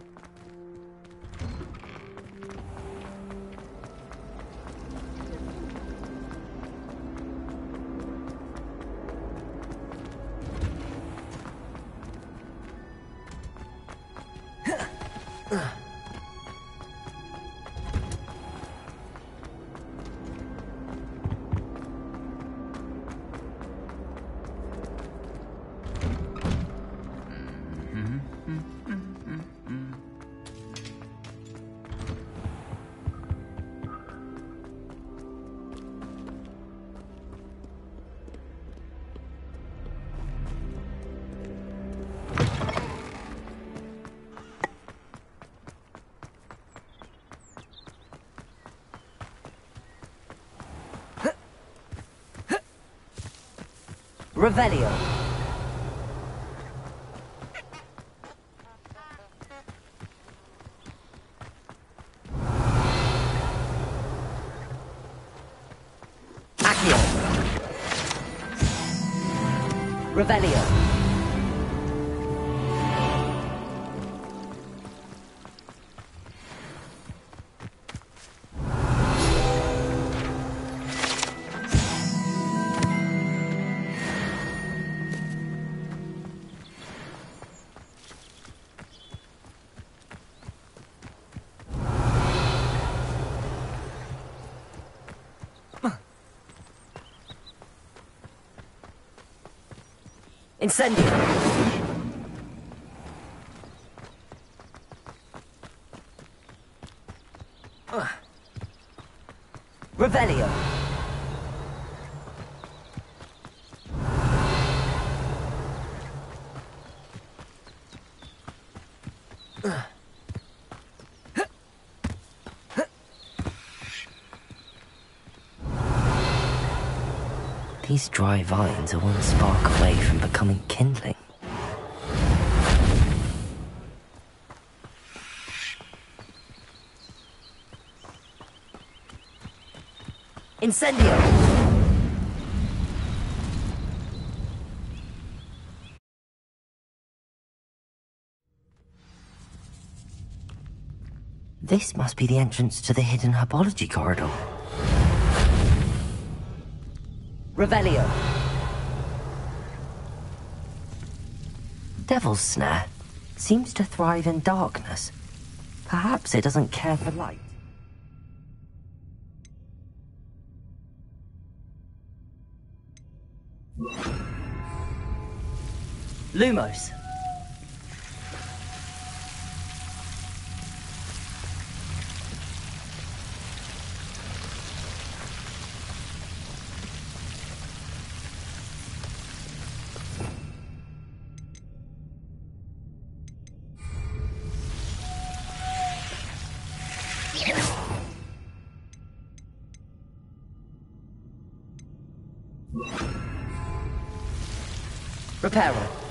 Revelio. Accio. Revelio. Incendio. Revelio. These dry vines are one spark away from becoming kindling. Incendio. This must be the entrance to the hidden herbology corridor. Revelio. Devil's Snare seems to thrive in darkness. Perhaps it doesn't care for light. Lumos. Reparo.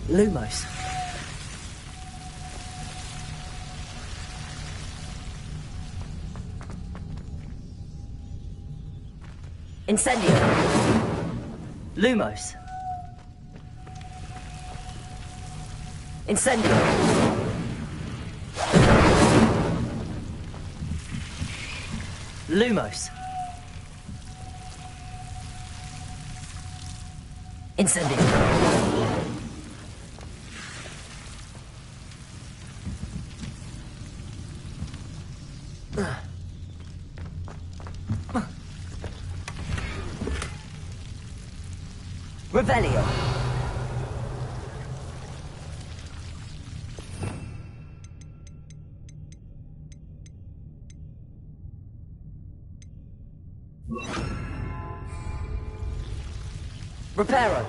Lumos. Incendio. Lumos. Incendio. Lumos. Incendio. Revelio. Reparo.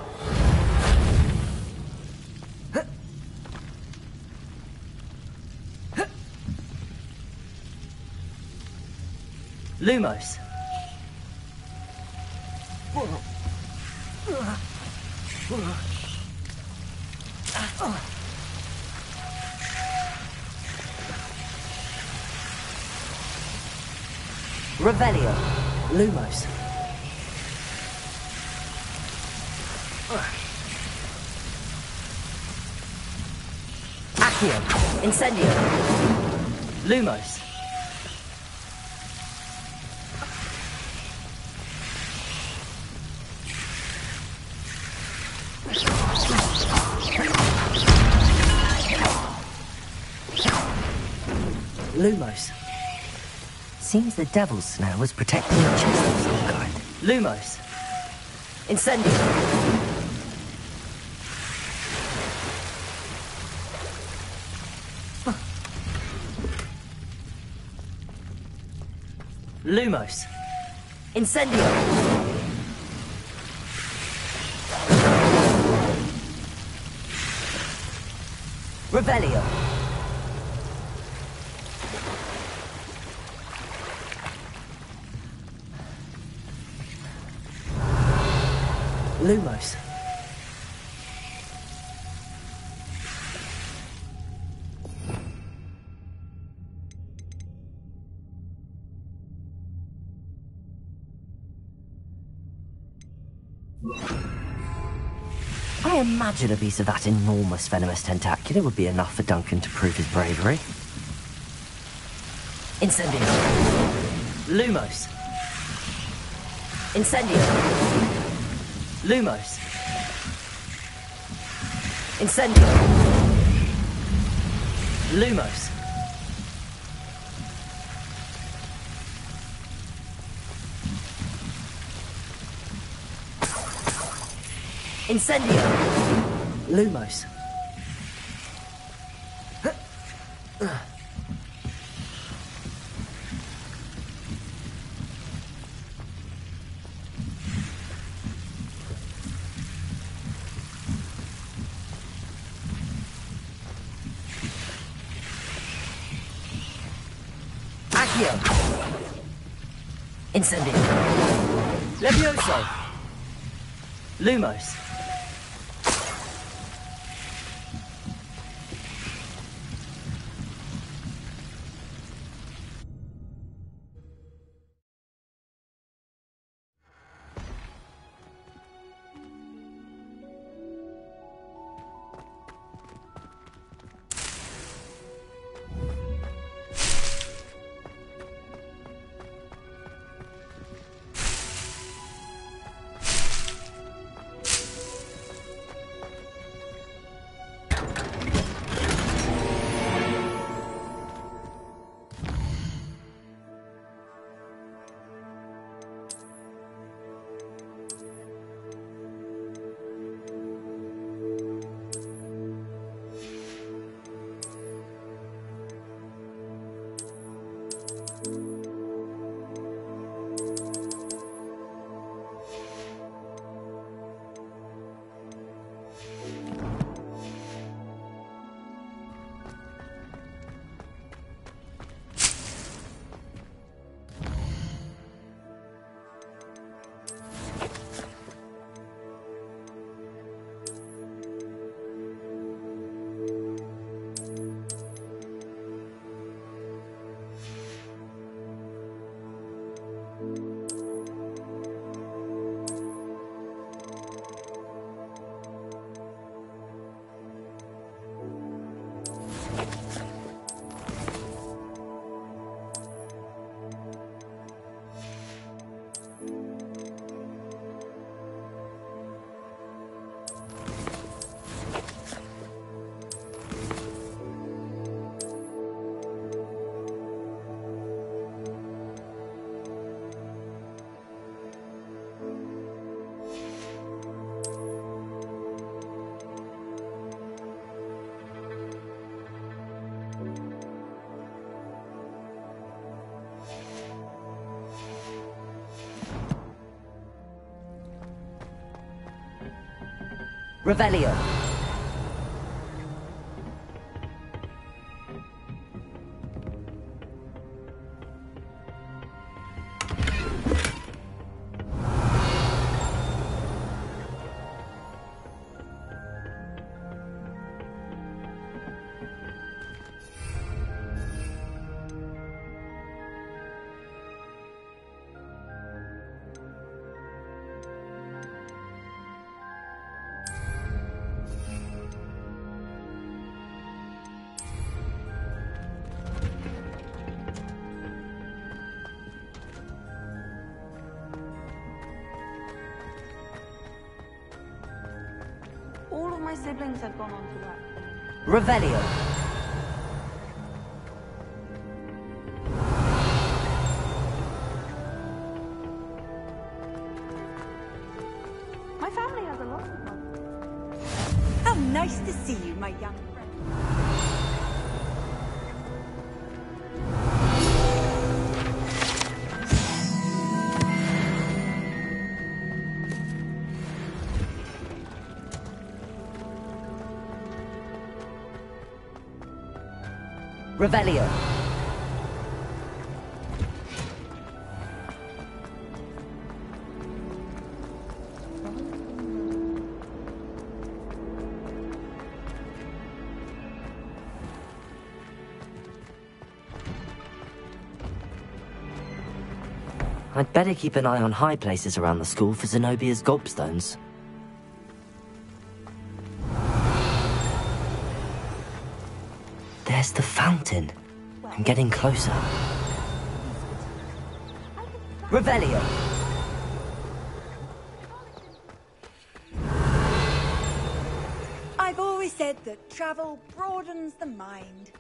Lumos. Revelio. Lumos. Accio. Incendio. Lumos. Lumos. Seems the Devil's Snare was protecting a chest of some kind. Lumos. Incendio. Lumos. Incendio! Revelio! Lumos. I imagine a piece of that enormous venomous tentacular would be enough for Duncan to prove his bravery. Incendio. Lumos. Incendio. Lumos. Incendio. Lumos. Incendio. Lumos. Accio. Incendio. Levioso. Lumos. Revelio. All of my siblings have gone on to work. Revelio. My family has a lot of money. How nice to see you, my young friend. Revelio. I'd better keep an eye on high places around the school for Zenobia's gobstones. There's the fountain. I'm getting closer. Revelio. I've always said that travel broadens the mind.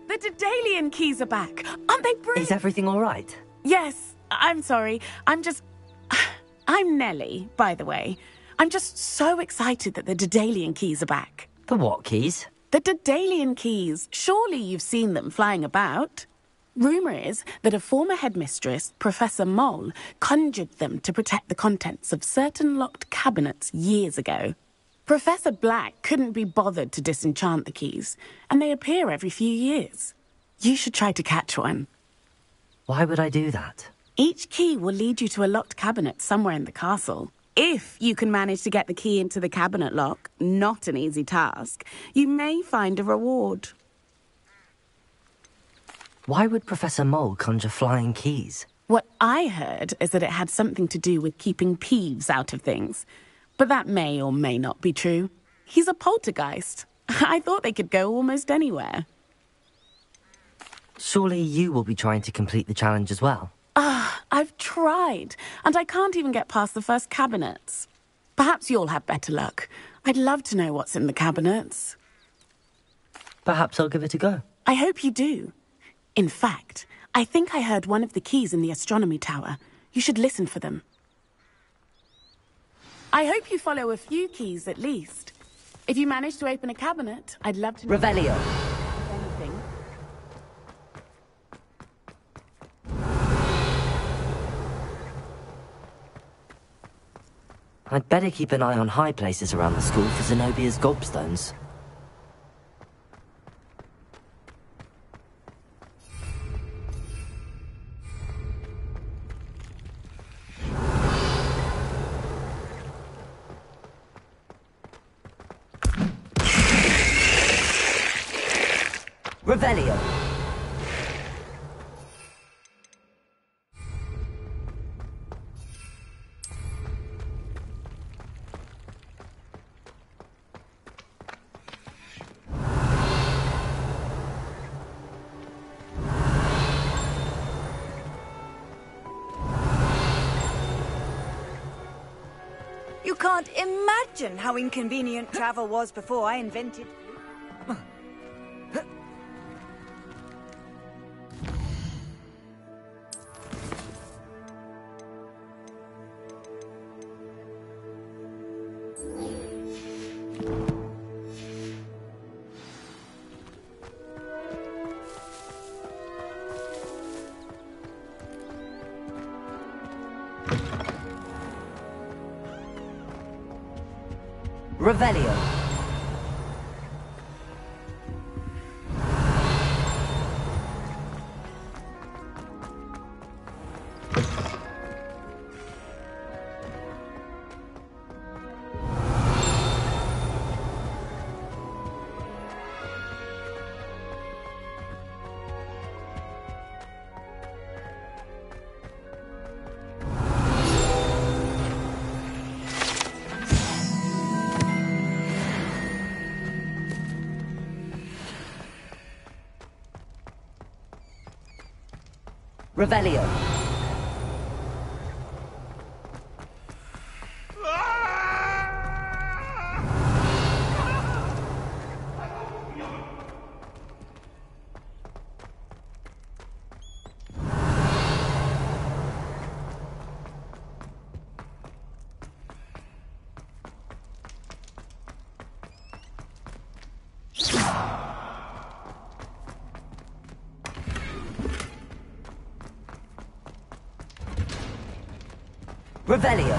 The Daedalian keys are back. Aren't they brilliant? Is everything all right? Yes. I'm sorry. I'm Nellie, by the way. I'm just so excited that the Daedalian keys are back. The what keys? The Daedalian keys. Surely you've seen them flying about. Rumour is that a former headmistress, Professor Moll, conjured them to protect the contents of certain locked cabinets years ago. Professor Black couldn't be bothered to disenchant the keys, and they appear every few years. You should try to catch one. Why would I do that? Each key will lead you to a locked cabinet somewhere in the castle. If you can manage to get the key into the cabinet lock, not an easy task, you may find a reward. Why would Professor Moll conjure flying keys? What I heard is that it had something to do with keeping Peeves out of things. But that may or may not be true. He's a poltergeist. I thought they could go almost anywhere. Surely you will be trying to complete the challenge as well? I've tried, and I can't even get past the first cabinets. Perhaps you'll have better luck. I'd love to know what's in the cabinets. Perhaps I'll give it a go. I hope you do. In fact, I think I heard one of the keys in the astronomy tower. You should listen for them. I hope you follow a few keys at least. If you manage to open a cabinet, I'd love to know. Revelio. Anything. I'd better keep an eye on high places around the school for Zenobia's gobstones. Revelio. You can't imagine how inconvenient travel was before I invented... Revelio. Revelio. Revelio.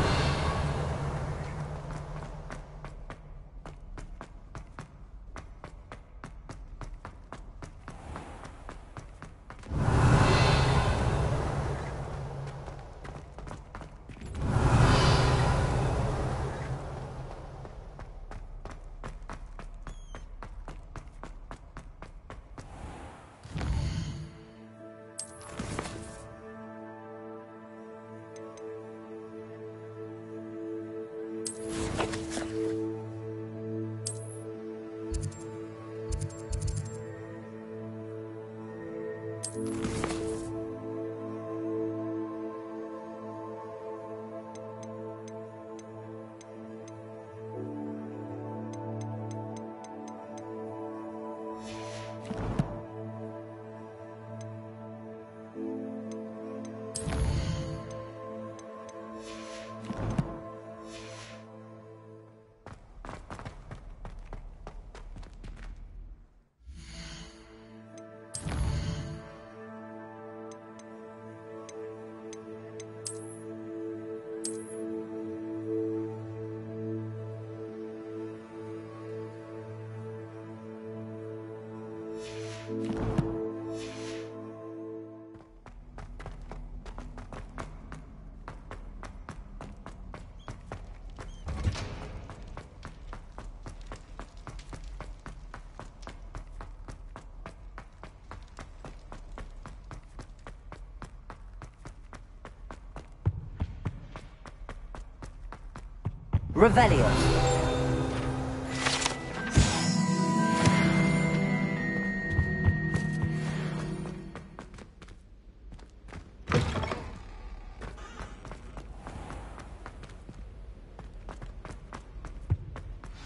Revelio.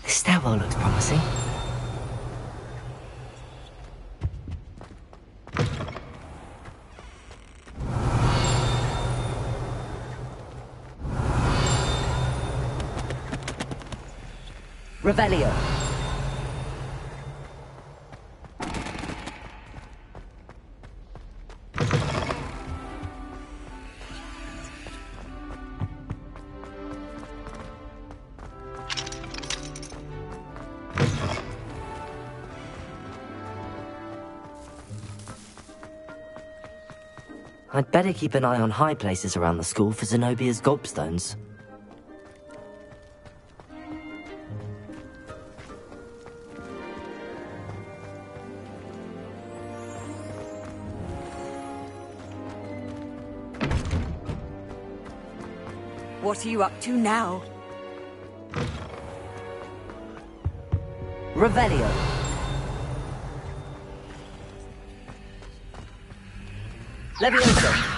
This stairwell looks promising. Revelio. I'd better keep an eye on high places around the school for Zenobia's gobstones. What are you up to now? Revelio. Levioso.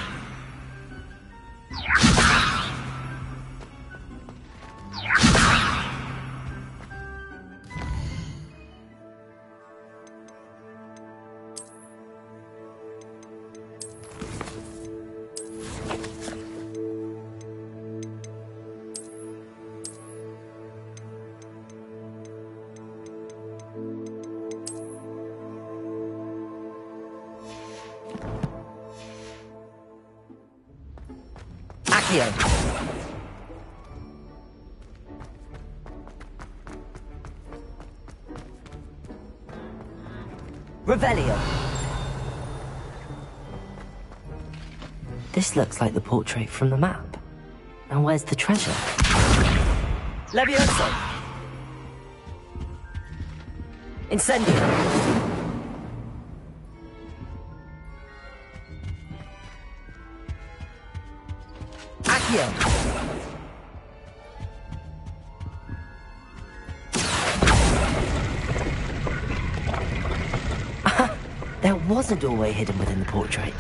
Accio. Revelio. This looks like the portrait from the map. And where's the treasure? Levioso. Incendio. Accio. There was a doorway hidden within the portrait.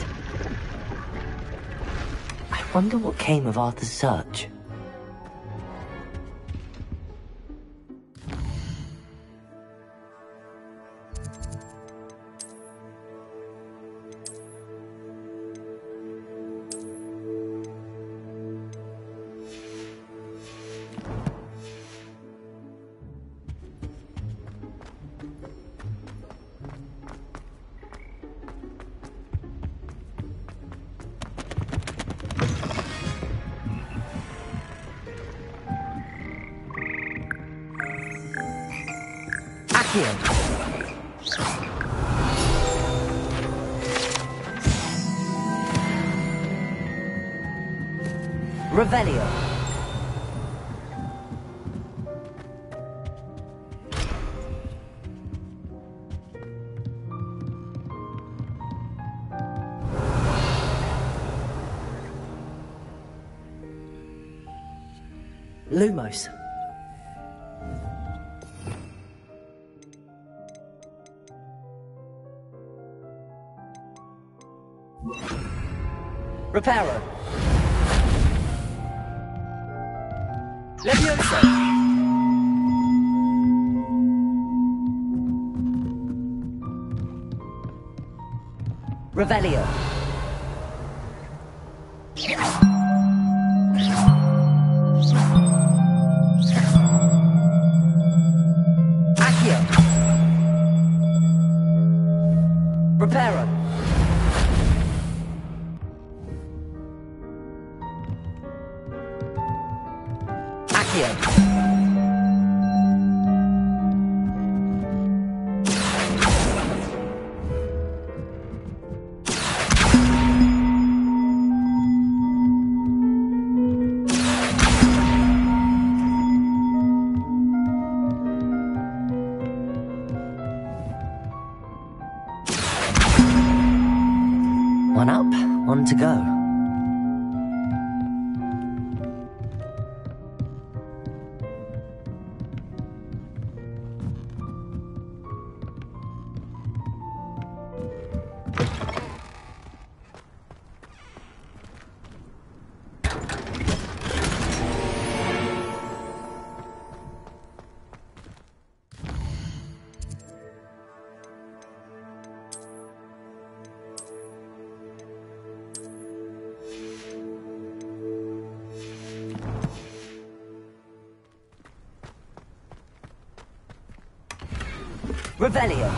I wonder what came of Arthur's search. Revelio. Lumos. Reparo. Levioso. Revelio. Accio. Reparo. one to go. Revelio.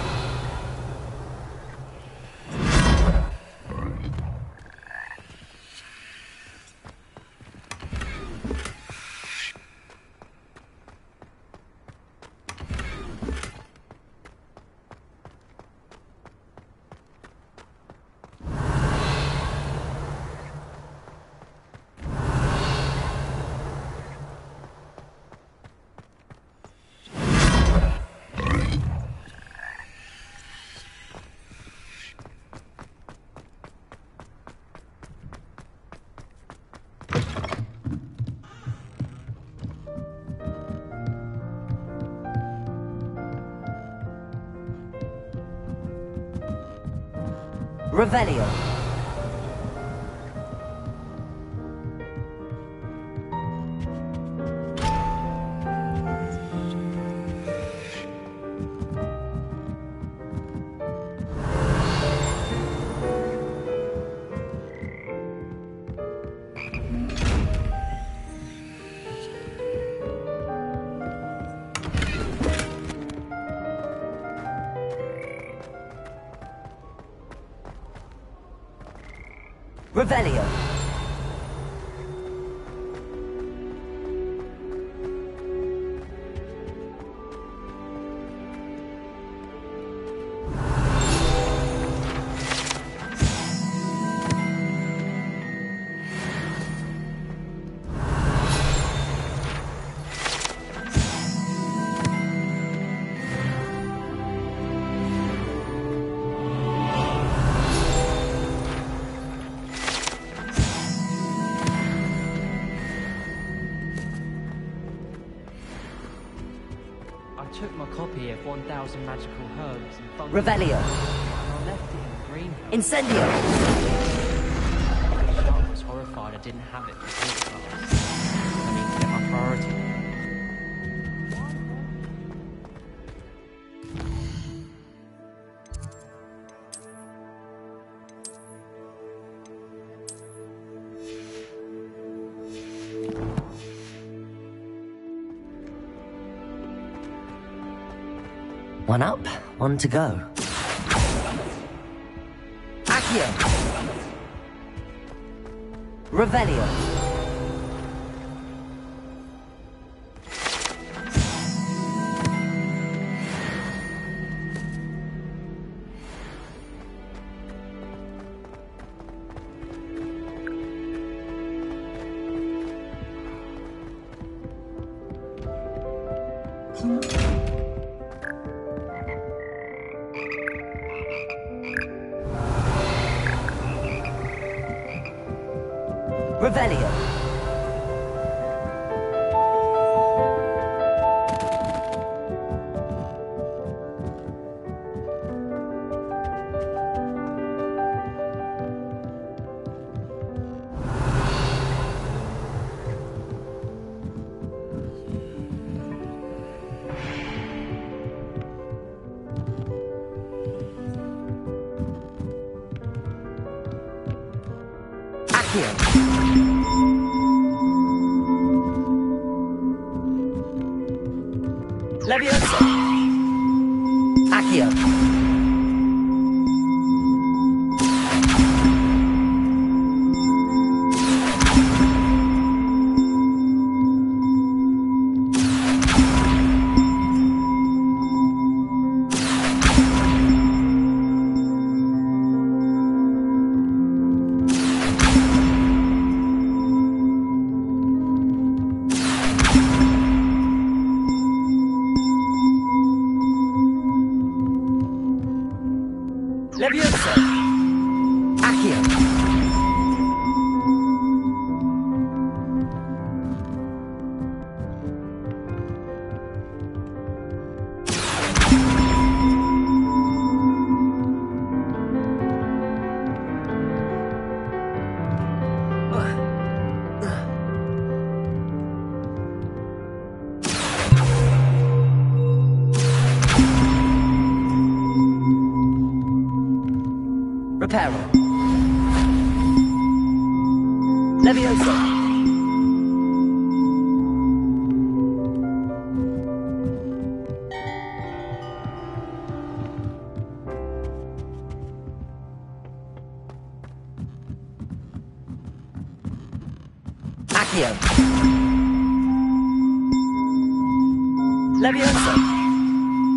Revelio. Revelio. I took my copy of 1000 Magical Herbs and Thunder. Revelio. And I left it in the greenhouse. Incendio. Sharp was horrified I didn't have it for his class. I need to get my priority. One up, one to go. Accio. Revelio. Revelio. Accio. Leviosa. Accio. Leviosa. Accio. Reparo. Levioso. Accio. Levioso.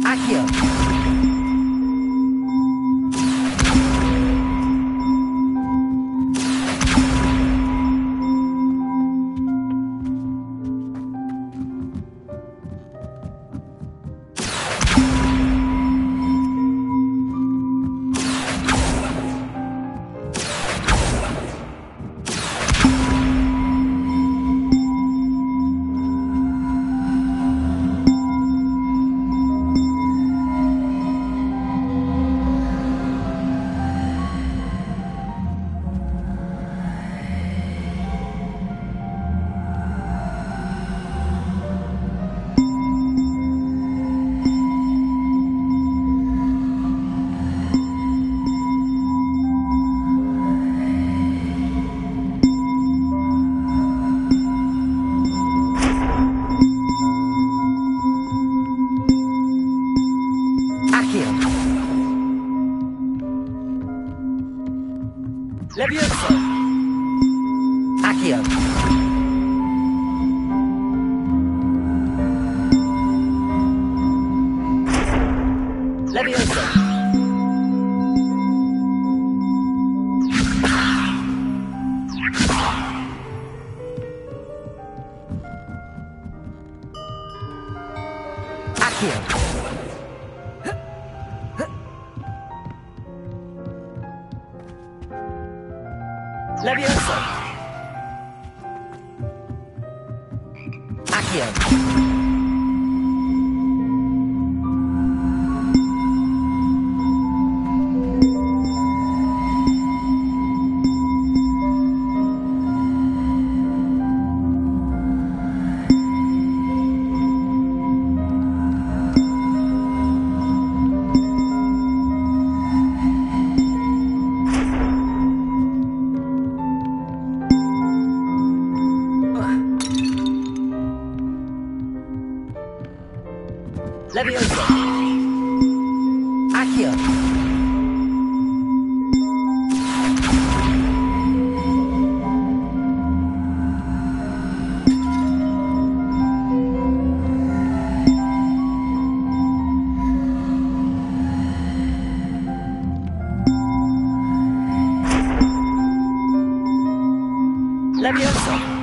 Accio. Levioso. Accio. Levioso. Accio. Levioso. Accio. Levioso. Accio. Levioso.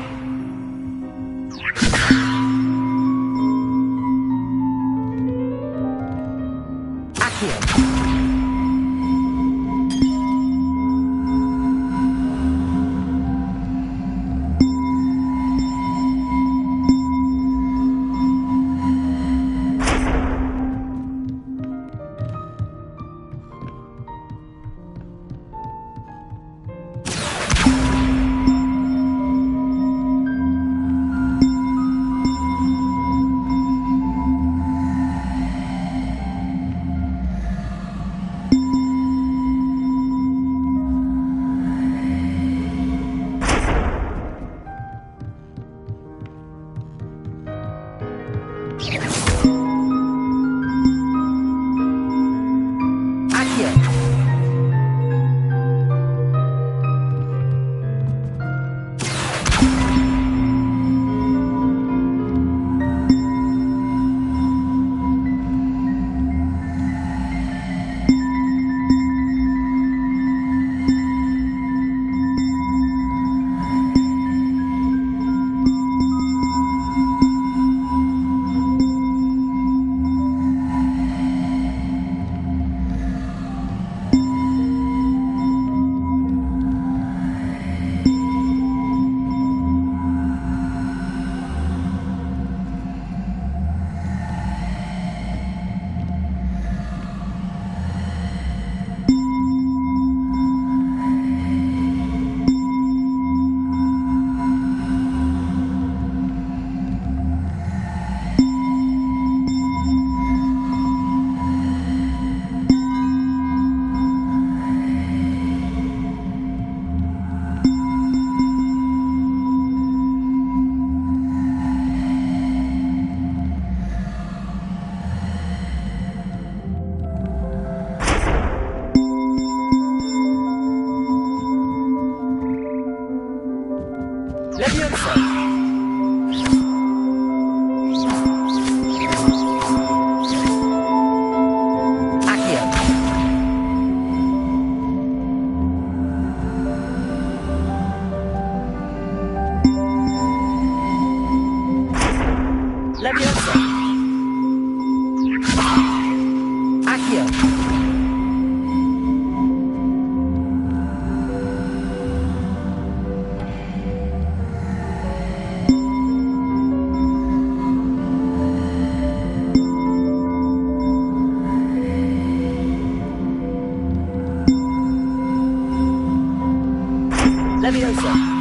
Leviosa!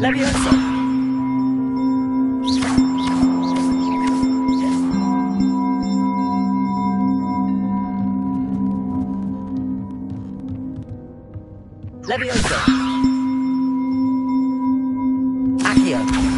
Leviosa! Leviosa! Accio!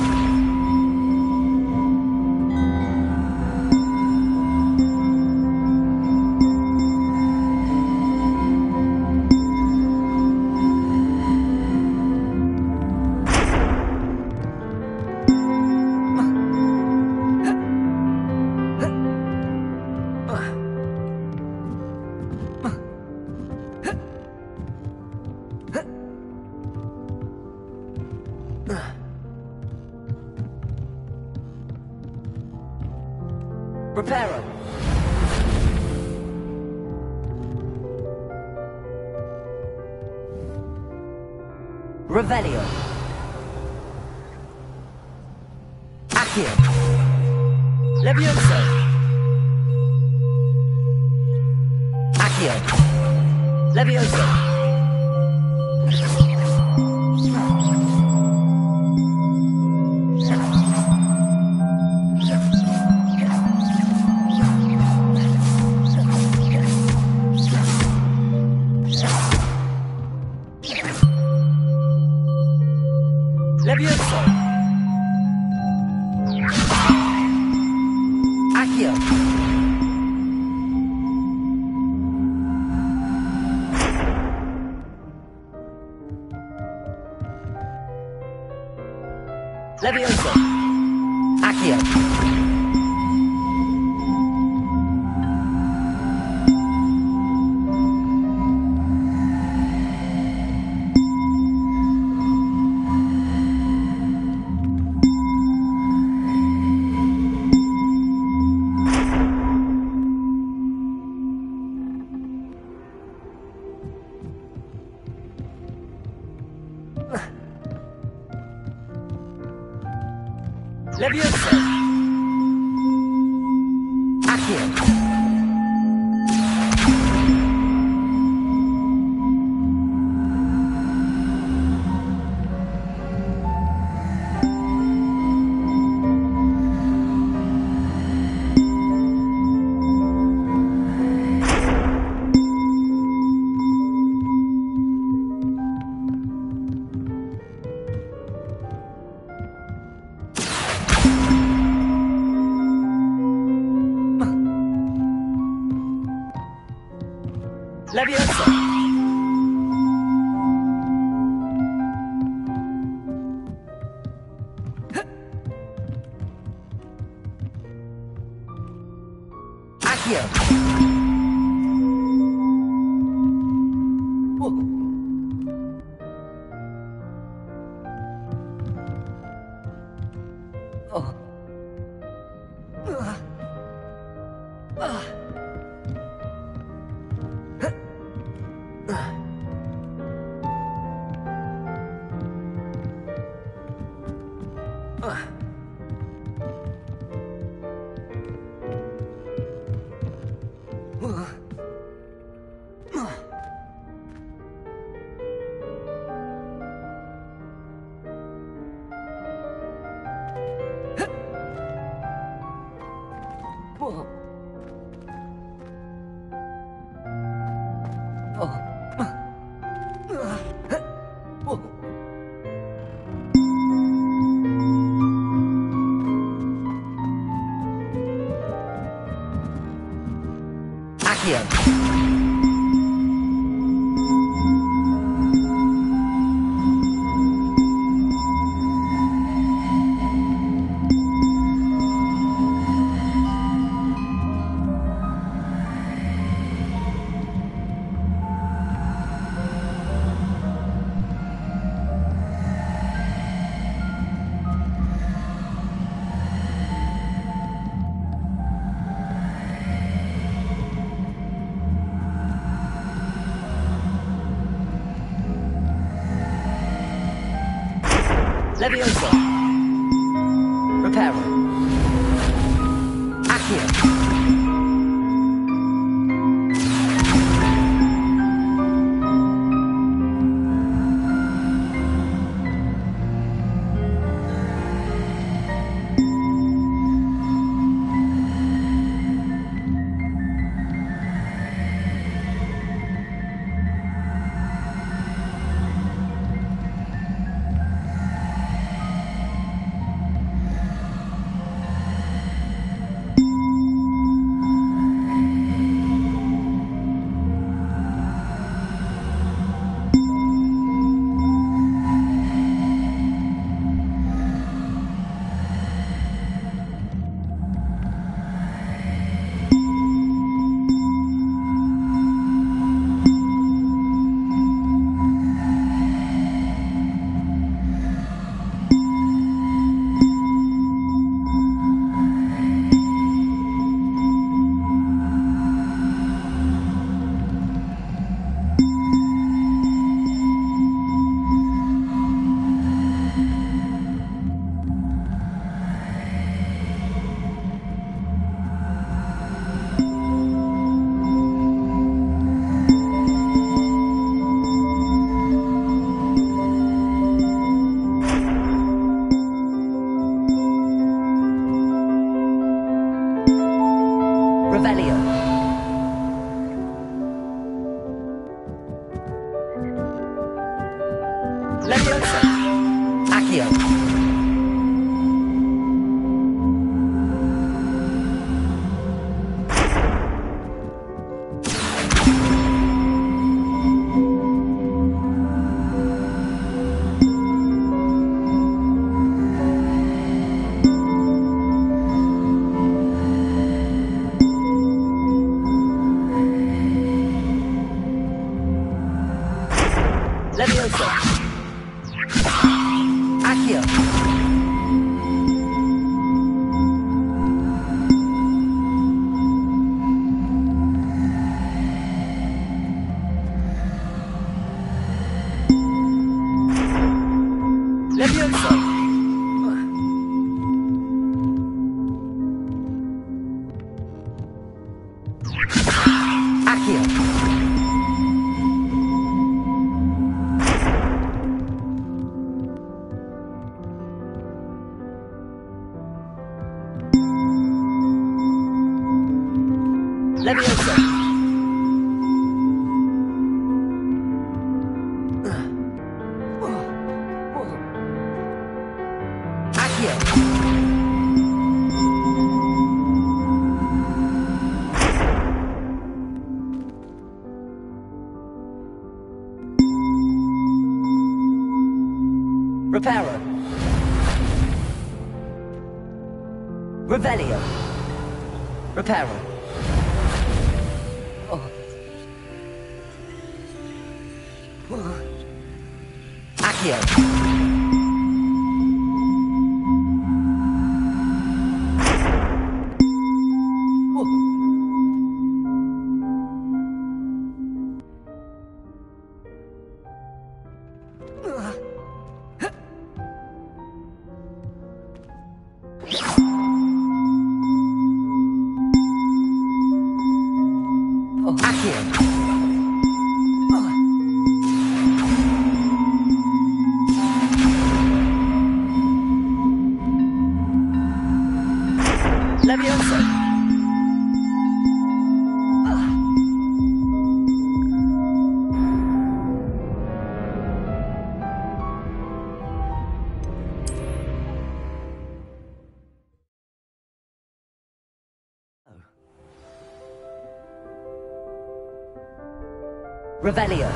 Reparo! Revelio! Accio! Leviosa! Accio! Leviosa! Leviosa! Accio! Leviosa! Accio! Leviosa! Accio! Leviosa! Accio! Oh. Accio! Leviosa. Reparo. Accio. Revelio. Leviosa. Accio. Leviosa. Accio. Leviosa. Accio. Leviosa. Accio. Reparo. Revelio. Reparo. Accio. Leviosa. Revelio.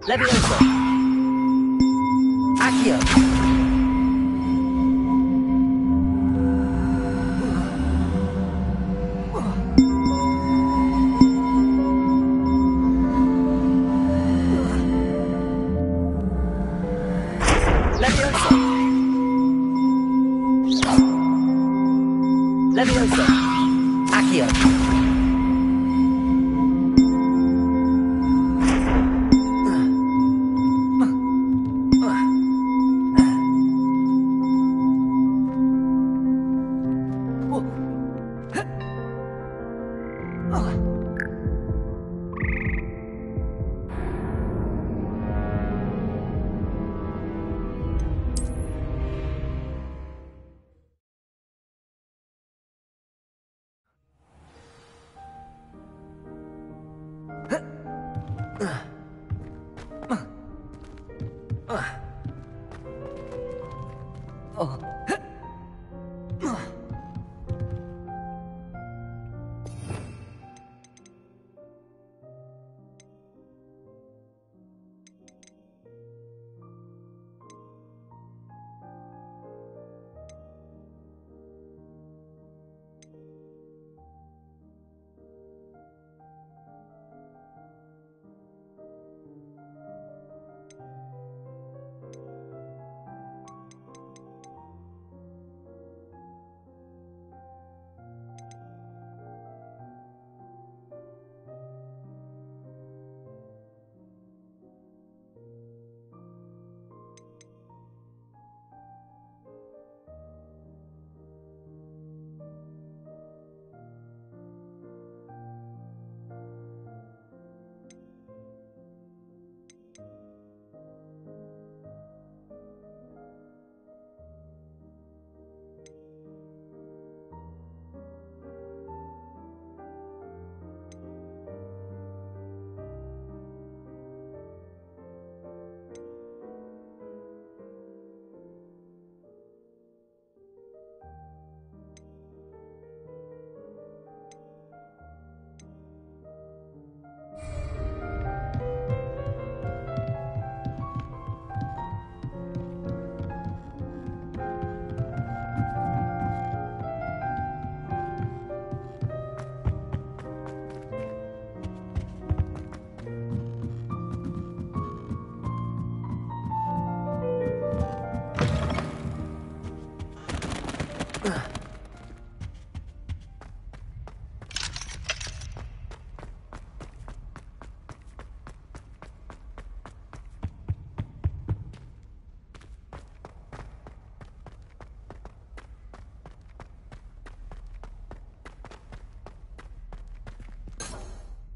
Leviosa. Accio. Leviosa. Accio.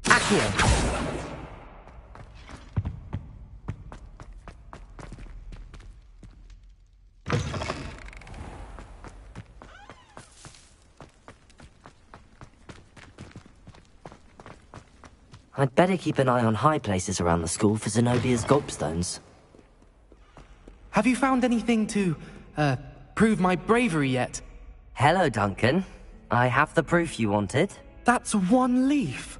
Accio. I'd better keep an eye on high places around the school for Zenobia's gobstones. Have you found anything to, prove my bravery yet? Hello, Duncan. I have the proof you wanted. That's one leaf.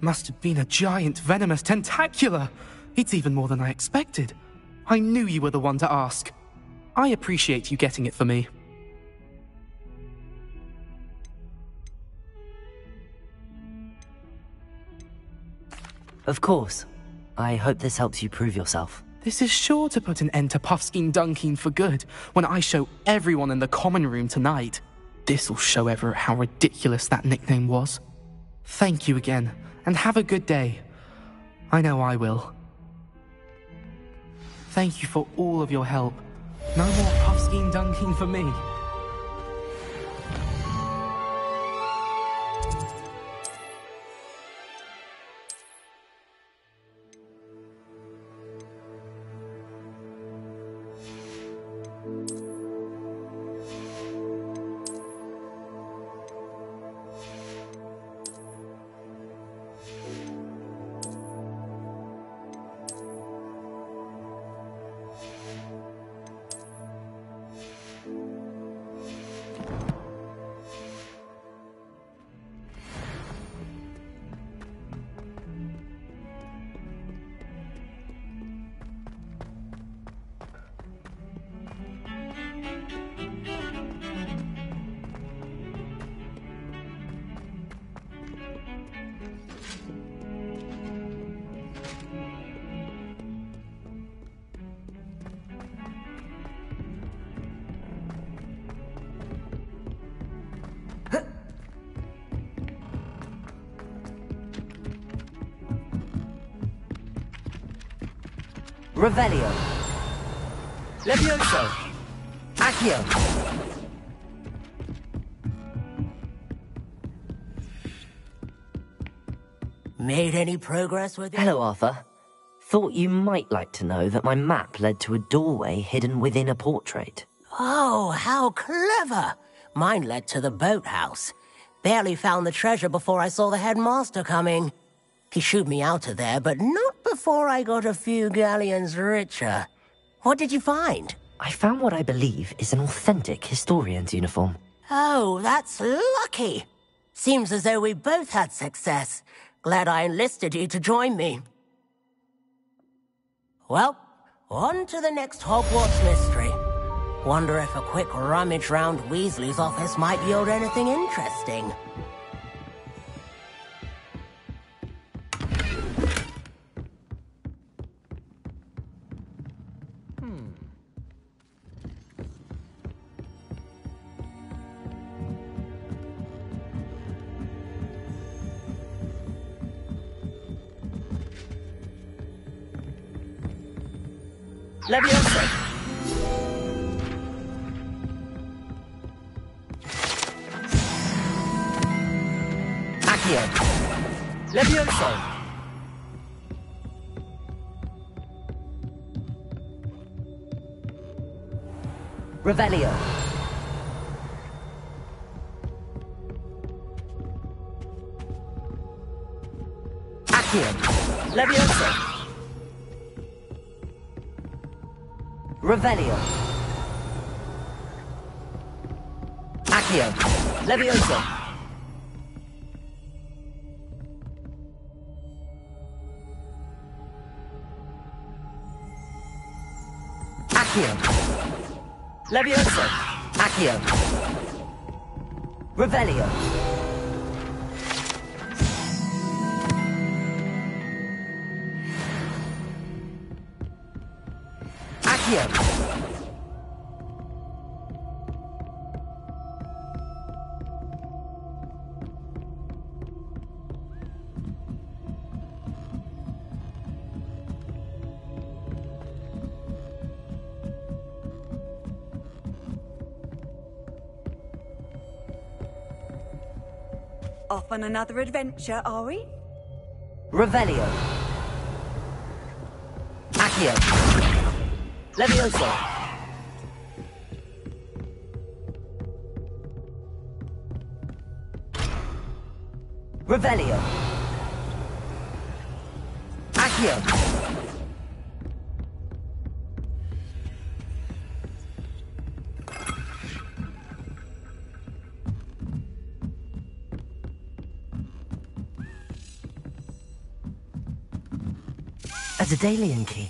Must have been a giant venomous tentacula. It's even more than I expected. I knew you were the one to ask. I appreciate you getting it for me. Of course. I hope this helps you prove yourself. This is sure to put an end to Puffskein Dunkin for good when I show everyone in the common room tonight. This'll show Everett how ridiculous that nickname was. Thank you again, and have a good day. I know I will. Thank you for all of your help. No more Puffskein Dunkin for me. Revelio. Levioso. Accio. Made any progress with it? Hello, Arthur. Thought you might like to know that my map led to a doorway hidden within a portrait. Oh, how clever! Mine led to the boathouse. Barely found the treasure before I saw the headmaster coming. He shooed me out of there, but not before I got a few galleons richer. What did you find? I found what I believe is an authentic historian's uniform. Oh, that's lucky. Seems as though we both had success. Glad I enlisted you to join me. Well, on to the next Hogwarts mystery. Wonder if a quick rummage round Weasley's office might yield anything interesting. Levioso. Accio. Levioso. Revelio. Accio. Levioso. Revelio. Accio. Levioso. Accio. Levioso. Accio. Revelio. Accio. Off on another adventure, are we? Revelio. Accio. Levioso. Revelio. Accio. A Daedalian key.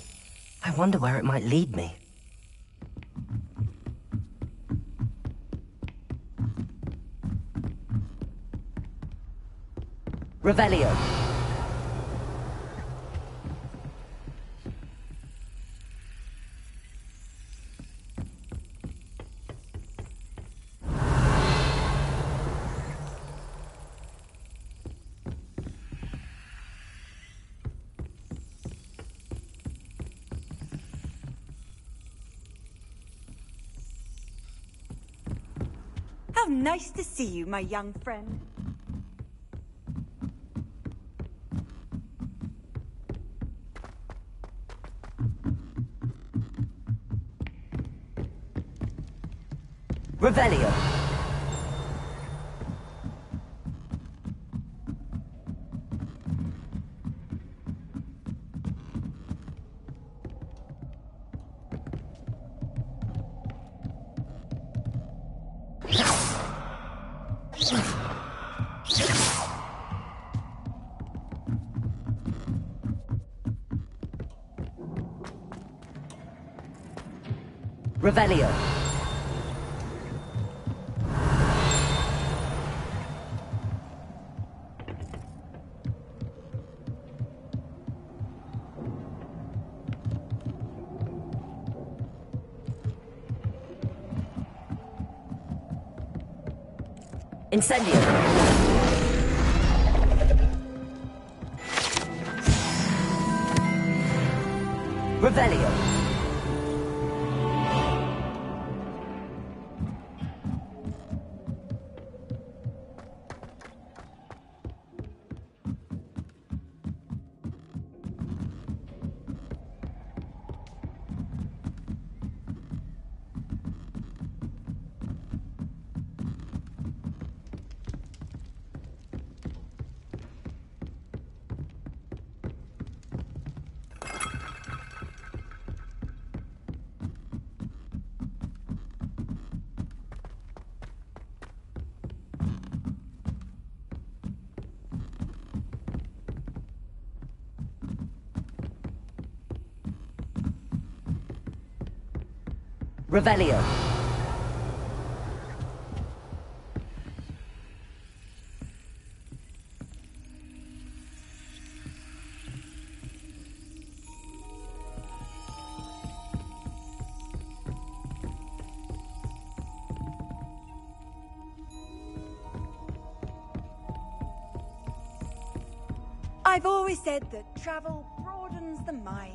I wonder where it might lead me. Revelio. How nice to see you, my young friend. Revelio. Revelio. Incendio. Revelio. Revelio. I've always said that travel broadens the mind.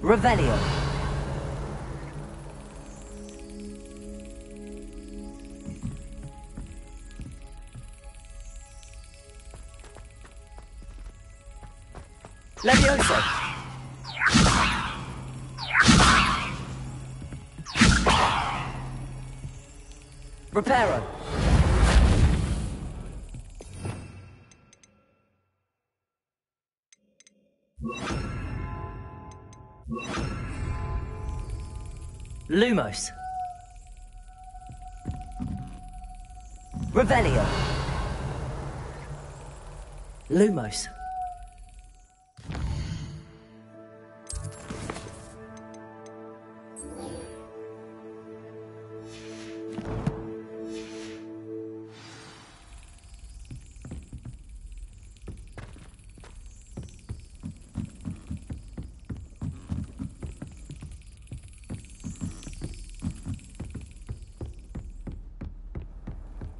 Revelio. Levioso. Reparo. Lumos. Revelio. Lumos.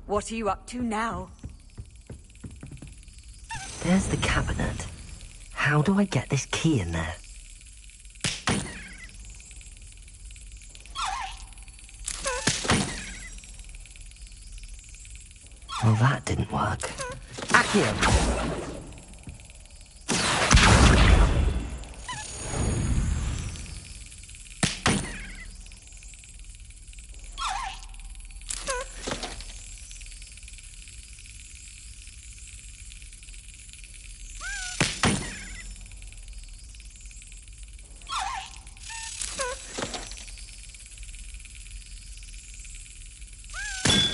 What are you up to now? There's the cabinet. How do I get this key in there? Well, that didn't work. Accio.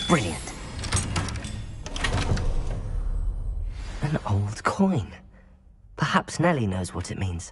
Brilliant. An old coin. Perhaps Nellie knows what it means.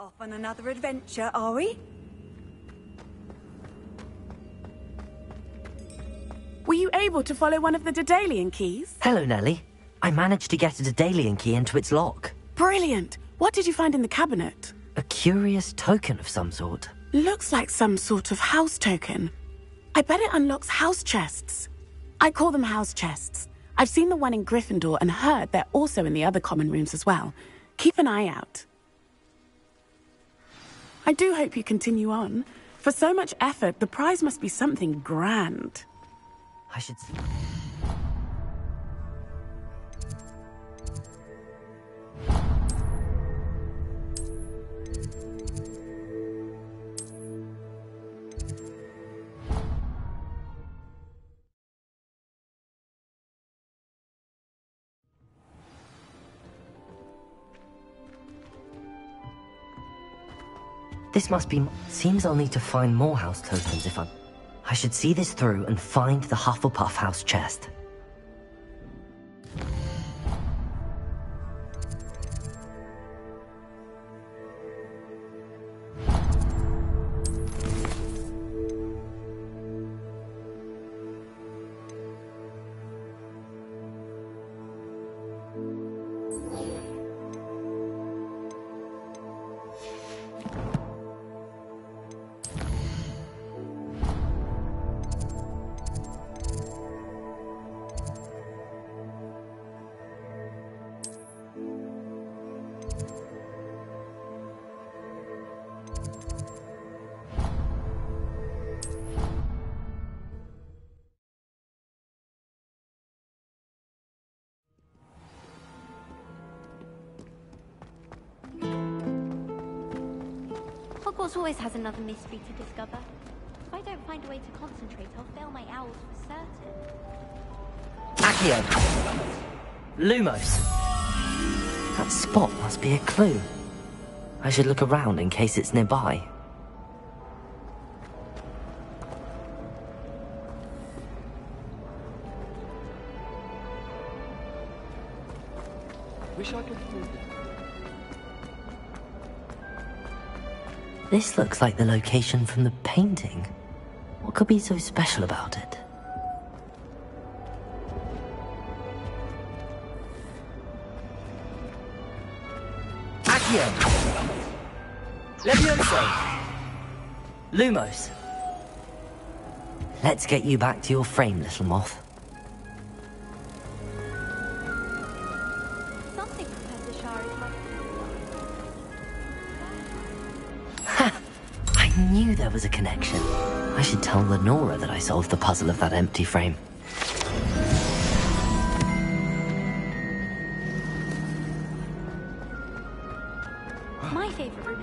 Off on another adventure, are we? Were you able to follow one of the Daedalian keys? Hello, Nellie. I managed to get a Daedalian key into its lock. Brilliant. What did you find in the cabinet? A curious token of some sort. Looks like some sort of house token. I bet it unlocks house chests. I call them house chests. I've seen the one in Gryffindor and heard they're also in the other common rooms as well. Keep an eye out. I do hope you continue on. For so much effort, the prize must be something grand. I should see. This must be... Seems I'll need to find more house tokens if I should see this through and find the Hufflepuff house chest. Hogwarts always has another mystery to discover. If I don't find a way to concentrate, I'll fail my owls for certain. Accio! Lumos! That spot must be a clue. I should look around in case it's nearby. Wish I could prove it. This looks like the location from the painting. What could be so special about it? Accio! Levioso! Lumos! Let's get you back to your frame, little moth. Something Professor Shari's must Ha! I knew there was a connection. I should tell Lenora that I solved the puzzle of that empty frame. My favorite room.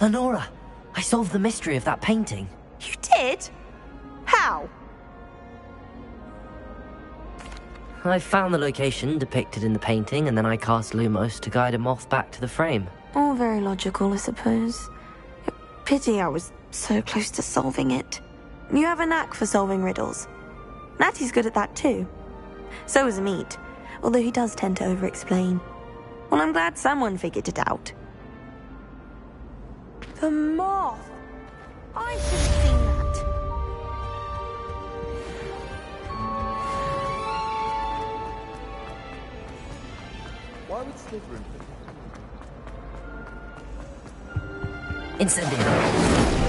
Lenora! I solved the mystery of that painting. You did? How? I found the location depicted in the painting, and then I cast Lumos to guide a moth back to the frame. All very logical, I suppose. Pity I was so close to solving it. You have a knack for solving riddles. Natty's good at that too. So is Amit, although he does tend to over-explain. Well, I'm glad someone figured it out. The moth! I should have seen that. Why would Slytherin... Incendio.